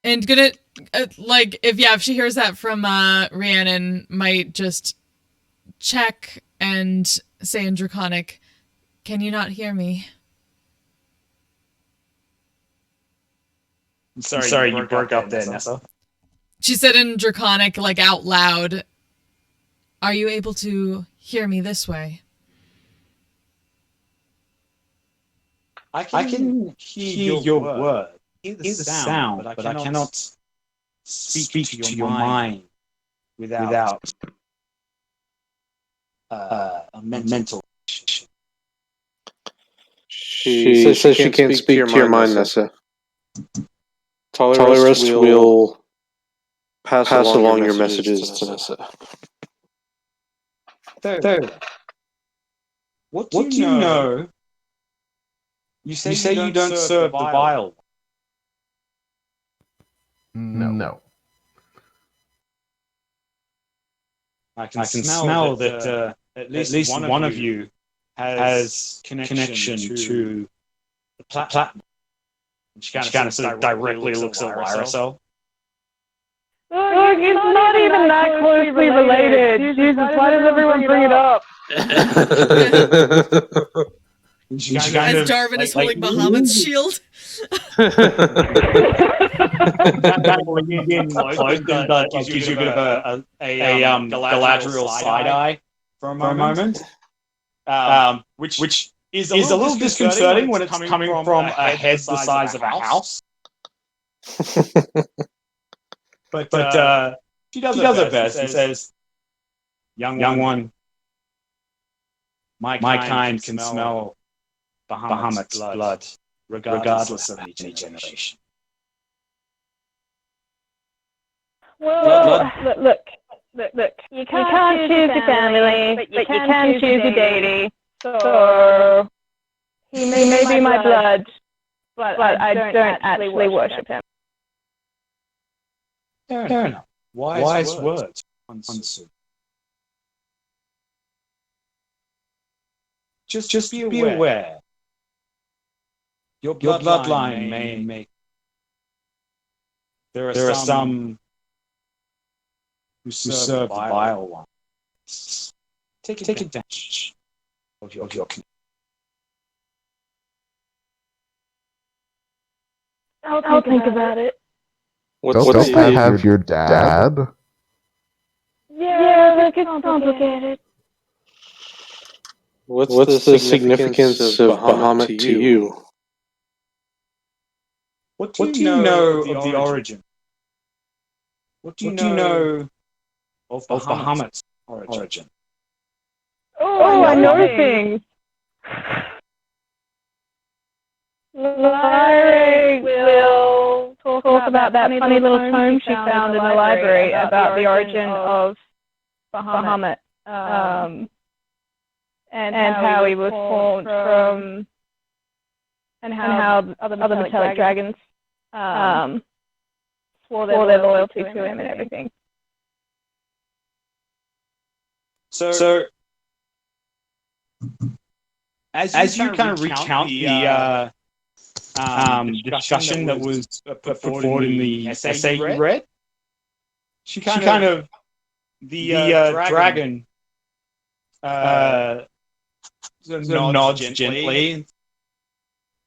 And gonna if she hears that from Rhiannon, might just check and say in Draconic, "Can you not hear me?" Sorry, you broke up there, Nessa. She said in Draconic, like out loud, "Are you able to hear me this way?" I can hear your word. Hear the sound, but I cannot speak to your mind without a mental. She says she can't speak to your mind, Nessa. Tollyress will pass along your messages to Nessa. Third, what do you know? You say you don't serve the vile. No. I can smell that at least one of you has connection to the platinum. She kind of directly looks at Lyricel. Look, it's not even that closely related. Jesus, why does everyone bring it up? As Darwin is holding Bahamut's shield. Gives you a bit of a Galadriel side eye for a moment, which is a little disconcerting when it's coming from a head the size of a house. But she does her best and says, "Young one, my kind can smell Bahamut's blood, regardless of any generation." Well, look. You can't choose your family, but you can choose your deity. So he may be my blood, but I don't actually worship him. Fair enough. Wise words, Unsu. Just be aware. Your bloodline may make. There are some who serve the vile ones. Take advantage of your connection. I'll think about it. Don't they have your dad? Yeah, look, it's complicated. What's the significance of Bahamut to you? What do you know of the origin? What do you know of Bahamut's origin? Oh, I know things. Lyra will talk about that funny little tome she found in the library about the origin of Bahamut, and how he was formed from, and how other metallic dragons swore their loyalty to him and everything. So as you kind of recount the discussion that was put forward in the essay you read, she kind of the dragon nods gently.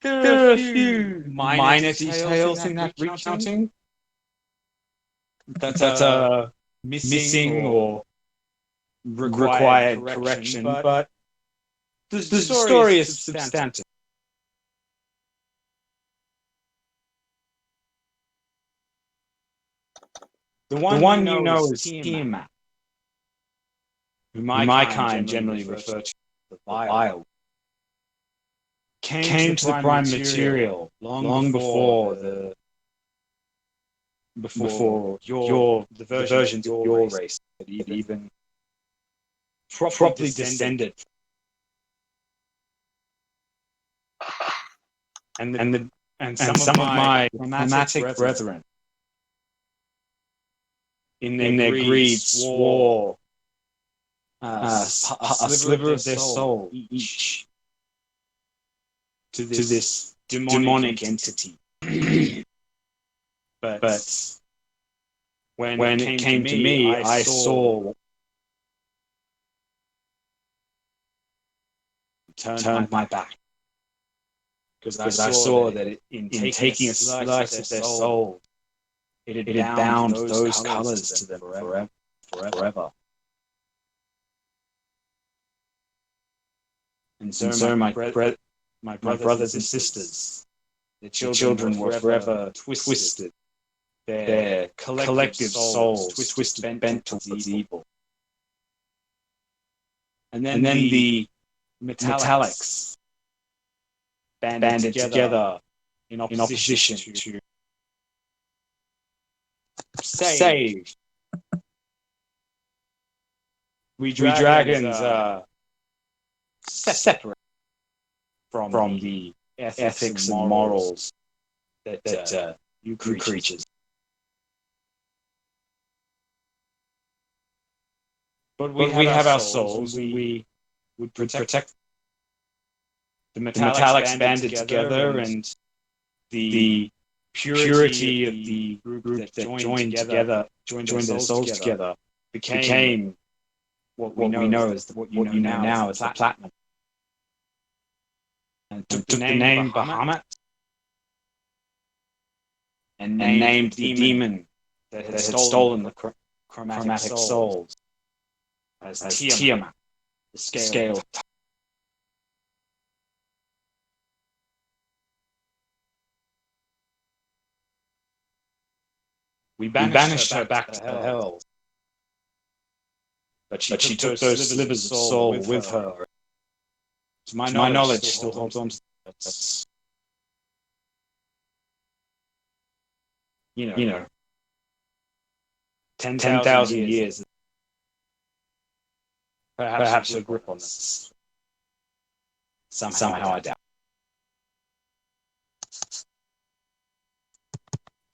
There are a few minor details in that recounting that's missing or required correction, but The story is substantive. The one you know is Tiamat, who my kind generally refer to the Vile. Came to the prime material long before the versions of your race had even properly descended. And some of my chromatic brethren in their greed swore a sliver of their soul each to this demonic entity. But when it came to me, I saw turned my back. Because I saw that in taking a slice of their soul, it had bound those colors to them forever. And so my brothers and sisters, the children were forever twisted. Their collective souls twisted, bent towards evil. And then the metallics banded together in opposition to save. We dragons are separate from the ethics and morals that you creatures. But we have our souls. We would protect. The metallics banded together, and the purity of the group that joined their souls together became what we know as what you know now as the Platinum. And took the name Bahamut and named the demon that had stolen the chromatic souls as Tiamat, the scale. We banished her back to hell, but she took those slivers of soul with her. To my knowledge, still holds on to that. You know, 10,000 years. Perhaps a grip on this. Somehow I doubt.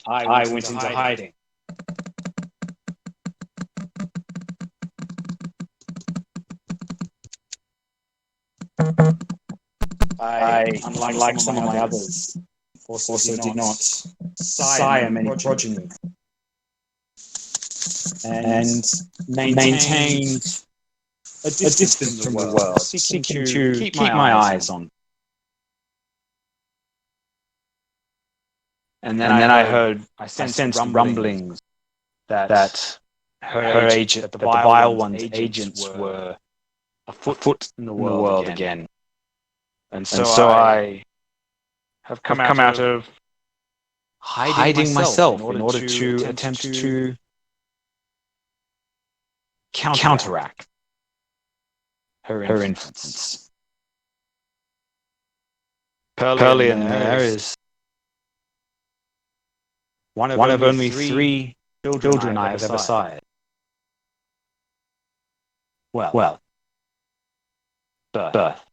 I went into hiding. I, unlike some of my others, also did not sire many progeny, and maintained a distance from the world, seeking to keep my eyes on. And then I sensed rumblings that her agent, that the Vile One's agents were afoot in the world again. And so I have come out of hiding myself in order to attempt to counteract her influence. Perlian there is one of only three children I have ever sired. Well, birth.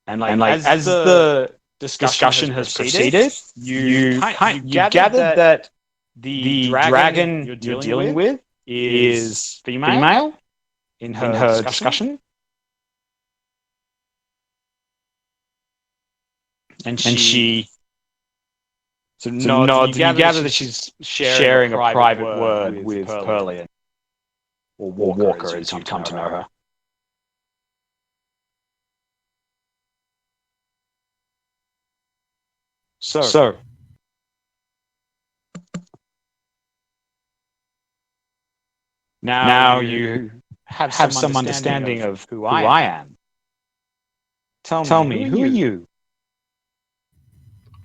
And as the discussion has proceeded, you gathered that the dragon you're dealing with is female in her discussion. And she nods. You gather that she's sharing a private word with Perlian, or Walker as you come to know her. So now you have some understanding of who I am. Tell me, who are you?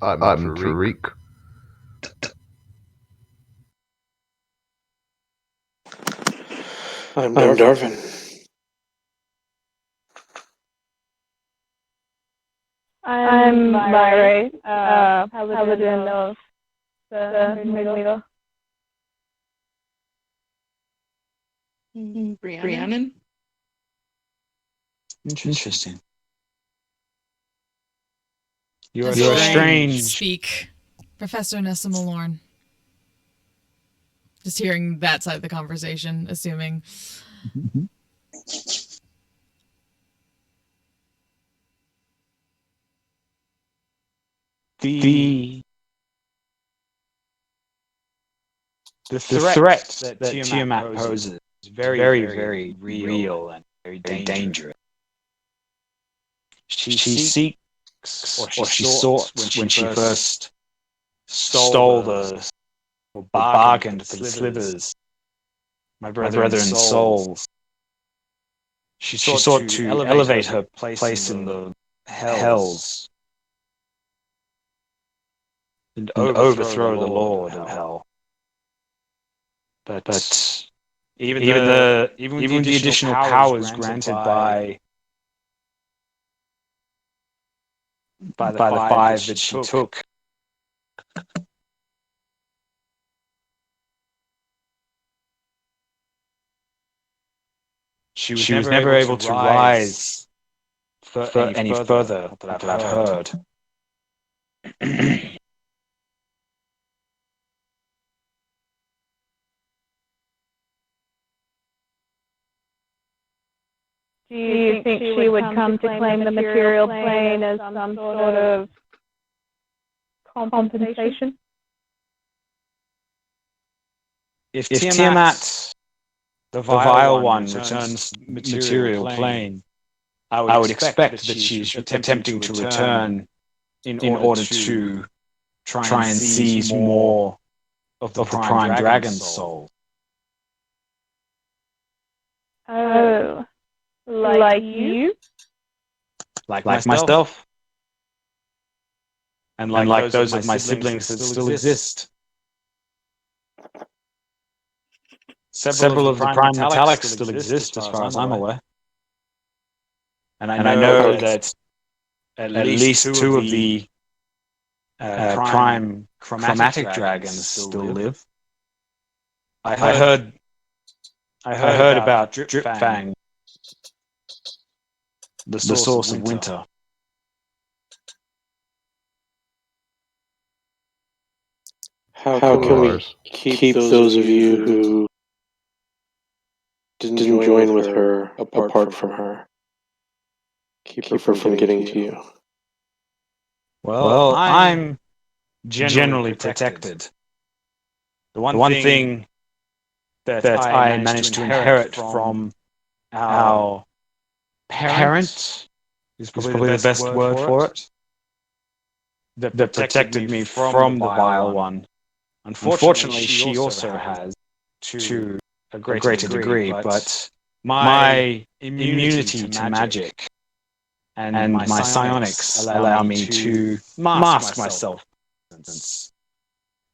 I'm Tariq. I'm Darvin. I'm Myra, paladin of the Moon Leader. Rhiannon? Interesting. You're strange. Speak, Professor Nessa Malorn. Just hearing that side of the conversation, assuming. The threat that Tiamat poses is very real and very dangerous. She seeks, or she sought when she first stole or bargained for the slivers, my brethren souls. She sought to elevate her place in the hells and overthrow the Lord of Hell. But even the additional powers granted by the five that she took, she was never able to rise any further that I've heard. Do you think she would come to claim the material plane as some sort of compensation? If Tiamat, the Vile One, returns material plane, I would expect that she's attempting to return in order to try and seize more of the Prime Dragon's soul. Oh. Like you? Like myself. And like those of my siblings that still exist. Several of the Prime Metallics still exist, as far as I'm aware. And I know that at least two of the Prime Chromatic Dragons still live. I heard about Dripfang, the source of winter. How can we keep those of you who didn't join with her apart from her? Keep her from getting to you. Well, I'm generally protected. The one thing that I managed to inherit from our parent is probably the best word for it. That protected me from the Vile One. Unfortunately, she also has, to a greater degree, but my immunity to magic and my psionics allow me to mask myself.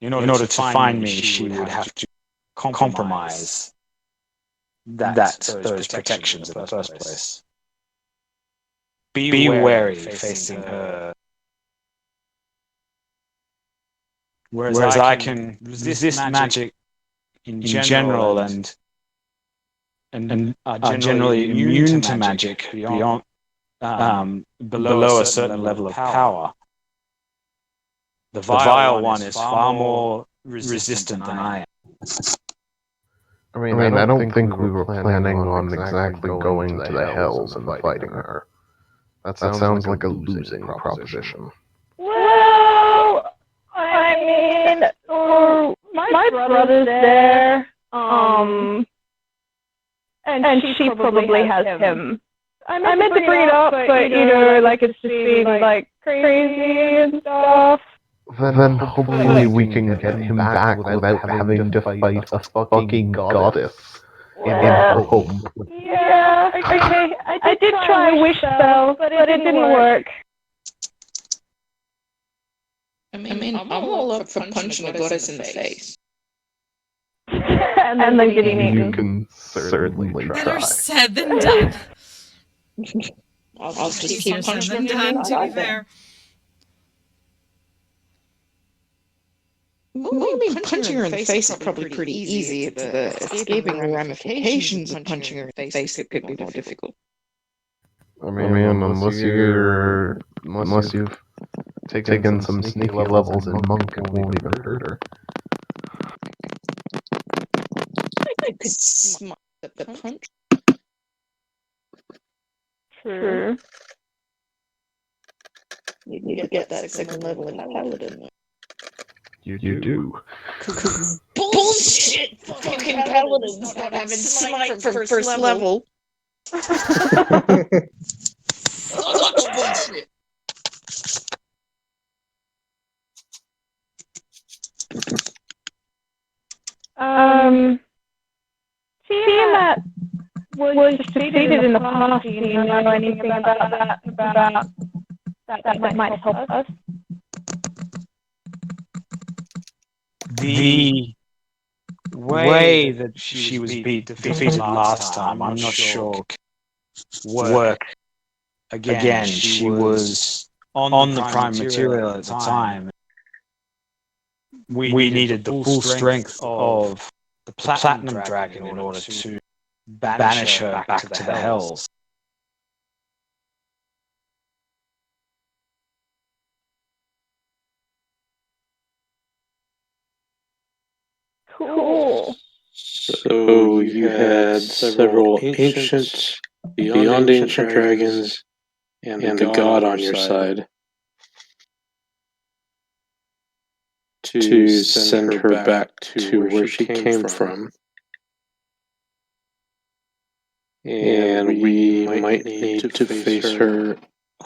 In order to find me, she would have to compromise those protections in the first place. Be wary facing her. Whereas I can resist magic in general and are generally immune to magic beyond below a certain level of power. The Vile One is far more resistant than I am. I mean, I don't think we were planning on exactly going to the hells and fighting her. That sounds like a losing proposition. Well, I mean, my brother's there, and she probably has him. I meant to bring it up, but like it's just been like crazy and stuff. Then hopefully we can get him back without having to fight a fucking goddess. her home. Yeah, okay. I did try a wish spell, but it didn't work. I mean, I'm all up for punching a goddess in the face. and then getting eaten. You can certainly Better try. said than done. I'll just Easier keep said punching than her. done, to be fair. Well, I mean, punching her in the face is probably pretty easy. It's the escaping the ramifications of punching her in the face that could be more difficult. I mean, unless you've taken some sneaky levels in monk, it won't even hurt her. I could smite the punch. True. You need to get that second level in Paladin. You do. Bullshit! Fucking Paladins not having smite from first level. Bullshit. Seeing that was defeated in the past, do you know anything about that might help us? The way that she was defeated last time, I'm not sure work. Again, she was on the prime material at the time. We needed the full strength of the platinum dragon in order to banish her back to the hells. Cool. So you had several ancient, beyond ancient dragons, and the god on your side to send her back to where she came from. And we might need to face her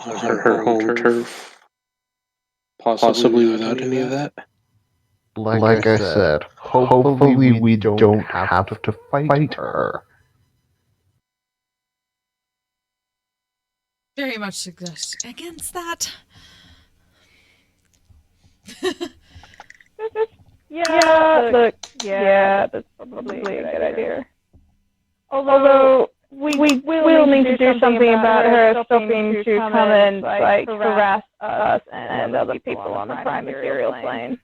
on her home turf, possibly without any of that. Like I said, hopefully we don't have to fight her. Very much suggest against that. Yeah, that's probably a good idea. Although we will need to do something about her stopping to come and harass us and other people on the prime material plane.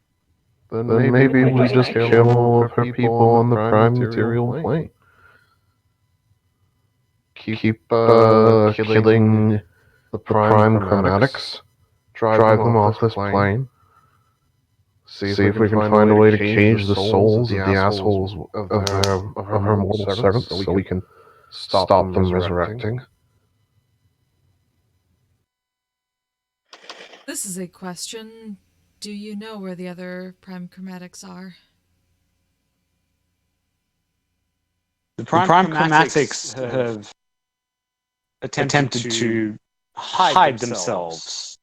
Then maybe we just kill all of her people on the prime material plane. Keep killing the prime chromatics. Drive them off this plane. See if we can find a way to cage the souls of the assholes of her mortal servants so we can stop them resurrecting. This is a question. Do you know where the other prime chromatics are? The prime chromatics have attempted to hide themselves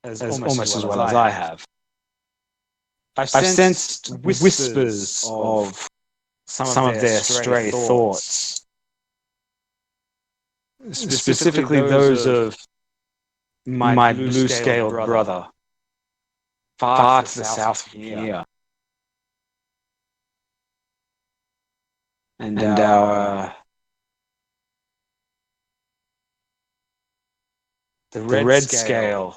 as almost as well as I have. I've sensed whispers of some of their stray thoughts, specifically those of my blue-scaled brother, far to the south of here, and our the red scale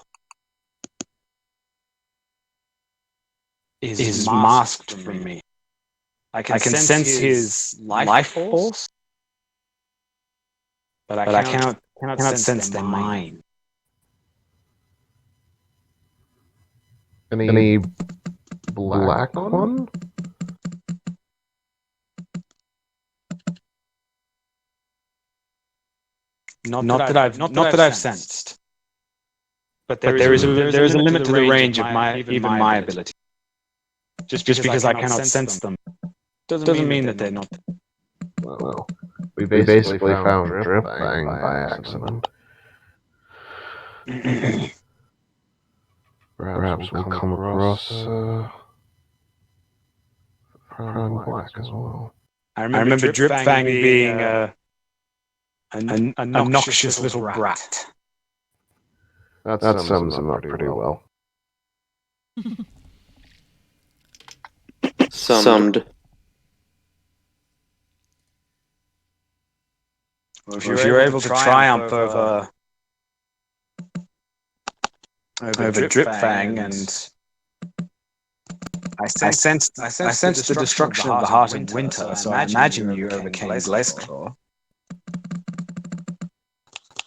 is masked from me. I can sense his life force, but I cannot sense their mind. Any black one? Not that I've sensed. But there is a limit to the range of my ability. Just because I cannot sense them doesn't mean that they're not. Well, we basically found Driftbang by accident. Perhaps we'll come across Prime Black as well. I remember Dripfang being a noxious little brat. That sums him up pretty well. Summed. Well, if you're able to triumph over Dripfang, and I sensed the destruction of the Heart of Winter, so I imagine you overcame Glazeclaw.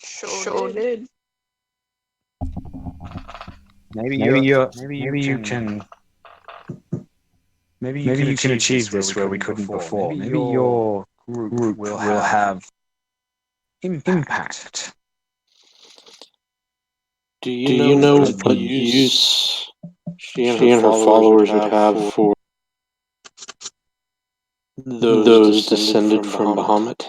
Sure did. Maybe you can achieve this where we couldn't before. Maybe your group will have impact. Do you know what use she and her followers would have for those descended from Bahamut?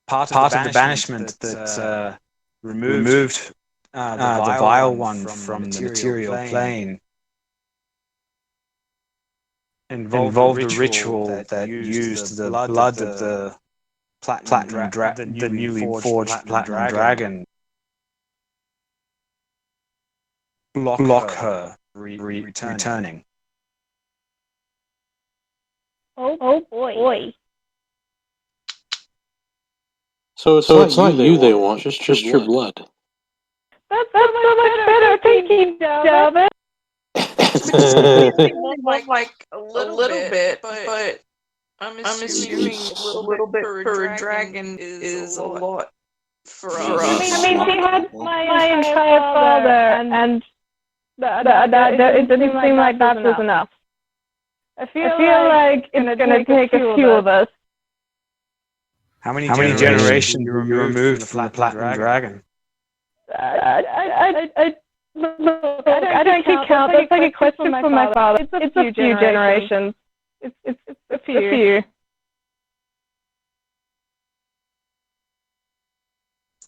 Part of the banishment that removed the vile one from the material plane involved a ritual that used the blood of the newly forged platinum dragon block her returning. Oh boy. So it's not you they want, just your blood. That's so much better thinking, Delvin. like a little bit, but I'm assuming a little bit for a dragon is a lot for us. I mean, she had my entire father, and it didn't seem like that was enough. I feel like it's gonna take a few of us. How many generations you removed from the platinum dragon? I don't keep count. That's like a question from my father. It's a few generations. It's a few.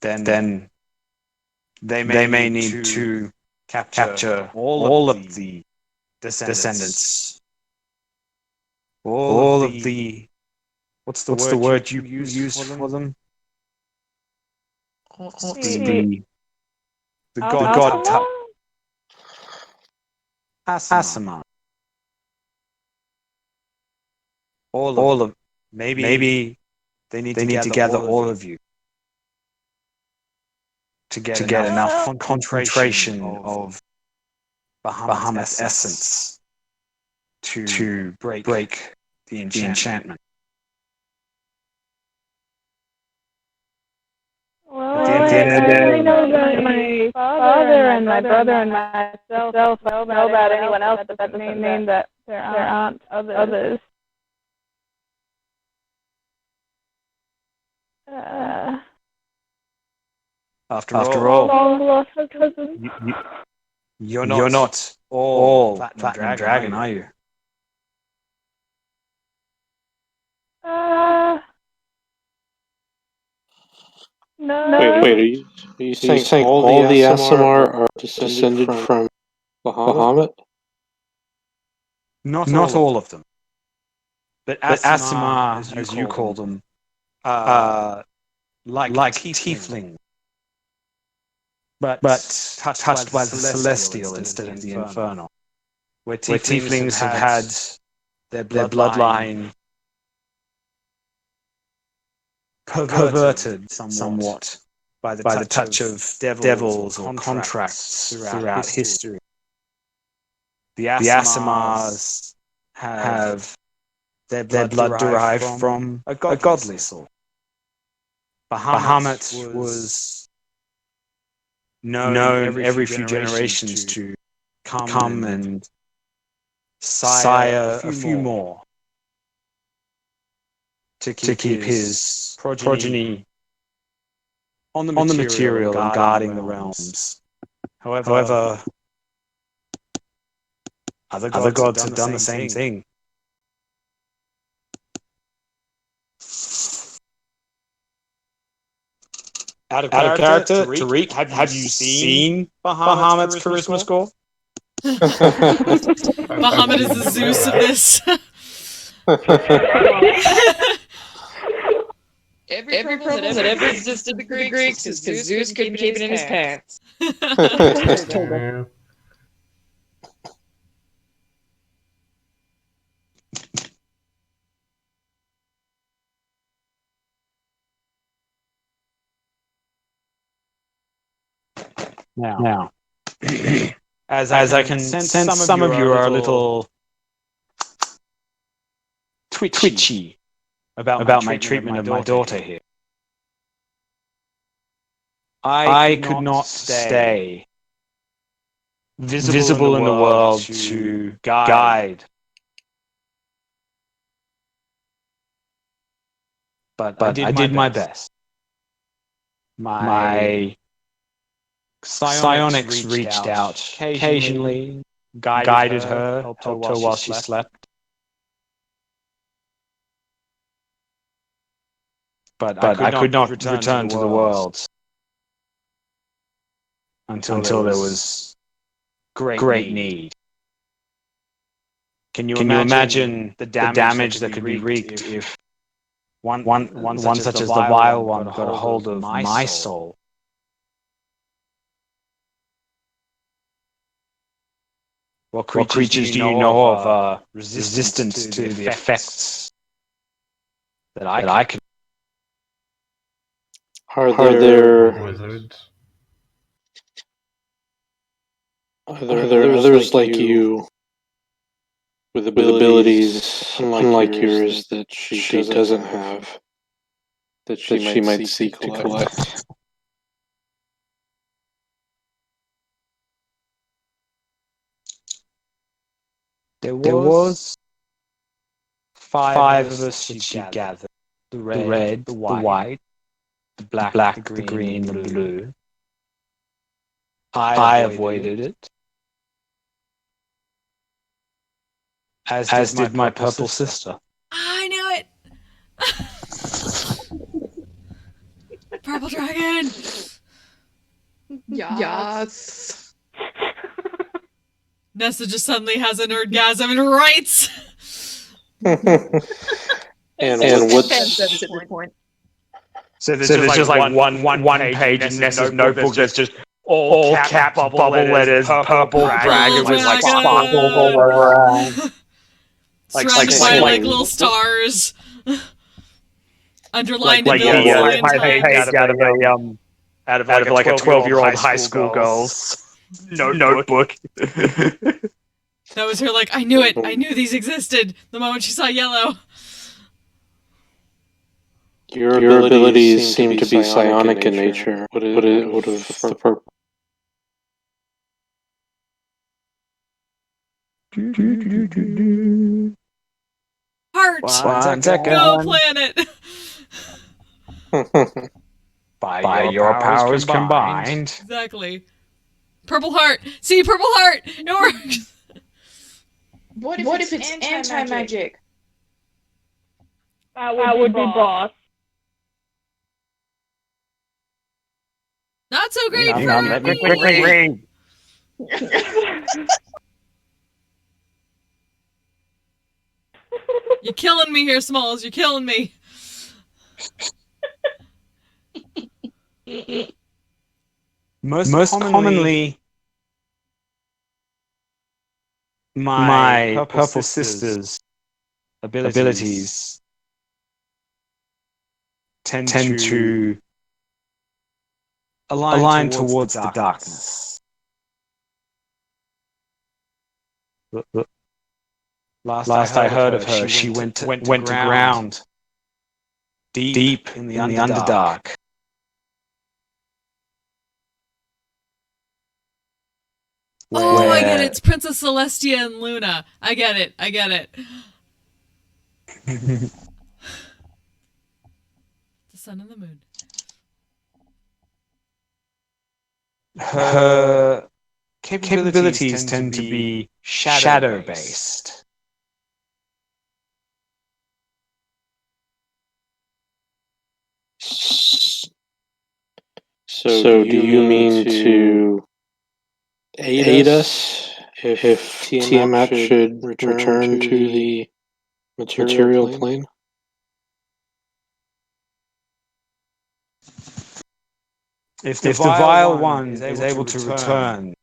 Then they may need to capture all of the descendants. All of the what's the word you use for them? The god Asama. All of maybe they need to gather all of you to get enough concentration of Bahamut's essence to break the enchantment. Well, I know that my father and my brother and myself know about anyone else, but that doesn't mean that there aren't others. After all, long lost cousins. You're not all Platinum Dragon, are you? No. Wait, are you saying all the Asimar are descended from Bahamut? Not all of them. But Asimar, as you call them, like tiefling. But touched by the celestial instead of the infernal. Where tieflings have had their bloodline perverted somewhat by the touch of devils or contracts throughout history. The Asimars have their blood derived from a godly sort. Bahamut was known every few generations to come and sire a few more to keep his progeny on the material and guarding the realms. However, other gods have done the same thing. Out of character, Tariq, have you seen Bahamut's charisma score? Muhammad is the Zeus of this. Every problem that ever existed with the Greeks is because Zeus couldn't keep it in his pants. Now, as I can sense some of you are a little twitchy about my treatment of my daughter here. I could not stay visible in the world to guide. But I did my best. My psionics reached out occasionally, guided her, helped her while she slept. But I could not return to the world until there was great need. Can you imagine the damage that could be wreaked if one such as the Vile One got a hold of my soul? What creatures do you know of resistant to the effects that I can? Are there wizards? Are there others like you with abilities unlike yours that she doesn't have, that she might seek to collect? There was five of us that she gathered. The red, the white, the black, the green, the blue. I avoided it. As did my purple sister. I knew it! Purple dragon! Yes. Nessa just suddenly has an orgasm and writes. and That's at this point. So there's just like one page in Nessa's notebook that's just all caps, bubble letters, purple dragon with like sparkles all around. Surrounded by like little stars. Underlined in little cyan page out of like a 12-year-old high school girl's notebook. That was her like, I knew it. I knew these existed the moment she saw yellow. Your abilities seem to be psionic in nature. What is the purple? Heart! One second. Go planet! By your powers combined. Exactly. Purple heart! See, purple heart! It works! What if it's anti-magic? That would be boss. Not so great for Let me quickly read. You're killing me here, Smalls. You're killing me. Most commonly, my purple sister's abilities tend to align towards the darkness. Last I heard of her, she went to ground deep in the Underdark. Oh, I get it. It's Princess Celestia and Luna. I get it. The sun and the moon. Her capabilities tend to be shadow-based. So do you mean to aid us If Tiamat should return to the material plane? If the Vile One is able to return,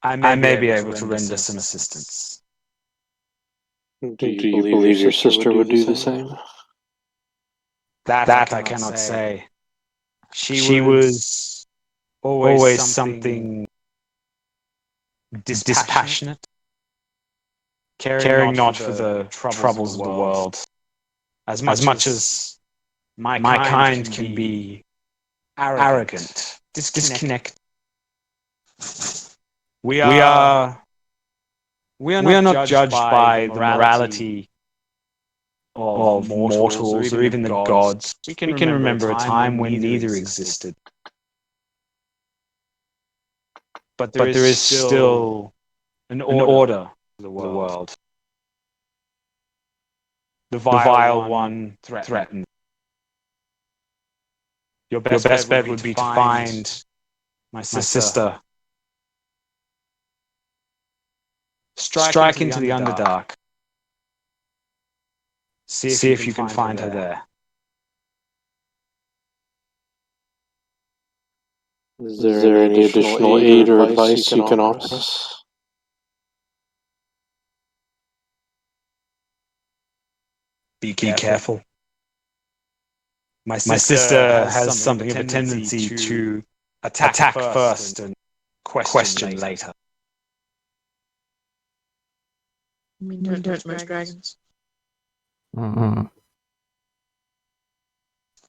I may be able to render some assistance. Do you believe your sister would do the same? That I cannot say. She was always something dispassionate, caring not for the troubles of the world, as much as my kind can be arrogant, disconnected. We are not judged by the morality of mortals or even the gods. We can remember a time when neither existed. But there is still an order to the world. The Vile One threatens. Your best bet would be to find my sister. Strike into the Underdark. See if you can find her there. Is there any additional aid or advice you can offer us? Be careful. My sister has something of a tendency to attack first and question later. I mean, don't most dragons. Mm-hmm.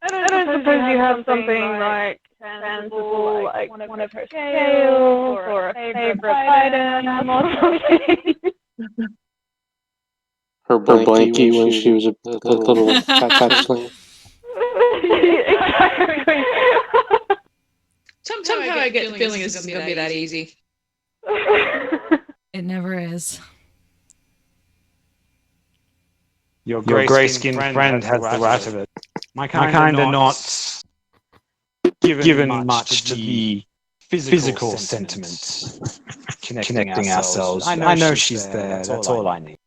I don't suppose you have something like tangible, like one of her scales, or a favorite item, or something. Her blankie when she was a little hatchling. Exactly. Somehow I get the feeling this isn't going to be that easy. It never is. Your grey-skinned friend has the right of it. My kind are not given much to the physical sentiment connecting ourselves. I know she's there. That's all I need.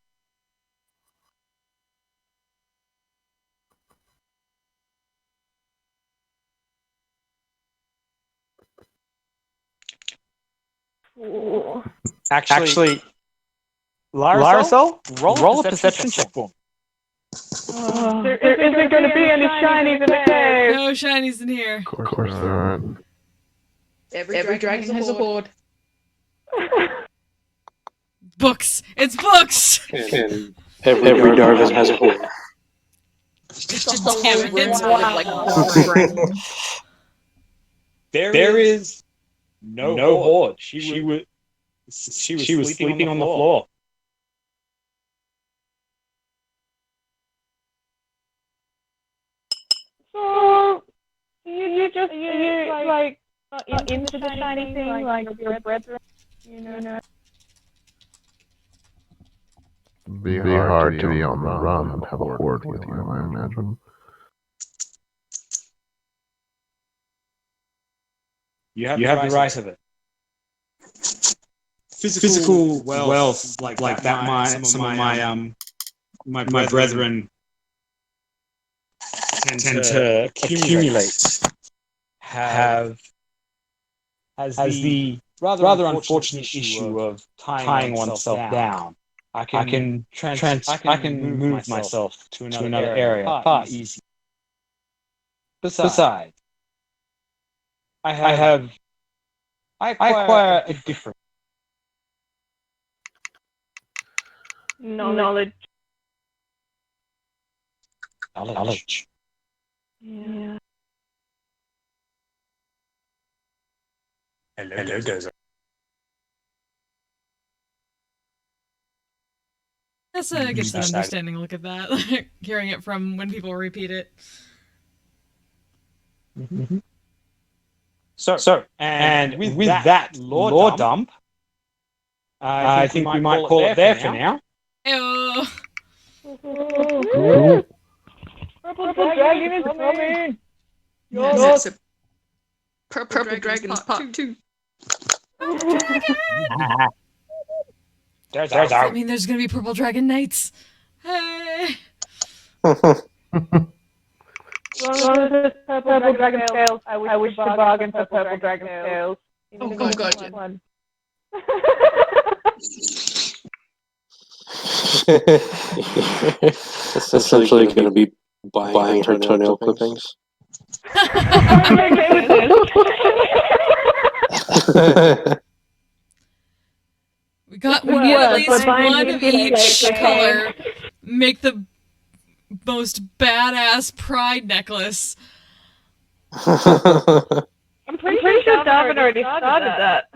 Actually, Lyricel, roll a perception check for me. There isn't going to be any shinies in the cave. No shinies in here. Of course there aren't. Every dragon has a hoard. Books. It's books. And every Darwin has a hoard. Just damn it. There is no hoard. She was sleeping on the floor. So, you like into the shiny thing, like your brethren, you know? It'd be hard to be on the run and have a horde with you, I imagine. You have the right of it. Physical wealth like that. Some of my brethren tend to accumulate. Has the rather unfortunate issue of tying oneself down. I can move myself to another area far easier. Besides, I acquire a different Knowledge. Yeah. Hello, Dozer. That's a good understanding look at that. Hearing it from when people repeat it. Mm-hmm. So, and with that lore dump, I think we might call it there for now. Ew. Purple dragon is coming. Yes, it's a Purple Dragons Part 2. There's I mean, there's gonna be Purple Dragon Knights. Hey. As long as it's Purple Dragon Scales, I wish to bargain for Purple Dragon Scales. Oh god, yeah. One. Essentially going to be buying her toenail clippings. I'm okay with this. We need at least but mine one is of each like- color. Make the most badass pride necklace. I'm pretty sure Darwin already started that.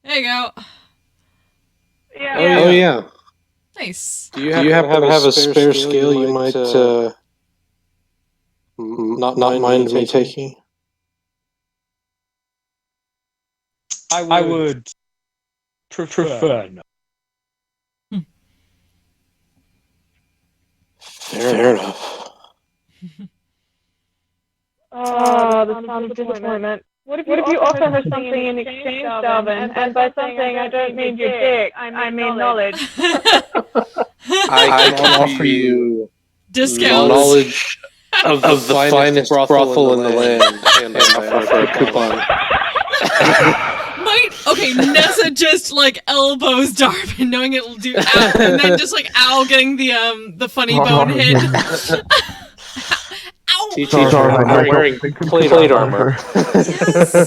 There you go. Yeah. Oh yeah. Nice. Do you happen to have a spare scale you might not mind me taking? I would prefer no. Fair enough. Oh, the sound of disappointment. What if you offer her something in exchange, Darwin? And by something, I don't mean your dick. I mean knowledge. I can offer you Discounts. knowledge of the finest brothel in the land, and I offer a coupon. Okay, Nessa just like elbows Darwin, knowing it'll do Al, and then just like Al getting the funny bone hit. Ow! I'm wearing plate armor. Yes.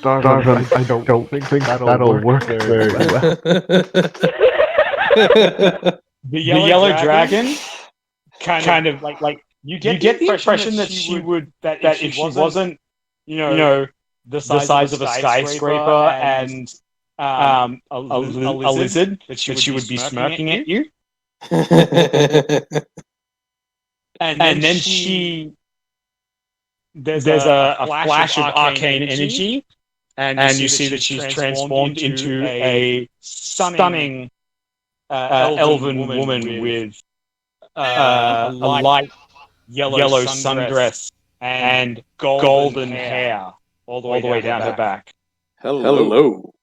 Darwin, I don't think that'll work very well. The yellow dragon kind of like you get the impression that she would that if she wasn't the size of a skyscraper and a lizard, that she would be smirking at you. And then there's a flash of arcane energy, and you see that she's transformed into a stunning elven woman with a light yellow sundress and golden hair all the way down her back. Hello.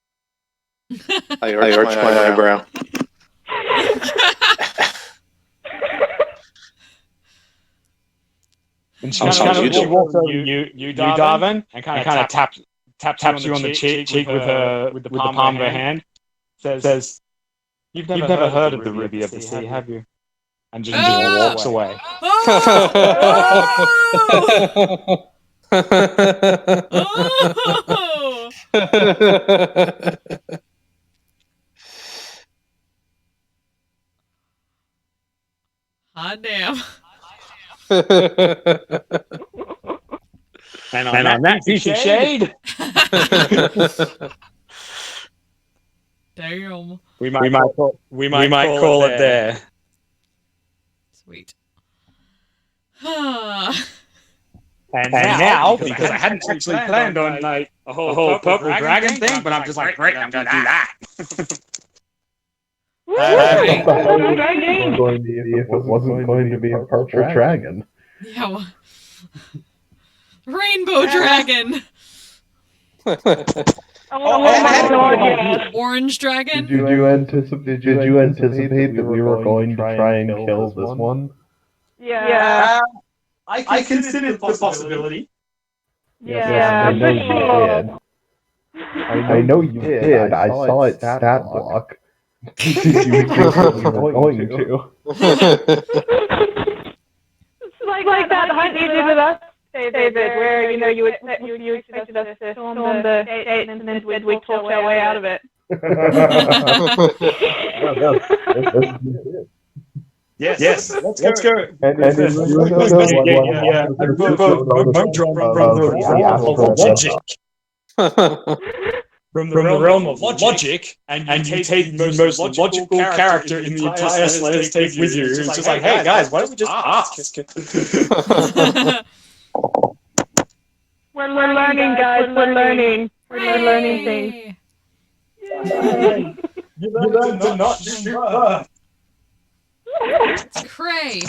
I arch my eyebrow. And she walks over you, Darwin, and kind of taps you on the cheek with the palm of her hand. Says, "You've never heard of the Ruby of the Sea, have you?" And just walks away. Hot damn. And on that piece of shade, damn. we might call it there. Sweet. And now, because I hadn't actually planned on like a whole purple dragon thing, but I'm just like, great, I'm gonna do that. If it wasn't going to be a purple dragon. Yeah. Rainbow dragon. Orange dragon. Did you anticipate that we were going to try and kill this one? Yeah. I considered the possibility. Yeah, I know you did. I know you did. I saw it stat block. Did you think we were going to? It's like that hunt you did with us, David, where you expected us to storm the gate and then we talked our way out of it. Yes. Let's go. And from the realm of logic, and you take the most logical character in the entire Slay with you. It's just like, hey guys, why don't we just ask? We're learning, guys. We're learning. We're learning things. You learn to not shoot her. It's cray.